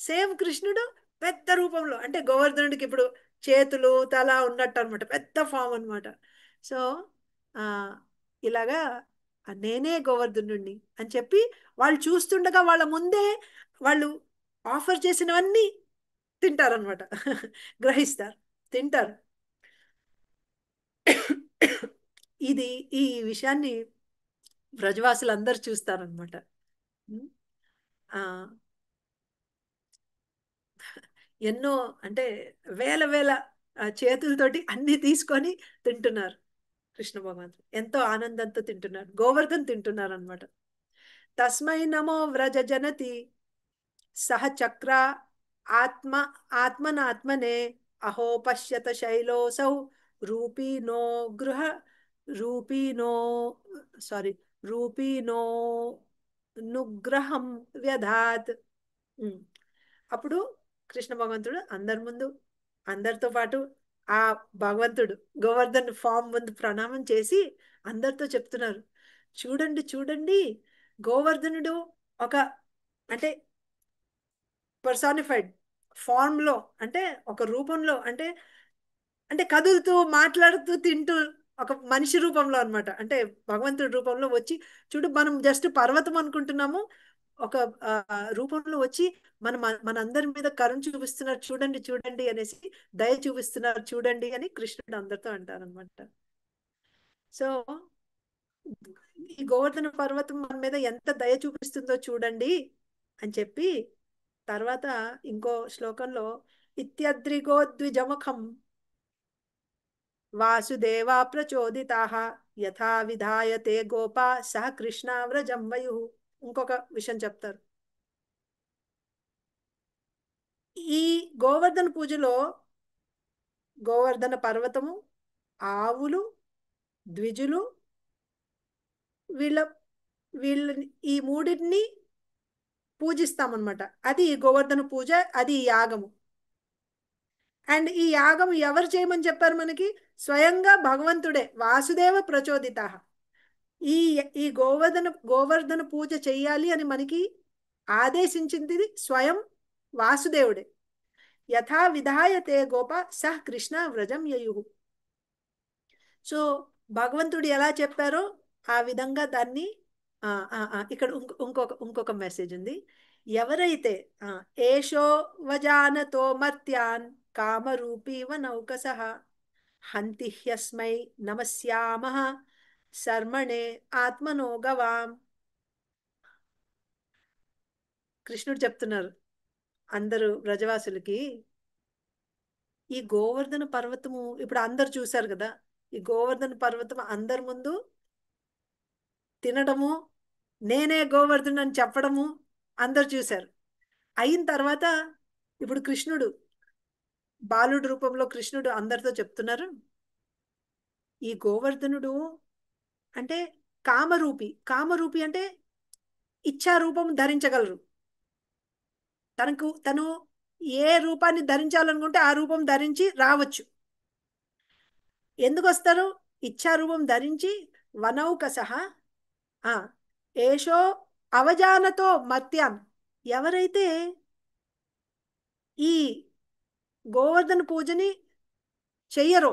C: సేమ్ కృష్ణుడు పెద్ద రూపంలో, అంటే గోవర్ధనుడికి ఇప్పుడు చేతులు తల ఉన్నట్టు అనమాట, పెద్ద ఫామ్ అనమాట. సో ఆ ఇలాగా నేనే గోవర్ధనుడిని అని చెప్పి వాళ్ళు చూస్తుండగా వాళ్ళ ముందే వాళ్ళు ఆఫర్ చేసినవన్నీ తింటారనమాట. గ్రహిస్తారు, తింటారు. ఇది ఈ విషయాన్ని బ్రజవాసులు అందరు చూస్తారనమాట. ఎన్నో అంటే వేల చేతులతోటి అన్ని తీసుకొని తింటున్నారు కృష్ణ భగవంతుడు, ఎంతో ఆనందంతో తింటున్నారు, గోవర్ధన్ తింటున్నారు అనమాట. తస్మై నమో వ్రజ జనతి సహ చక్ర ఆత్మ ఆత్మనాత్మనే అహో పశ్యత శైలోసౌ రూపీనో గృహ రూపీనో సారీ రూపీనో నుగ్రహం వ్యధాత్. అప్పుడు కృష్ణ భగవంతుడు అందరి ముందు అందరితో పాటు ఆ భగవంతుడు గోవర్ధన్ ఫామ్ ముందు ప్రణామం చేసి అందరితో చెప్తున్నారు, చూడండి చూడండి గోవర్ధనుడు ఒక అంటే పర్సానిఫైడ్ ఫార్మ్ లో, అంటే ఒక రూపంలో, అంటే అంటే కదులుతూ మాట్లాడుతూ తింటూ ఒక మనిషి రూపంలో అన్నమాట. అంటే భగవంతుడి రూపంలో వచ్చి చూడు, మనం జస్ట్ పర్వతం అనుకుంటున్నాము, ఒక రూపంలో వచ్చి మనందరి మీద కరుణ చూపిస్తున్నారు, చూడండి చూడండి అనేసి దయ చూపిస్తున్నారు చూడండి అని కృష్ణుడు అందరితో అంటారనమాట. సో ఈ గోవర్ధన పర్వతం మన మీద ఎంత దయ చూపిస్తుందో చూడండి అని చెప్పి, తర్వాత ఇంకో శ్లోకంలో ఇత్యద్రిగో ద్విజముఖం వాసుదేవా ప్రచోదితాః యథా విధాయతే గోపా సహ కృష్ణ వ్రజం వయుః. ఇంకొక విషయం చెప్తారు. ఈ గోవర్ధన పూజలో గోవర్ధన పర్వతము, ఆవులు, ద్విజులు, వీళ్ళ వీళ్ళని ఈ మూడింటిని పూజిస్తామన్నమాట. అది గోవర్ధన పూజ, అది యాగము. అండ్ ఈ యాగం ఎవరు చేయమని చెప్పారు మనకి? స్వయంగా భగవంతుడే, వాసుదేవ ప్రచోదిత. ఈ ఈ గోవర్ధన పూజ చెయ్యాలి అని మనకి ఆదేశించింది స్వయం వాసుదేవుడే. యథా విధాయతే గోప సహ కృష్ణ వ్రజం యయుః. సో భగవంతుడు ఎలా చెప్పారో ఆ విధంగా దాన్ని ఇక్కడ ఇంకొక మెసేజ్ ఉంది. ఎవరైతే ఏషో వజానతో మర్త్యాన్ కామరూపీవ నౌకసః హంతి హ్యస్మై నమస్యామః శర్మణే ఆత్మనో గవాం. కృష్ణుడు చెప్తున్నారు అందరూ వ్రజవాసులకి, ఈ గోవర్ధన పర్వతము ఇప్పుడు అందరు చూశారు కదా, ఈ గోవర్ధన పర్వతం అందరి ముందు తినడము, నేనే గోవర్ధను అని చెప్పడము అందరు చూశారు. అయిన తర్వాత ఇప్పుడు కృష్ణుడు బాలుడు రూపంలో కృష్ణుడు అందరితో చెప్తున్నారు, ఈ గోవర్ధనుడు అంటే కామరూపి అంటే ఇచ్ఛా రూపం ధరించగలరు. తను ఏ రూపాన్ని ధరించాలనుకుంటే ఆ రూపం ధరించి రావచ్చు. ఎందుకు వస్తారు? ఇచ్ఛా రూపం ధరించి వనౌకసః ఏషో అవజానతో మర్త్యాన్. ఎవరైతే ఈ గోవర్ధన పూజని చెయ్యరో,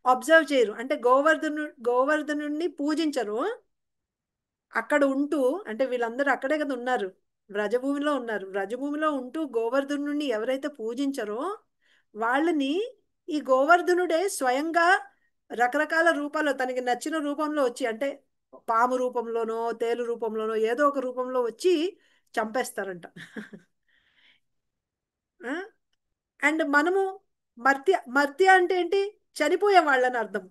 C: అబ్జర్వ్ చేయరు, అంటే గోవర్ధనుడిని పూజించరు, అక్కడ ఉంటూ, అంటే వీళ్ళందరూ అక్కడే కదా ఉన్నారు, వ్రజభూమిలో ఉన్నారు, వ్రజభూమిలో ఉంటూ గోవర్ధనుడిని ఎవరైతే పూజించరో వాళ్ళని ఈ గోవర్ధనుడే స్వయంగా రకరకాల రూపాల్లో తనకి నచ్చిన రూపంలో వచ్చి, అంటే పాము రూపంలోనో తేలు రూపంలోనో ఏదో ఒక రూపంలో వచ్చి చంపేస్తారంట. అండ్ మనము మర్త్య అంటే ఏంటి? చనిపోయే వాళ్ళని అర్థం.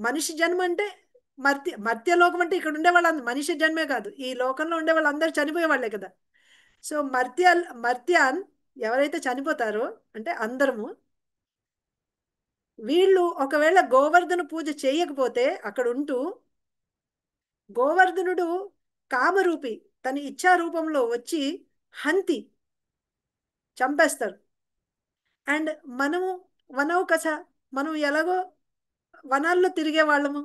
C: మనిషి జన్మ అంటే మర్త్యలోకం అంటే ఇక్కడ ఉండే వాళ్ళ మనిషి జన్మే కాదు, ఈ లోకంలో ఉండే వాళ్ళందరూ చనిపోయే వాళ్ళే కదా. సో మర్త్యాన్ ఎవరైతే చనిపోతారో అంటే అందరము, వీళ్ళు ఒకవేళ గోవర్ధన పూజ చేయకపోతే అక్కడ ఉంటూ గోవర్ధనుడు కామరూపి తన ఇచ్ఛా రూపంలో వచ్చి హంతి చంపేస్తారు. అండ్ మనము వనౌకస, మనం ఎలాగో వనాల్లో తిరిగే వాళ్ళము,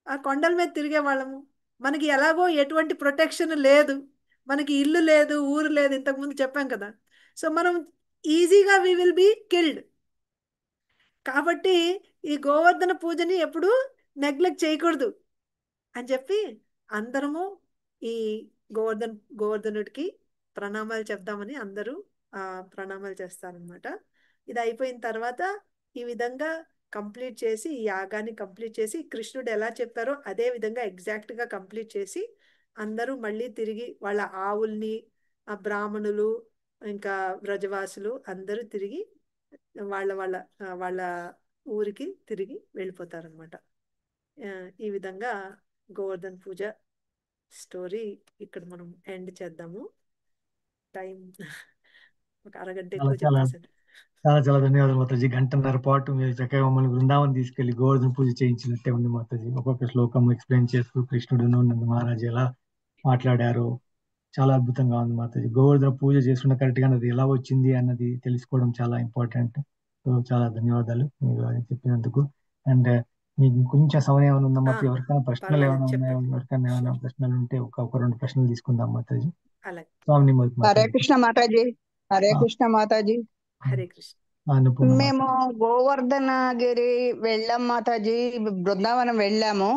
C: ఆ కొండల మీద తిరిగే వాళ్ళము, మనకి ఎలాగో ఎటువంటి ప్రొటెక్షన్ లేదు, మనకి ఇల్లు లేదు, ఊరు లేదు, ఇంతకుముందు చెప్పాం కదా. సో మనం ఈజీగా వి విల్ బి కిల్డ్. కాబట్టి ఈ గోవర్ధన పూజని ఎప్పుడు నెగ్లెక్ట్ చేయకూడదు అని చెప్పి అందరము ఈ గోవర్ధనుడికి ప్రణామాలు చెప్దామని అందరూ ప్రణామాలు చేస్తారనమాట. ఇది అయిపోయిన తర్వాత ఈ విధంగా కంప్లీట్ చేసి, ఈ యాగాన్ని కంప్లీట్ చేసి కృష్ణుడు ఎలా చెప్పారో అదే విధంగా ఎగ్జాక్ట్గా కంప్లీట్ చేసి అందరూ మళ్ళీ తిరిగి వాళ్ళ ఆవుల్ని, ఆ బ్రాహ్మణులు ఇంకా వ్రజవాసులు అందరూ తిరిగి వాళ్ళ వాళ్ళ వాళ్ళ ఊరికి తిరిగి వెళ్ళిపోతారనమాట. ఈ విధంగా గోవర్ధన్ పూజ స్టోరీ ఇక్కడ మనం ఎండ్ చేద్దాము. టైం ఒక అరగంట
B: చాలా
C: ఎక్కువ
B: చాలా
C: చెప్పేశాను.
B: చాలా చాలా ధన్యవాదాలు మాతాజీ. గంటన్నర పాటు మీరు చక్కగా మమ్మల్ని బృందావనం తీసుకెళ్లి గోవర్ధన పూజ చేయించినట్టే ఉంది మాతాజీ. ఒక్కొక్క శ్లోకం ఎక్స్ప్లెయిన్ చేస్తూ కృష్ణుడును నంద మహారాజు ఎలా మాట్లాడారో చాలా అద్భుతంగా ఉంది మాతాజీ. గోవర్ధన పూజ చేసుకున్న కరెక్ట్ గా అది ఎలా వచ్చింది అన్నది తెలుసుకోవడం చాలా ఇంపార్టెంట్. సో చాలా ధన్యవాదాలు మీరు అది చెప్పినందుకు. అండ్ మీకు కొంచెం సమయం ఏమైనా ఉందా మాతాజీ? ఎవరికైనా ప్రశ్నలు
C: పర్వాలేదు,
B: ఏమైనా ఉన్నాయా?
C: చెప్పండి.
B: ఎవరికైనా ఏమైనా ప్రశ్నలు ఉంటే ఒక రెండు ప్రశ్నలు తీసుకుందాం మాతాజీ.
C: అలాగే.
B: స్వామిని
D: హరే
B: మాతాజీ.
D: కృష్ణ మాతాజీ. హరే కృష్ణ మాతాజీ.
C: హరే కృష్ణ.
B: అన్నపూర్ణ మాతాజీ.
D: మేము గోవర్ధనగిరి వెళ్ళాం మాతాజీ. బృందావనం వెళ్ళాము.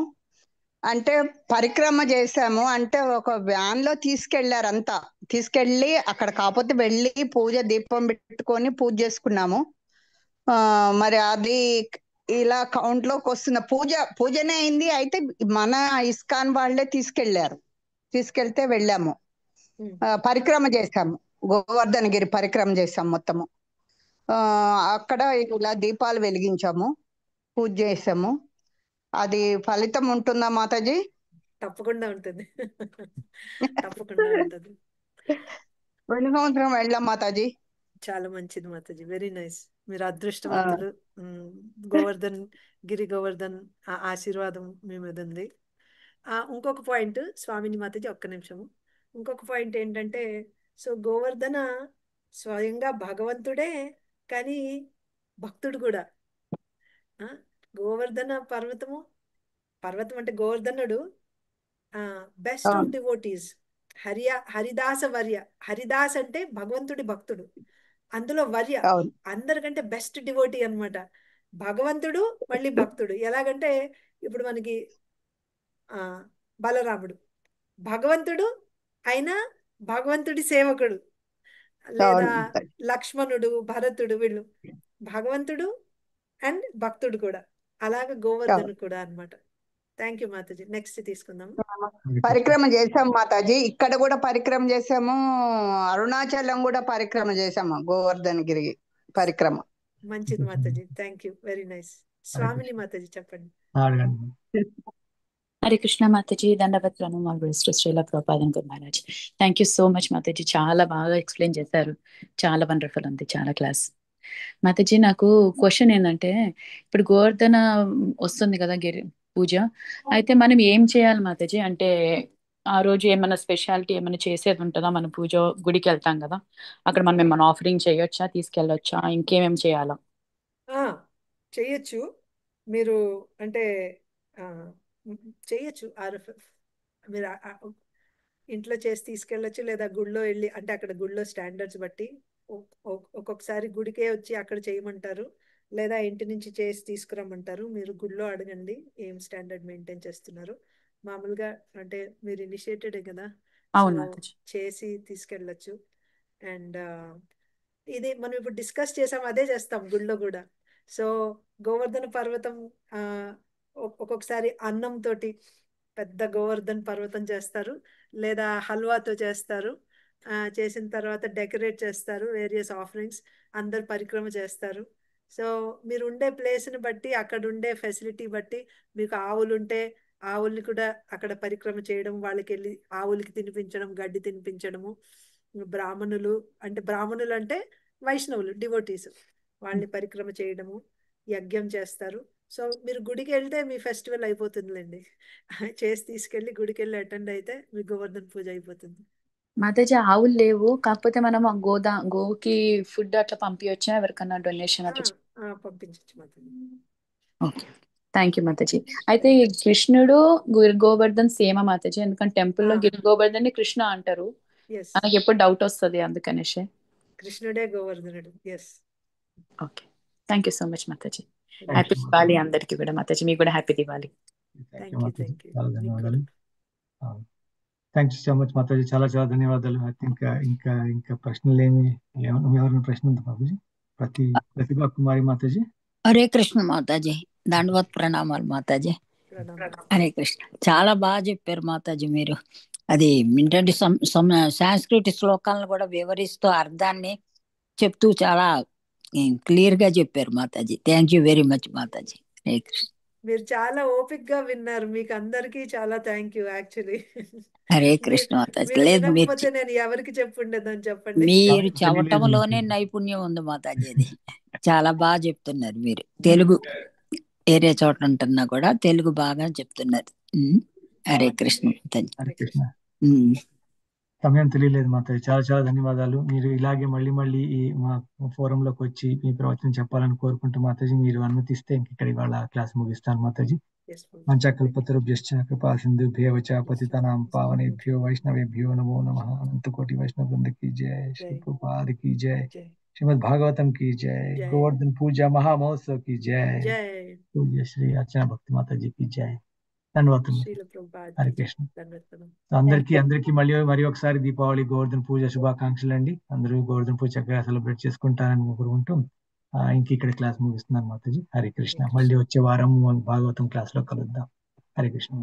D: అంటే పరిక్రమ చేసాము. అంటే ఒక వ్యాన్ లో తీసుకెళ్లారు అంతా. తీసుకెళ్లి అక్కడ కాకపోతే వెళ్ళి పూజ దీపం పెట్టుకొని పూజ చేసుకున్నాము. మరి అది ఇలా కౌంట్ లోకి వస్తున్న పూజనే అయింది. అయితే మన ఇస్కాన్ వాళ్ళే తీసుకెళ్తే వెళ్ళాము. పరిక్రమ చేశాము. గోవర్ధనగిరి పరిక్రమ చేశాము మొత్తము. అక్కడ ఇలా దీపాలు వెలిగించాము, పూజ చేసాము. అది ఫలితం ఉంటుందా మాతాజీ?
C: తప్పకుండా ఉంటుంది. తప్పకుండా ఉంటుంది.
D: రెండు సంవత్సరం వెళ్ళాం మాతాజీ.
C: చాలా మంచిది మాతాజీ, వెరీ నైస్. మీరు అదృష్టవంతులు. గోవర్ధన్ గోవర్ధన్ ఆశీర్వాదం మీ మీద ఉంది. ఇంకొక పాయింట్ స్వామిని మాతాజీ, ఒక్క నిమిషము. ఇంకొక పాయింట్ ఏంటంటే, సో గోవర్ధన స్వయంగా భగవంతుడే, కానీ భక్తుడు కూడా. గోవర్ధన పర్వతం అంటే గోవర్ధనుడు బెస్ట్ ఆఫ్ డివోటీస్. హరిదాస వర్య. హరిదాస్ అంటే భగవంతుడి భక్తుడు, అందులో వర్య అందరికంటే బెస్ట్ డివోటీ అన్నమాట. భగవంతుడు మళ్ళీ భక్తుడు. ఎలాగంటే ఇప్పుడు మనకి బలరాముడు భగవంతుడు అయినా భగవంతుడి సేవకుడు, లేదా లక్ష్మణుడు, భరతుడు, వీళ్ళు భగవంతుడు అండ్ భక్తుడు కూడా. అలాగే గోవర్ధను కూడా అన్నమాట. Thank you Mataji. నెక్స్ట్ తీసుకుందాం.
D: పరిక్రమ చేసాం మాతాజీ. ఇక్కడ కూడా పరిక్రమ చేసాము, అరుణాచలం కూడా పరిక్రమ చేసాము. గోవర్ధనగిరి పరిక్రమ.
C: మంచిది మాతాజీ, థ్యాంక్ యూ, వెరీ నైస్. స్వామిని మాతాజీ చెప్పండి.
E: హరే కృష్ణ మాతాజీ. దండవత్ ప్రణామాలు శ్రీల ప్రభుపాదం గురు మహారాజ్. థ్యాంక్ యూ సో మచ్ మాతాజీ. చాలా బాగా ఎక్స్ప్లెయిన్ చేశారు. చాలా వండర్ఫుల్ ఉంది, చాలా క్లాస్. మాతాజీ నాకు క్వశ్చన్ ఏంటంటే, ఇప్పుడు గోవర్ధన వస్తుంది కదా గిరి పూజ, అయితే మనం ఏం చేయాలి మాతాజీ? అంటే ఆ రోజు ఏమైనా స్పెషాలిటీ ఏమైనా చేసేది ఉంటుందా? మన పూజ గుడికి వెళ్తాం కదా, అక్కడ మనం ఏమైనా ఆఫరింగ్ చేయొచ్చా, తీసుకెళ్ళొచ్చా, ఇంకేమేమి చేయాలా?
C: చేయొచ్చు మీరు. అంటే చేయొచ్చు. మీరు ఇంట్లో చేసి తీసుకెళ్ళొచ్చు, లేదా గుడిలో వెళ్ళి, అంటే అక్కడ గుడిలో స్టాండర్డ్స్ బట్టి ఒక్కొక్కసారి గుడికే వచ్చి అక్కడ చేయమంటారు, లేదా ఇంటి నుంచి చేసి తీసుకురమ్మంటారు. మీరు గుడిలో అడగండి ఏం స్టాండర్డ్ మెయింటైన్ చేస్తున్నారు. మామూలుగా అంటే మీరు ఇనిషియేటెడే కదా, సో చేసి తీసుకెళ్ళచ్చు. అండ్ ఇది మనం ఇప్పుడు డిస్కస్ చేసాం, అదే చేస్తాం గుడిలో కూడా. సో గోవర్ధన పర్వతం ఒక్కొక్కసారి అన్నం తోటి పెద్ద గోవర్ధన్ పర్వతం చేస్తారు, లేదా హల్వాతో చేస్తారు. చేసిన తర్వాత డెకరేట్ చేస్తారు, వేరియస్ ఆఫరింగ్స్, అందరు పరిక్రమ చేస్తారు. సో మీరు ఉండే ప్లేస్ని బట్టి, అక్కడ ఉండే ఫెసిలిటీ బట్టి, మీకు ఆవులు ఉంటే ఆవుల్ని కూడా అక్కడ పరిక్రమ చేయడం, వాళ్ళకి వెళ్ళి ఆవులకి తినిపించడం, గడ్డి తినిపించడము. బ్రాహ్మణులు అంటే వైష్ణవులు, డివోటీస్, వాళ్ళని పరిక్రమ చేయడము, యజ్ఞం చేస్తారు. సో మీరు గుడికి వెళ్తే మీ ఫెస్టివల్ అయిపోతుందిలేండి. చేసి తీసుకెళ్ళి గుడికి వెళ్ళి అటెండ్ అయితే మీ గోవర్ధన పూజ అయిపోతుంది.
E: మాతాజీ ఆవులు లేవు, కాకపోతే మనం గోకి ఫుడ్ అట్లా పంపించచ్చా? ఎవరికన్నా డొనేషన్ అట్లా
C: పంపించచ్చు Mataji.
E: Okay, thank you Mataji. అయితే కృష్ణుడు గోవర్ధన్ సేమ మాతాజీ? ఎందుకంటే టెంపుల్లో గిరి గోవర్ధన్ కృష్ణ అంటారు, మనకి ఎప్పుడు డౌట్ వస్తుంది, అందుకనేసి.
C: కృష్ణుడే గోవర్ధనుడు. Yes.
E: Okay, thank you so much మాతాజీ. హ్యాపీ దివాలి అందరికి కూడా మాతాజీ, మీకు కూడా హ్యాపీ దివాలి.
B: చాలా ధన్యవాదాలు. థ్యాంక్ యూ సో మచ్ మాతాజీ, చాలా చాలా ధన్యవాదాలు. ఇంకా ప్రశ్నలు ఎవరైనా ప్రశ్న ఉంది బాబుజీ? ప్రతిభా కుమారి మాతాజీ.
F: హరే కృష్ణ మాతాజీ, దండవత్ ప్రణామాలు మాతాజీ. హరే కృష్ణ. చాలా బాగా చెప్పారు మాతాజీ మీరు. అది ఏంటంటే సంస్కృతి శ్లోకాలను కూడా వివరిస్తూ అర్థాన్ని చెప్తూ చాలా క్లియర్ గా చెప్పారు Mataji. Thank you very much Mataji. Hare Krishna.
C: మీరు చాలా ఓపిక్గా విన్నారు. మీకు అందరికీ చాలా thank you actually.
F: Hare Krishna Mataji.
C: మీరు
F: లేదు మీరు
C: వినకపోతే నేను ఎవరికి చెప్పుండేదని చెప్పండి.
F: మీరు
B: తెలియలేదు
F: చెప్పటంలోనే
B: మాతాజీ.
F: నైపుణ్యం ఉంది మాతాజీ. అది చాలా బాగా చెప్తున్నారు మీరు. తెలుగు వేరే చోట ఉంటున్నా కూడా తెలుగు బాగా చెప్తున్నారు. హరే కృష్ణ మాతాజీ.
B: హరే కృష్ణ. సమయం తెలియలేదు మాతాజీ. చాలా చాలా ధన్యవాదాలు. మీరు ఇలాగే మళ్ళీ మళ్ళీ ఈ మా ఫోరంలోకి వచ్చి మీ ప్రవచనం చెప్పాలని కోరుకుంటూ మాతాజీ, మీరు అనుమతిస్తే ఇంక ఇక్కడ ఇవాళ క్లాస్ ముగిస్తాను మాతాజీ. పంచకల్పతరుభ్యశ్చ కృపా సింధుభ్యో చ పతితానాం పావనేభ్యో వైష్ణవేభ్యో నమో నమః. అనంతకోటి వైష్ణవ వృంద की जय, श्री प्रभुपाद की जय, श्रीमद् भागवतम की जय, गोवर्धन पूजा महामहोत्सव की जय, पूज्य श्री अर्चना भक्ति माता जी की जय. ధన్యవాదాలు. హరే కృష్ణ. అందరికీ మరి ఒకసారి దీపావళి గోవర్ధన పూజ శుభాకాంక్షలు అండి. అందరూ గోవర్ధన పూజ చక్కగా సెలబ్రేట్ చేసుకుంటారని కోరుకుంటూ ఇంక ఇక్కడ క్లాస్ ముగిస్తున్నాను మాతాజీ. హరే కృష్ణ. మళ్ళీ వచ్చే వారం భాగవతం క్లాస్ లో కలుద్దాం. హరే కృష్ణ.